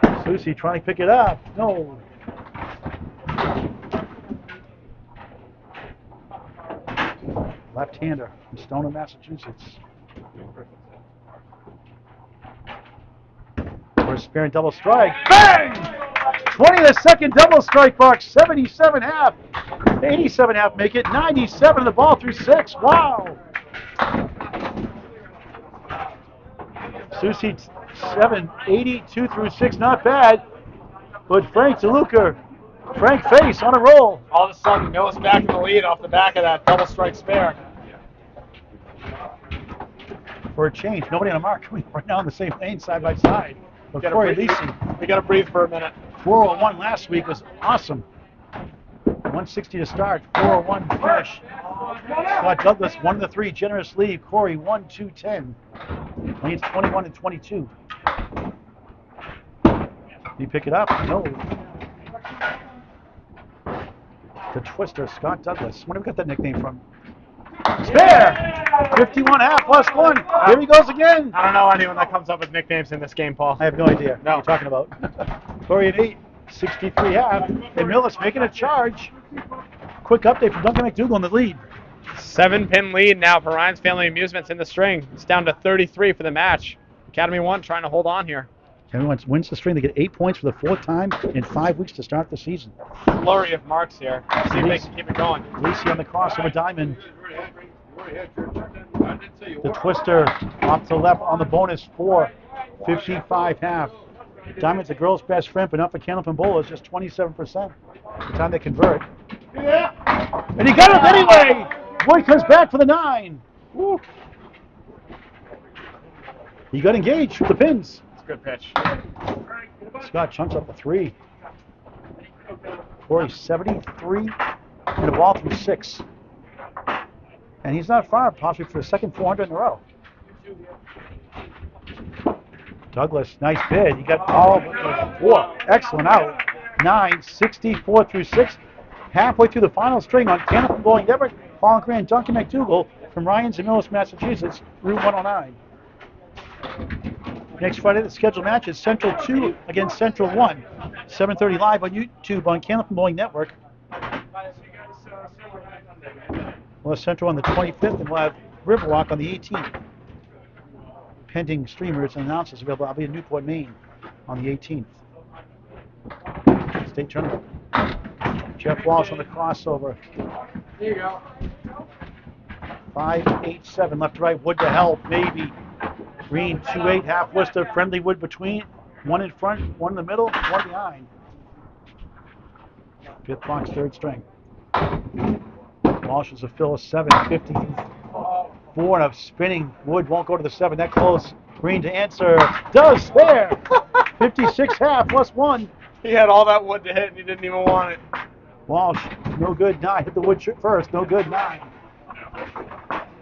Soucy trying to pick it up. No. Left-hander from Stoneham, Massachusetts. First sparing double strike. Bang! 20 the second double strike mark. 77 half. 87 half make it. 97 the ball through 6. Wow. Soucy 7. 82 through 6. Not bad. But Frank Deluca. Frank Face on a roll. All of a sudden, Millis back in the lead off the back of that double strike spare. For a change. Nobody on a mark. We're right now in the same lane side by side. But Cory Aleci. We got to breathe for a minute. 401 last week was awesome. 160 to start, 401 finish. Scott Douglas 1 of the 3, generous lead. Cory 1, 2, 10. Leads 21 and 22. You pick it up? No. The Twister, Scott Douglas. Where did we get that nickname from? Spare! 51 half plus 1. Here he goes again. I don't know anyone that comes up with nicknames in this game, Paul. I have no idea No. what you're talking about. Cory at 8, 63 half. And Millis making a charge. Quick update from Duncan MacDougall in the lead. 7-pin lead now for Ryan's Family Amusements in the string. It's down to 33 for the match. Academy 1 trying to hold on here. Everyone wins the string. They get 8 points for the 4th time in 5 weeks to start the season. Flurry of marks here. See if they can keep it going. Aleci on the crossover diamond. The Twister off to the left on the bonus 4. 55 half. Diamond's the girl's best friend, but not for Candlepin bowlers, just 27%. The time they convert. And he got it anyway! Boy comes back for the 9. Woo. He got engaged with the pins. It's a good pitch. Scott chunks up the 3. Cory 73 and the ball through 6. And he's not far, possibly for the second 400 in a row. Douglas, nice bid. He got all but the 4. Excellent out. 9, 64 through 6. Halfway through the final string on Candlepin Bowling Network. Paul and Grant, Duncan MacDougall from Ryan's in Millis, Massachusetts, Route 109. Next Friday, the scheduled match is Central 2 against Central 1. 7:30 live on YouTube on Candlepin Bowling Network. We'll have Central on the 25th, and we'll have Riverwalk on the 18th. Pending streamers and announcers available. I'll be in Newport, Maine on the 18th. State tournament. Jeff Walsh on the crossover. There you go. 5-8-7 left to right. Wood to help, maybe. Green 2-8 half Worcester. Friendly Wood between. 1 in front, 1 in the middle, 1 behind. 5th box, 3rd string. Walsh is a fill of 7, 54 and a spinning. Wood won't go to the 7. That close. Green to answer. Does spare. 56 half plus 1. He had all that wood to hit and he didn't even want it. Walsh, no good. 9. Hit the wood first. No good. 9.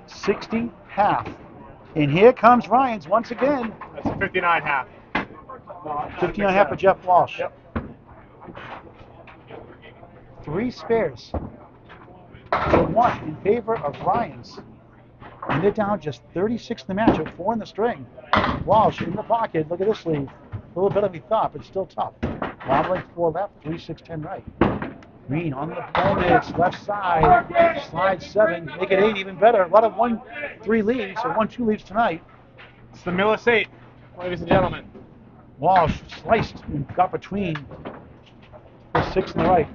60 half. And here comes Ryan's once again. That's a 59 half. 59 half for Jeff Walsh. Yep. 3 spares to 1 in favor of Ryan's. And they're down just 36 in the match with 4 in the string. Walsh in the pocket. Look at this lead. A little better than we thought, but still tough. Wobbling 4 left, 3, 6, 10 right. Green on the bonus, left side. Slide 7, make it 8 even better. A lot of 1-3 leads, or 1-2 leads tonight. It's the Millis 8, ladies and gentlemen. Walsh sliced and got between. The 6 on the right,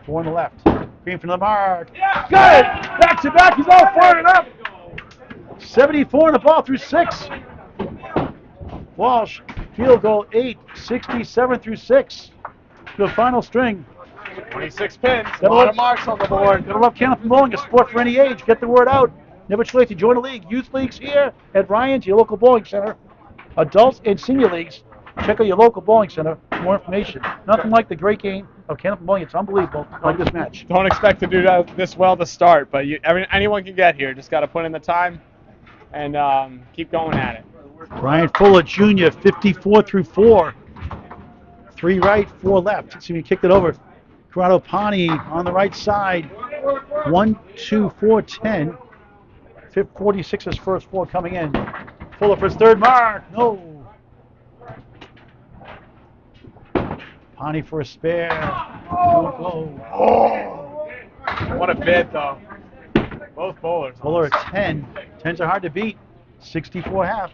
4 on the left. Green from the mark. Got it! Back to back, he's all fired up. 74 on the ball through 6. Walsh, field goal 8, 67 through 6. The final string. 26 pins, a lot of marks on the board. Gotta love Candlepin Bowling, a sport for any age. Get the word out. Never too late to join a league. Youth leagues here at Ryan's, your local bowling center. Adults and senior leagues. Check out your local bowling center for more information. Nothing like the great game of Candlepin Bowling. It's unbelievable, like this match. Don't expect to do this well to start, but anyone can get here. Just got to put in the time and keep going at it. Ryan Fuller Jr., 54 through 4. 3 right, 4 left. See, he kicked it over. Corrado Pani on the right side. 1, 2, 4, 10. 46 his first 4 coming in. Fuller for his third mark. No. Pani for a spare. Won't go. Oh! What a bid, though. Both bowlers. Fuller at 10. 10s are hard to beat. 64 half.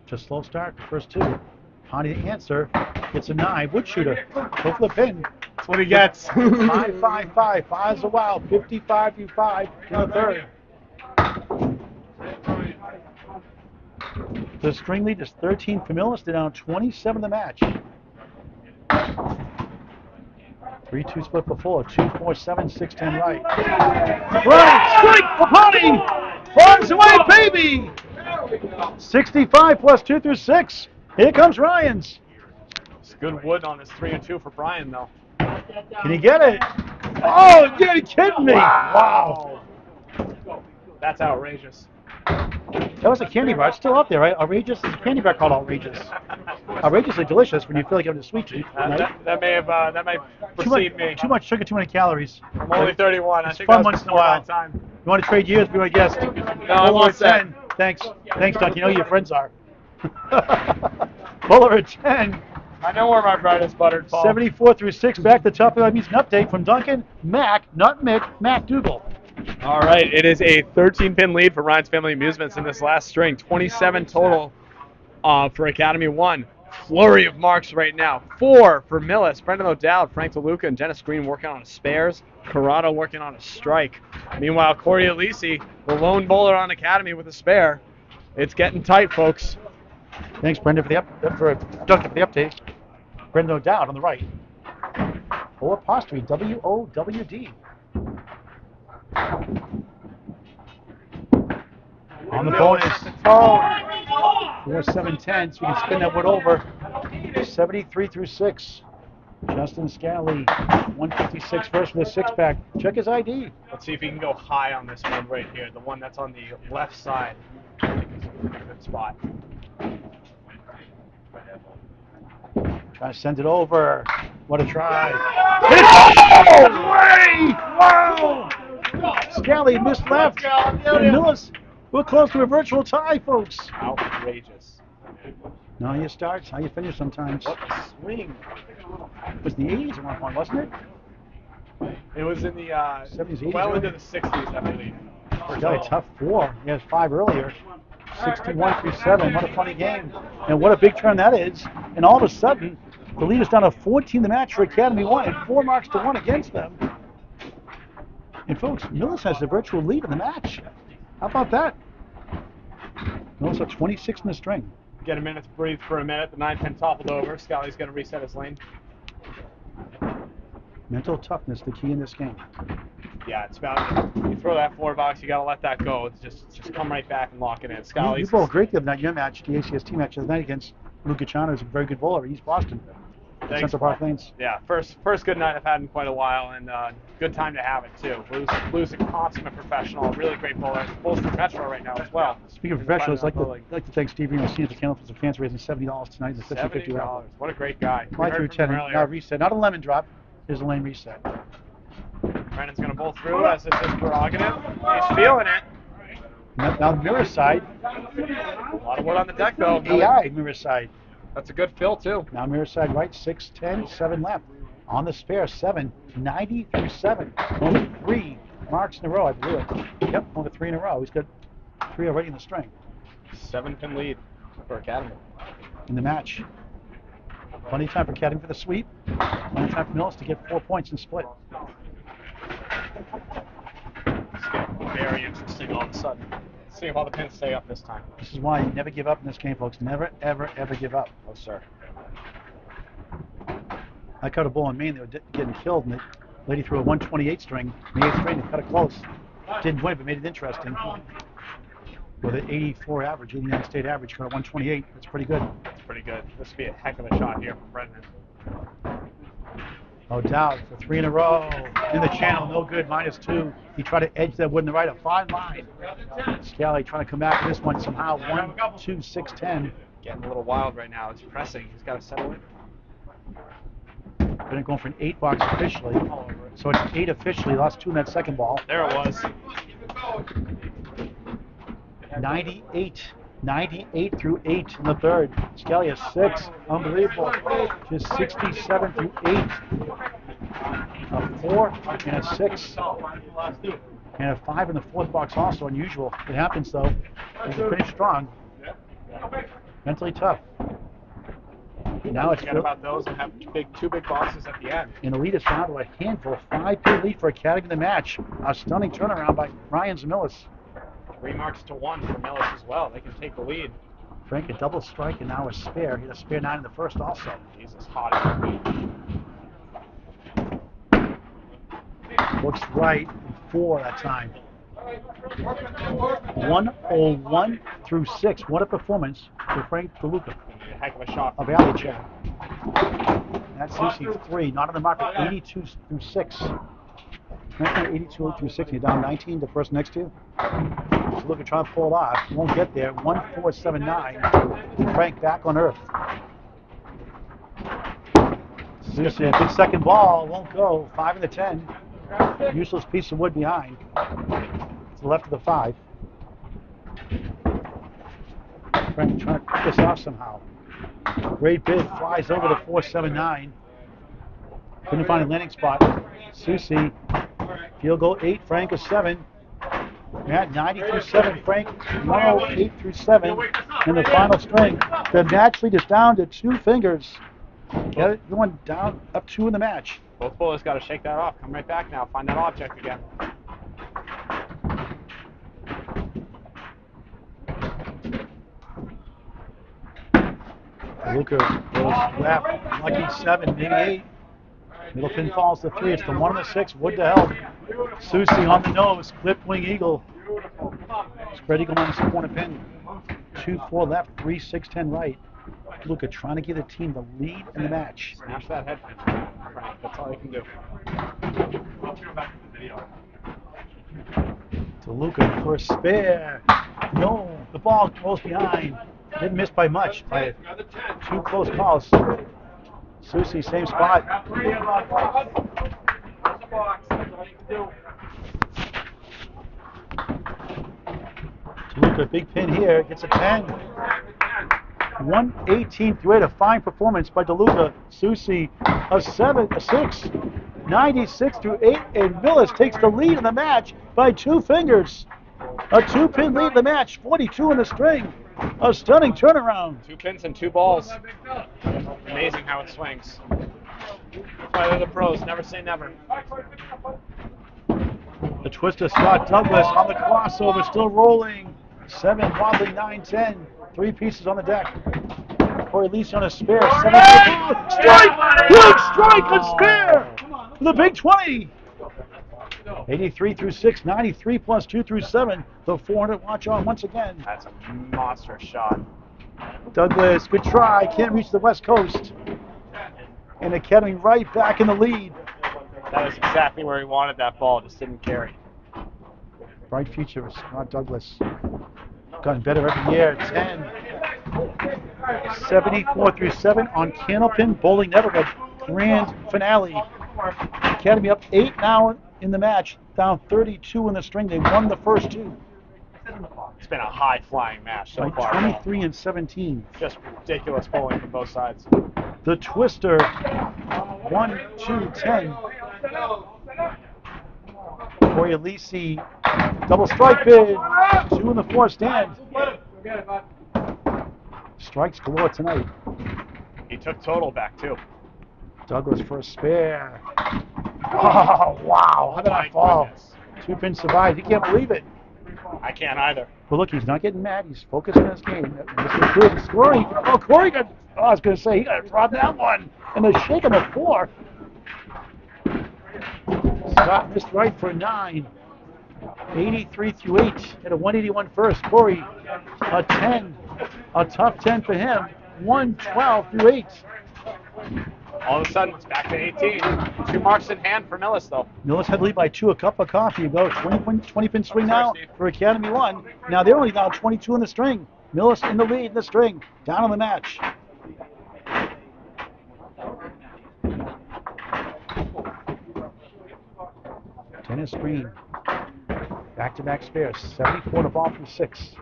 Just slow start, the first 2. Pani the answer. Gets a 9. Wood shooter. Go for the pin. That's what he gets. 5, 5, 5. 5's a wow. 55 through 5 in the third. The string lead is 13 for Millis. They're down 27 in the match. 3-2 split for Fuller. 2, 4, 7, 6, 10 right. Right, strike for Pani. Farms away, baby. 65 plus 2 through 6. Here comes Ryan's. It's good wood on his 3 and 2 for Brian, though. Can he get it? Oh, you're kidding me. Wow. That's outrageous. That was a candy bar. It's still up there, right? Outrageous is a candy bar called Outrageous. Outrageously delicious when you feel like having a sweet tooth. Right? That may precede me. Too much sugar, too many calories. I'm only 31. I It's think fun I was once in a before while. my time. You want to trade years? Be my guest. No, I'm all set. 10. Thanks, Duncan. You know who your friends are. Fuller at 10. I know where my bread is buttered, Paul. 74 through 6. Back to the top of the means an update from Duncan, Mac, not Mick, MacDougall. All right, it is a 13-pin lead for Ryan's Family Amusements in this last string. 27 total for Academy 1. Flurry of marks right now. 4 for Millis, Brendan O'Dowd, Frank Deluca, and Dennis Green working on his spares. Corrado working on a strike. Meanwhile, Cory Aleci, the lone bowler on Academy with a spare. It's getting tight, folks. Thanks, Brendan, for Duncan for the update. Brendan O'Dowd on the right. Full apostrophe, W-O-W-D. On the bonus. 4, 7, 10, so we can spin that wood over. 73 through 6. Justin Scali, 156 first with a 6-pack. Check his ID. Let's see if he can go high on this one right here. The one that's on the left side. I think is a pretty good spot. Trying to send it over. What a try. Way! Wow! Scali missed left. And Millis, we're close to a virtual tie, folks. Outrageous. Now you start, how you finish sometimes. What a swing. It was the 80s at one point, wasn't it? It was in the 70s, 80s, well right? into the 60s, I believe. Got a tough 4. He has 5 earlier. 61 through 7. What a funny game. And what a big turn that is. And all of a sudden, the lead is down to 14 the match for Academy 1 and 4 marks to 1 against them. And folks, Millis has the virtual lead in the match. How about that? Millis at 26 in the string. Get a minute to breathe for a minute. The 9-pin toppled over. Scali's going to reset his lane. Mental toughness, the key in this game. Yeah, it's about you throw that 4 box, you got to let that go. It's just come right back and lock it in. You Scali's bowled great the other night, your match, the ACST match the other night against Luca Chano, who's a very good bowler. East Boston. Thanks, Central Park Lanes. Yeah, first good night I've had in quite a while, and good time to have it too. Lou's a consummate professional, really great bowler. Bowls for Metro right now as well. Speaking of professionals, I'd like to thank Steve Reno, Senior for Candlepin for fans raising $70 tonight in the 50-50 raffle. What a great guy. 5 through 10, now reset. Not a lemon drop. Here's a lane reset. Brennan's going to bowl through as is his prerogative. He's feeling it. Now the mirror side. A lot of wood on the deck though. AI mirror side. That's a good fill too. Now mirror side right, 6, 10, 7 left. On the spare, 7, 90 through 7. Only 3 marks in a row, I believe. Yep, only 3 in a row. He's got 3 already in the string. 7-pin lead for Academy. In the match. Plenty of time for Academy for the sweep. Plenty of time for Millis to get 4 points and split. It's getting very interesting all of a sudden. Let's see if all the pins stay up this time. This is why you never give up in this game, folks. Never, ever, ever give up. Oh, sir. I cut a bull in Maine. They were getting killed, and the lady threw a 128 string. In the 8th string, they cut it close. Didn't win, but made it interesting. With an 84 average, 89 state average, cut a 128. That's pretty good. That's pretty good. This would be a heck of a shot here from Brendan. O'Dowd for 3 in a row. In the channel, no good, -2. He tried to edge that wood in the right, a fine line. Scali trying to come back to this one somehow. 1, 2, 6, 10. Getting a little wild right now. It's pressing. He's got to settle in. Then going for an 8 box officially. So it's 8 officially. Lost 2 in that second ball. There it was. 98 through 8 in the third. Scali has 6. Unbelievable. Just 67 through 8. A 4 and a 6. And a 5 in the fourth box also. Unusual. It happens though. They finish strong. Mentally tough. Now it's Forget about those and have two big bosses at the end. And the lead is down to a handful. 5-pin lead for Academy in the match. A stunning turnaround by Ryan's Millis. 3 marks to 1 for Millis as well. They can take the lead. Frank a double strike and now a spare. He had a spare 9 in the first also. Jesus, hot. Looks right. 4 that time. 101 through 6. What a performance for Frank Deluca. A heck of a shot. Of Aleci. That's Soucy 3. Not on the mark for 82 through 6. Frank 82 through 6. You're down 19 to the person next to you. So look at trying to pull it off. Won't get there. 1-4-7-9. Frank back on earth. Soucy, a big second ball. Won't go. 5 in the 10. Useless piece of wood behind. To the left of the 5. Frank trying to cut this off somehow. Great bid. Flies over the 4-7-9. Couldn't find a landing spot. Soucy. Field goal 8. Frank a 7. At 90 through 7. Frank 108 through 7 in the final string. The match lead is down to 2 fingers. Going down up 2 in the match. Both bowlers got to shake that off. Come right back now. Find that object again. Deluca goes left. Lucky 7, maybe 8. Middle pin falls to 3. It's the 1 and the 6. Wood to help. Soucy on the nose. Clipped wing eagle. Spread eagle minus the corner pin. 2-4 left. 3-6-10 right. Deluca trying to give the team the lead in the match. Smash that head pin. Frank, that's all you can do. Deluca for a spare. No, the ball goes behind. Didn't miss by much. By 2 close calls. Soucy, same spot. Deluca, big pin here. Gets a 10. 118 through 8. A fine performance by Deluca. Soucy, a 7, a 6. 96 through 8. And Millis takes the lead in the match by 2 fingers. A 2-pin lead in the match. 42 in the string. A stunning turnaround. 2 pins and 2 balls. Amazing how it swings. That's why they're the pros. Never say never. The twist of Scott Douglas on the crossover, still rolling. 7 wobbling, 9-10. 3 pieces on the deck. Cory Aleci on a spare. 7 strike! Huge strike on spare! The big 20. 83 through 6, 93 plus 2 through 7. The 400 watch on once again. That's a monster shot. Douglas, good try. Can't reach the West Coast. And Academy right back in the lead. That was exactly where he wanted that ball. Just didn't carry. Bright future of Scott Douglas. Gotten better every year. 10. 74 through 7 on Candlepin Bowling Network. Grand finale. Academy up 8 now in the match. Down 32 in the string. They won the first 2. It's been a high-flying match so By far. 23 and 17. Just ridiculous bowling from both sides. The twister. 1, 2, 10. Cory Aleci, double strike bid. 2 in the 4 stand. Strikes galore tonight. He took total back too. Douglas for a spare. Oh, wow. How did that fall? Goodness. 2-pin survived. You can't believe it. I can't either. But look, he's not getting mad. He's focused on his game. This is good. Cory. Oh, Cory got. Oh, I was going to say, he got to drop that one. And the shake on the 4. Scott missed right for 9. 83 through 8. At a 181 first. Cory, a 10. A tough 10 for him. 112 through 8. All of a sudden, it's back to 18. 2 marks in hand for Millis, though. Millis had the lead by 2. A cup of coffee. You go 20-pin swing now for Academy 1. Now they're only down 22 in the string. Millis in the lead in the string. Down on the match. Dennis Green. Back-to-back spares. 74 to ball through 6.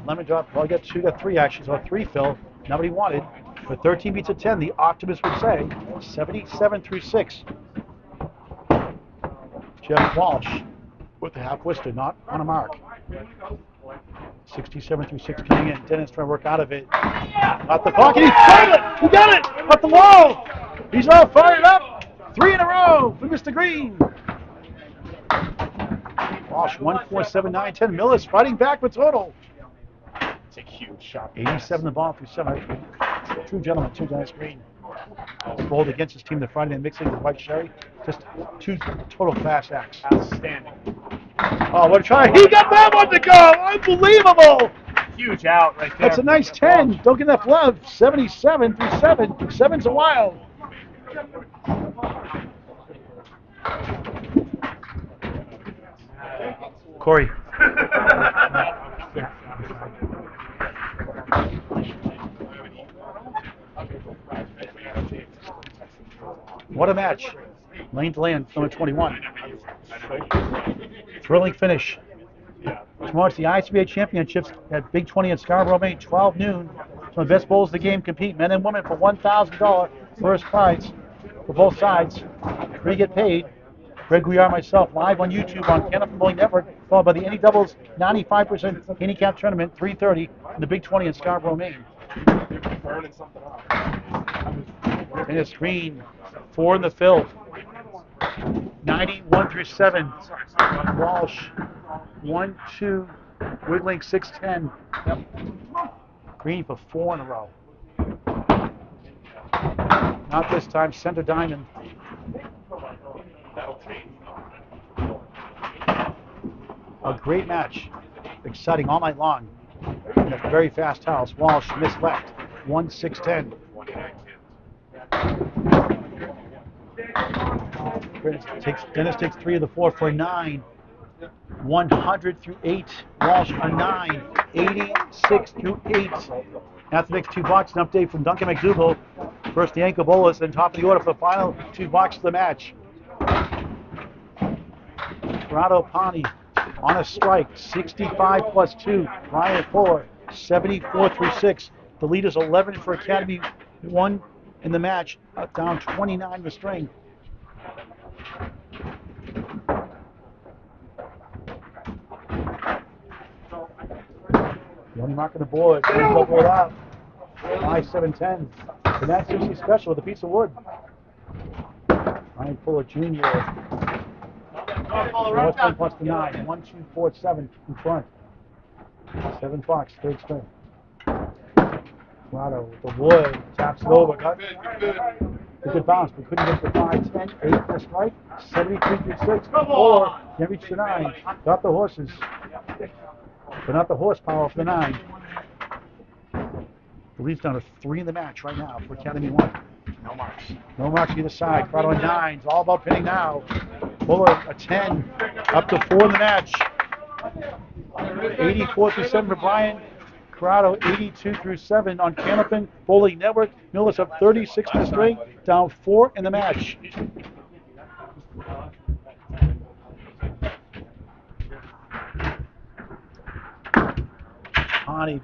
Lemon drop. Well, got 2, got 3 actually. So a 3 fill. Nobody wanted. But 13 beats a 10, the optimist would say. 77 through 6. Jeff Walsh with the half Worcester, not on a mark. 67 through 6 coming in. Dennis trying to work out of it. Not the pocket. He got it! He got it! At the wall! He's all fired up! 3 in a row for Mr. Green. Walsh 1-4-7-9-10. Millis fighting back with total. It's a huge shot. 87 the ball through 7. True gentleman, 2 Dennis Green. Bowled against his team the Friday night mixing with White Sherry. Just 2 total fast acts. Outstanding. Oh, what a try. He got that one to go! Unbelievable! Huge out right there. That's a nice 10. Don't get enough love. 77 through 7. 7's a wild. Cory. What a match. Lane to land, number 21. Thrilling finish. Tomorrow it's the ICBA Championships at Big 20 in Scarborough, Maine, 12 noon. Some of the best bowlers of the game compete, men and women, for $1,000 first prize for both sides. Free get paid. Greg Guiar, myself, live on YouTube on Candlepin Bowling Network, followed by the Any Doubles 95% handicap tournament, 3:30 in the Big 20 in Scarborough, Maine. Dennis Green, 4 in the fill. 91 through 7. Walsh, 1-2, wiggling 6-10. Yep. Green for 4 in a row. Not this time, center diamond. A great match. Exciting all night long. In a very fast house. Walsh missed left. 1-6-10. Dennis takes 3 of the 4 for a 9. 100 through 8. Walsh a 9. 86 through 8. After the next 2 boxes, an update from Duncan MacDougall. First the ankle bolus, then top of the order for the final 2 boxes of the match. Corrado Pani on a strike. 65 plus 2. Ryan Fuller 74 through 6. The lead is 11 for Academy 1 in the match. Down 29 the string. The only mark on the board. Double it out. 5-7-10. The Matt Soucy special with a piece of wood. Ryan Fuller Jr. North 10 plus the 9. 1, 2, 4, 7 in front. 7 bucks, 3rd string. Corrado with the wood. Taps it over. Got a good bounce, but couldn't get the 5, 10, 8 for a strike. 73 through 6. 4. Can't reach the 9. Got the horses. But not the horsepower for the 9. The lead's down to 3 in the match right now for Academy 1. No marks. No marks either side. Corrado a 9. It's all about pinning now. Fuller a 10. Up to 4 in the match. 84 through 7 for Brian. Corrado 82 through 7 on Candlepin Bowling Network. Millis up 36 in the string. Down 4 in the match. Pani.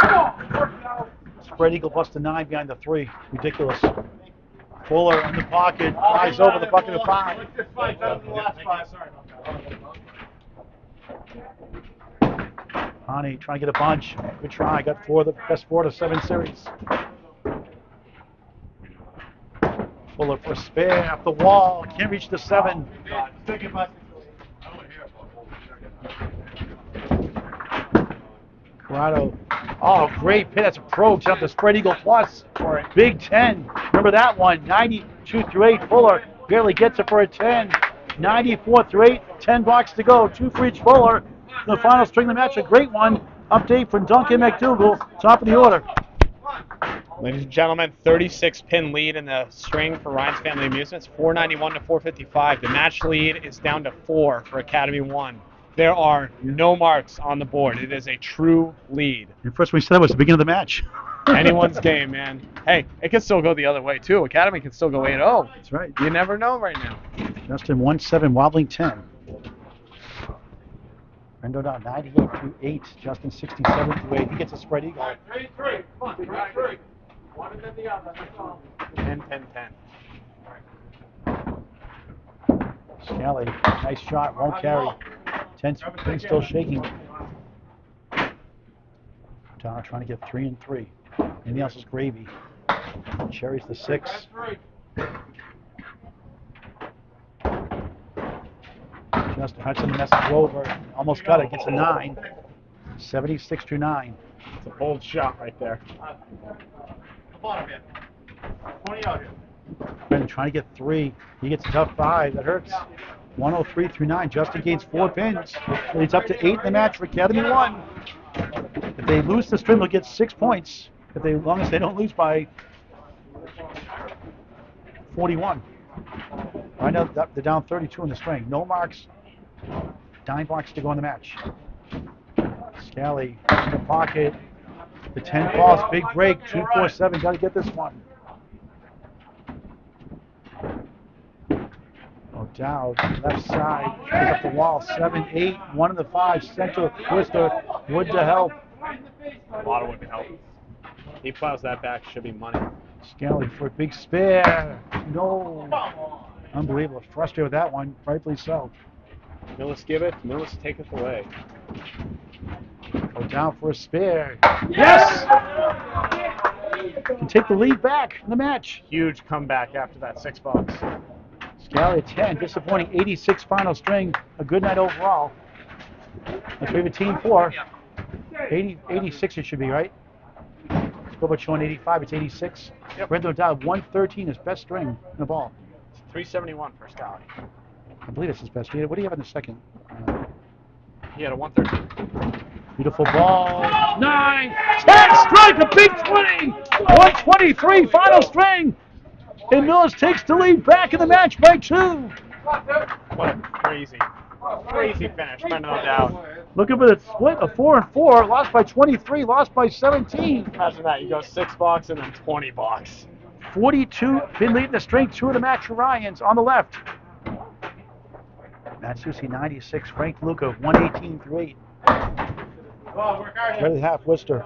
Spread eagle plus the 9 behind the 3. Ridiculous. Fuller in the pocket. Flies over the bucket of 5. Pani trying to get a bunch. Good try. Got 4 of the best 4 to 7 series. Fuller for a spare up the wall. Can't reach the 7. Corrado. Oh, great pin. That's a pro. Jump the spread eagle plus. Big 10. Remember that one. 92 through 8. Fuller barely gets it for a 10. 94 through 8. 10 blocks to go. 2 for each Fuller. The final string of the match. A great one. Update from Duncan MacDougall. Top of the order. Ladies and gentlemen, 36-pin lead in the string for Ryan's Family Amusements. 491 to 455. The match lead is down to 4 for Academy 1. There are no marks on the board. It is a true lead. The first one we said was the beginning of the match. Anyone's game, man. Hey, it can still go the other way, too. Academy can still go 8-0. That's right. You never know right now. Justin 1-7, wobbling 10. Brendo down 98-8. Justin 67-8. He gets a spread eagle. 3-3. Come on, 3-3. One and then the other. That's all. 10-10-10. Scali, nice shot, won't carry. 10 still shaking. Donna trying to get 3 and 3. Anything else is gravy. Cherry's the 6. Justin Hudson messes over. Almost got it. Gets a 9. 76-9. It's a bold shot right there. Come on, man. 20 out here. Brendan trying to get 3. He gets a tough 5. That hurts. 103-9. Justin gains 4 pins. It's up to 8 in the match for Academy 1. If they lose the string, they'll get 6 points. As long as they don't lose by 41. Right now they're down 32 in the string. No marks. 9 marks to go in the match. Scali in the pocket. The 10 falls. Big break. 2-4-7. Got to get this one. O'Dowd, left side, pick up the wall, 7-8, 1 of the 5, center, twister, wood to help. A lot of wood to help. He plows that back, should be money. Scali for a big spare. No. Unbelievable. Frustrated with that one, rightfully so. Millis giveth, Millis taketh away. O'Dowd for a spare. Yes! Can take the lead back in the match. Huge comeback after that $6. Scali at 10, disappointing 86 final string. A good night overall. Let's leave a team 4. 86 it should be, right? Scoreboard showing 85, it's 86. Yep. Brendo O'Dowd, 113 is best string in the ball. It's 371 for Scali. I believe it's his best. What do you have in the second? He had a 113. Beautiful ball. 9, 10, strike, a big 20. 123 final string. And Millis takes the lead back in the match by 2. What a crazy finish, Brendo O'Dowd. Looking for the split of 4 and 4. Lost by 23, lost by 17. Imagine that, you go $6 and then $20. 42, been leading the string, 2 of the match for Ryans on the left. Matt Soucy 96, Frank Deluca 118-8. Ready to half Worcester.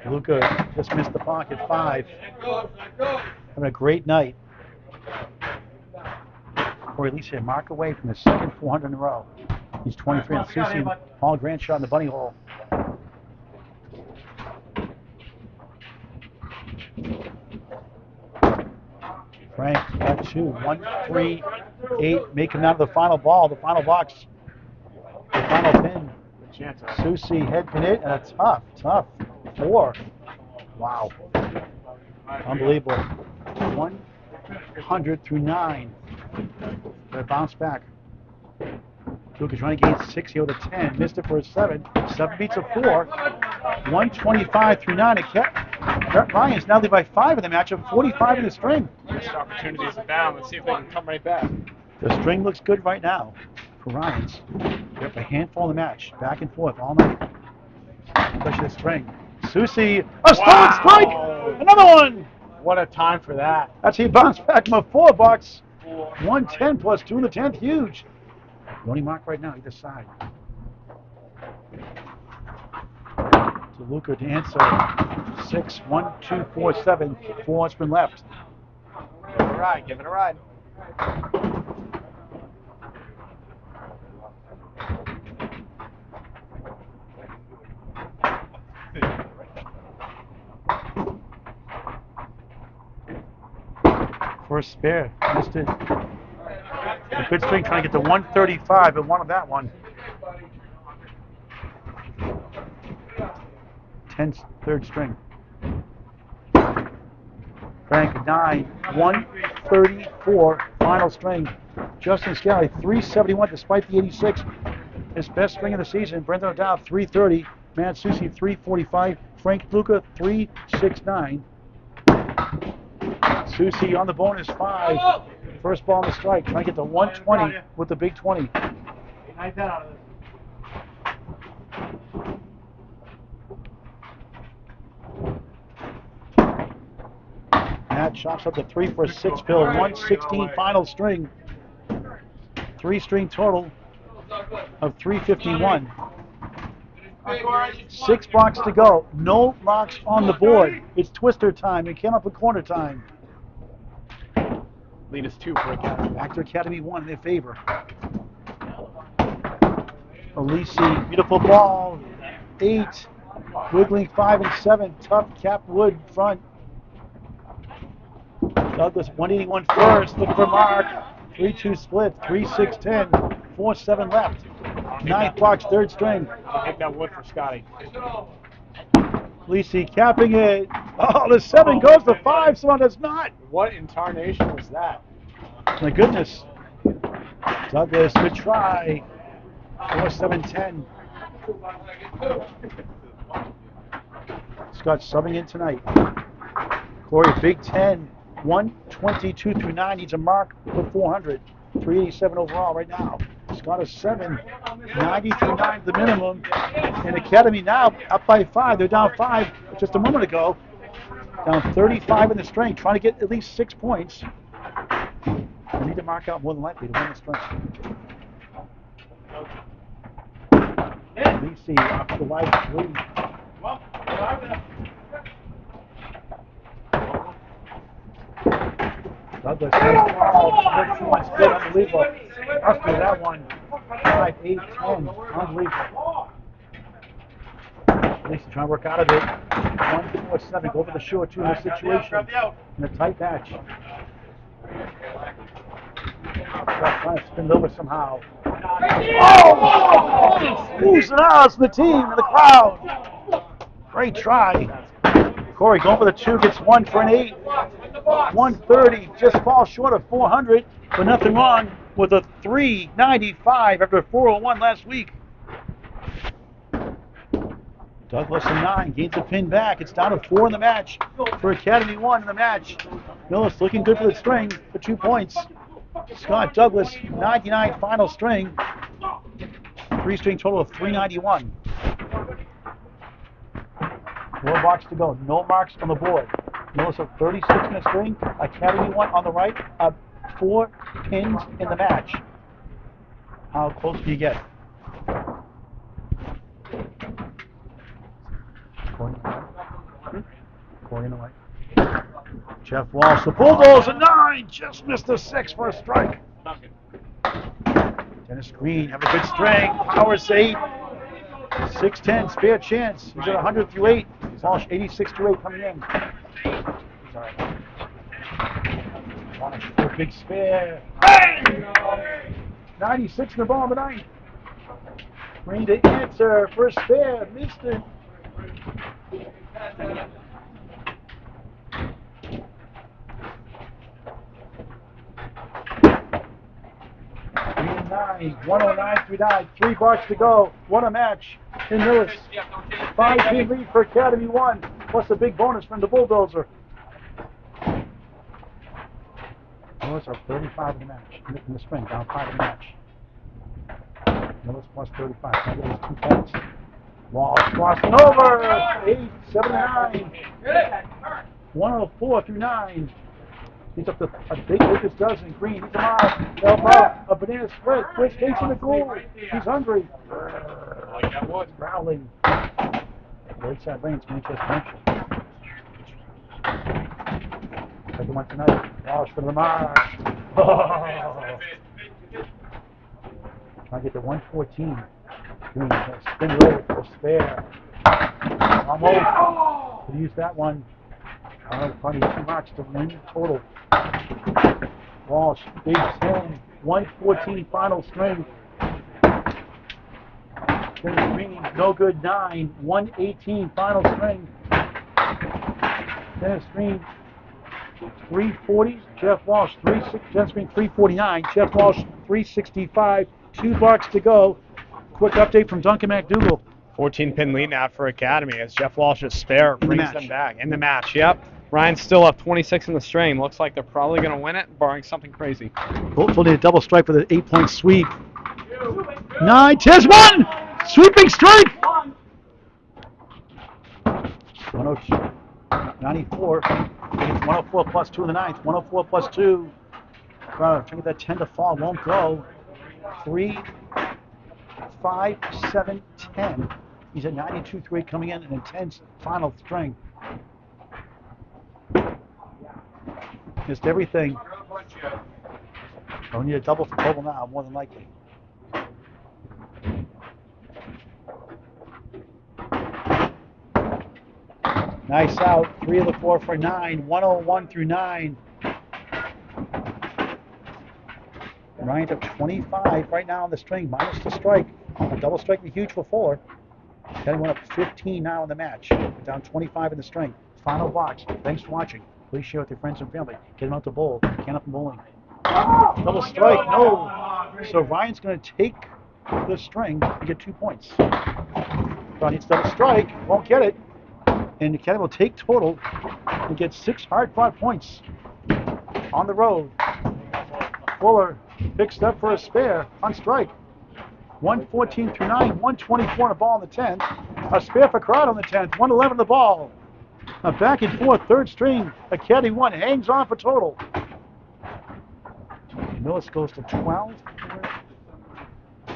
Deluca just missed the pocket 5. Having a great night. Or at least a mark away from the second 400 in a row. He's 23 and Soucy and Paul Grant shot in the bunny hole. Frank got 2. 1, 3, 8. Making out of the final ball, the final box. The final pin. Soucy head pin it, and a tough 4. Wow. Unbelievable. 100-9. They bounce back. Duke trying to gain 6 here with a 10. Missed it for a 7. 7 beats a 4. 125-9. Ryans now lead by 5 in the matchup. 45 in the string. Missed opportunities abound. Let's see if they can come right back. The string looks good right now for Ryans. They have a handful in the match. Back and forth all night. Especially the string. Soucy, a stolen strike! Another one! What a time for that. That's he bounced back from a $4. 110 plus 2 in the 10th, huge. The only mark right now, either side. Deluca to answer. 6, 1, 2, 4, 7. 4 has been left. Give it a ride, give it a ride. First spare, missed it. A good string trying to get to 135, but wanted that one. 10, third string. Frank 9, 134, final string. Justin Scali 371 despite the 86. His best string of the season. Brendo O'Dowd 330. Matt Soucy 345. Frank Deluca 369. Soucy on the bonus 5 First ball on the strike. Trying to get to 120 with the big 20. Matt chops up the 3 for a 6 bill. 116 final string. 3-string total of 351. 6 blocks to go. No marks on the board. It's twister time and Candlepin corner time. Lead is 2 for Academy. Back to Academy 1 in their favor. Aleci, beautiful ball. 8. Wiggling 5 and 7. Tough cap wood front. Douglas 181 first. Looking for mark. 3-2 split. 3-6-10. 4-7 left. 9th box, 3rd string. Take that wood for Scotty. Aleci capping it. Oh, the 7 goes to 5. Someone does not. What in tarnation was that? My goodness. Douglas, good try. 4-7-10. Scott subbing in tonight. Cory, Big 10. 122 through 9 needs a mark for 400. 387 overall right now. Scott is 7. 90 through 9 the minimum. And Academy now up by 5. They're down 5 just a moment ago. Down 35 in the string. Trying to get at least 6 points. They need to mark out more than likely to win the string. Aleci off the wide 3. Douglas has ball. Split, unbelievable. After that one, 5, 8, 10. Unbelievable. Aleci trying to work out of it. 1, 4, 7. Go over the short 2 in this situation. In a tight match. Trying to spin it over somehow. Oh! Who's an ass from the team and the crowd? Great try. Cory going for the 2, gets 1 for an 8. 130, just falls short of 400, but nothing wrong with a 395 after a 401 last week. Douglas a 9, gains a pin back. It's down to 4 in the match for Academy 1 in the match. Millis looking good for the string for 2 points. Scott Douglas, 99 final string. 3-string total of 391. 4 blocks to go. No marks on the board. Millis of 36 in a string. Academy 1 on the right. 4 pins in the match. How close do you get? Cory in the right. Jeff Walsh, the Bulldozer 9, just missed a 6 for a strike. Dennis Green, have a good string. Powers 8. 6-10, spare chance. He's at 100 through 8. Walsh 86 through 8 coming in. Walsh for a big spare. 96 in the bottom of the 9th. Green to answer. First spare, missed it. Green 9, 109 through 9, 3 blocks to go. What a match in Millis. 5-pin lead for Academy 1, plus a big bonus from the Bulldozer. Millis are 35 in the match, in the spring, down 5 in the match. Millis plus 35, that is 2 points. Walsh crossing over, 8, 7, 9. 104 through 9. He's up to a big Lucas dozen. Green, he's alive. Help out. A banana split. Chris takes in the goal. He's hungry. Like that wood. Growling. Right side lanes, Manchester Central. Second one tonight. Walsh for the mark. Oh. Trying to get to 114. Green, spin low for spare. Almost. Could use that one. Pani 2 marks to win total. Walsh, Big 10, 114 final string. Dennis Green, no good 9, 118 final string. Dennis Green, 340. Jeff Walsh, 36. Dennis Green, 349. Jeff Walsh, 365. 2 blocks to go. Quick update from Duncan MacDougall. 14-pin lead now for Academy as Jeff Walsh's spare brings them back in the match. Yep. Ryan's still up 26 in the string. Looks like they're probably going to win it, barring something crazy. Hopefully need a double strike with an 8-point sweep. 9, 10, 1! Sweeping strike! 102, 94. It's 104 plus 2 in the ninth. 104 plus 2. Trying to get that 10 to fall. Won't go. 3, 5, 7, 10. He's at 92-3 coming in, an intense final string. Missed everything. Don't need a double for total now, more than likely. Nice out. 3 of the 4 for 9. 101 through 9. Ryan's up 25 right now on the string, minus the strike. A double strike would be huge for 4. Then went up 15 now in the match. Down 25 in the string. Final box. Thanks for watching. Please share with your friends and family. Get them out to bowl. Candlepin bowling. Double strike. No. So Ryan's going to take the string and get 2 points. Ryan needs double strike. Won't get it. And the Candlepin will take total and get 6 hard-fought points on the road. Fuller picks up for a spare on strike. 114 through 9, 124 on the ball in the 10th. A spare for Corrado on the 10th, 111 the ball. A back and forth, third string. Academy 1 hangs on for total. Millis goes to 12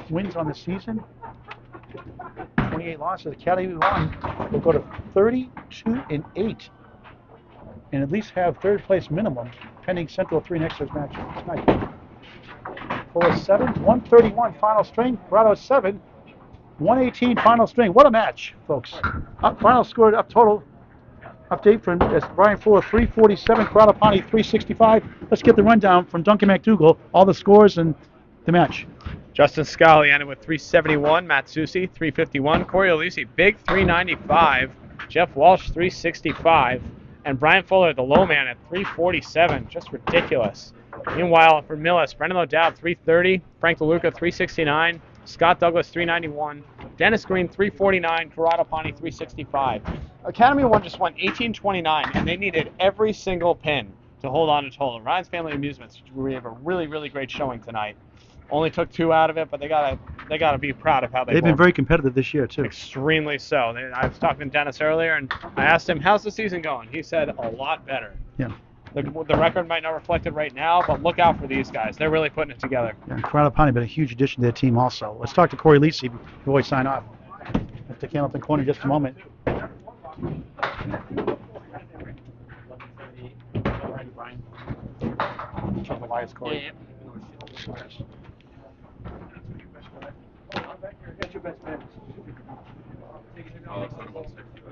wins on the season. 28 losses. Academy 1 will go to 32-8. And at least have third place minimum, pending Central 3 next year's match tonight. Fuller 7, 131 final string. Corrado 7, 118 final string. What a match, folks. Final score up total. Update from Brian Fuller 347, Corrado Pani 365. Let's get the rundown from Duncan MacDougall, all the scores and the match. Justin Scali ended with 371, Matt Soucy 351, Cory Aleci big 395, Jeff Walsh 365, and Brian Fuller, the low man, at 347. Just ridiculous. Meanwhile, for Millis, Brendan O'Dowd 330, Frank Deluca 369, Scott Douglas 391, Dennis Green 349, Corrado Pani 365. Academy 1 just went 18-29, and they needed every single pin to hold on to total. Ryan's Family Amusements, we have a really, really great showing tonight. Only took 2 out of it, but they gotta be proud of how They've been very competitive this year too. Extremely so. I was talking to Dennis earlier, and I asked him, "How's the season going?" He said, "A lot better." Yeah. The record might not reflect it right now, but look out for these guys. They're really putting it together. Yeah, and Corrado Pani been a huge addition to their team also. Let's talk to Cory Aleci before we sign off. Have to Candlepin corner in just a moment. Turn the lights, Cory.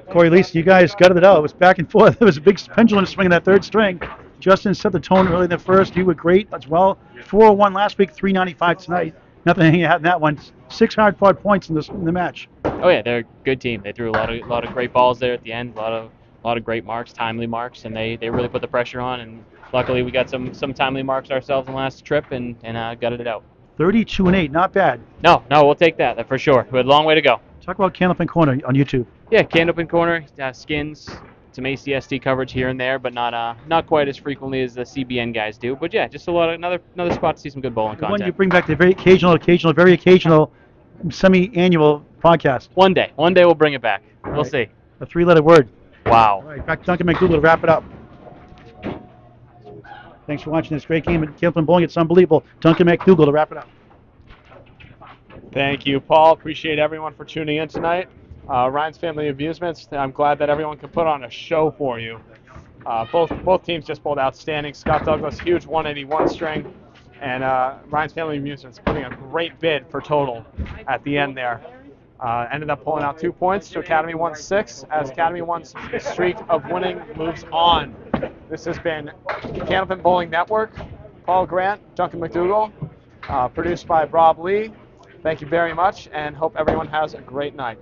Cory Aleci, you guys gutted it out. It was back and forth. There was a big pendulum swing in that third string. Justin set the tone early in the first. You were great as well. 401 last week, 395 tonight. Nothing hanging out in that one. 6 hard-fought points in the match. Oh yeah, they're a good team. They threw a lot of great balls there at the end. A lot of great marks, timely marks, and they really put the pressure on. And luckily, we got some timely marks ourselves on the last trip and gutted it out. 32-8, not bad. No, we'll take that for sure. We had a long way to go. Talk about Candlepin Corner on YouTube. Yeah, Candlepin Corner, skins, some ACSD coverage here and there, but not quite as frequently as the CBN guys do. But yeah, just another spot to see some good bowling content. When you bring back the very occasional, semi-annual podcast. One day we'll bring it back. We'll see. A 3-letter word. Wow. All right, back to Duncan MacDougall to wrap it up. Thanks for watching this great game at Candlepin Bowling. It's unbelievable. Duncan MacDougall to wrap it up. Thank you, Paul. Appreciate everyone for tuning in tonight. Ryan's Family Amusements, I'm glad that everyone can put on a show for you. Both teams just bowled outstanding. Scott Douglas, huge 181 string, and Ryan's Family Amusements putting a great bid for total at the end there. Ended up pulling out 2 points to Academy 1's 6 as Academy 1's streak of winning moves on. This has been Candlepin Bowling Network. Paul Grant, Duncan MacDougall, produced by Rob Lee. Thank you very much, and hope everyone has a great night.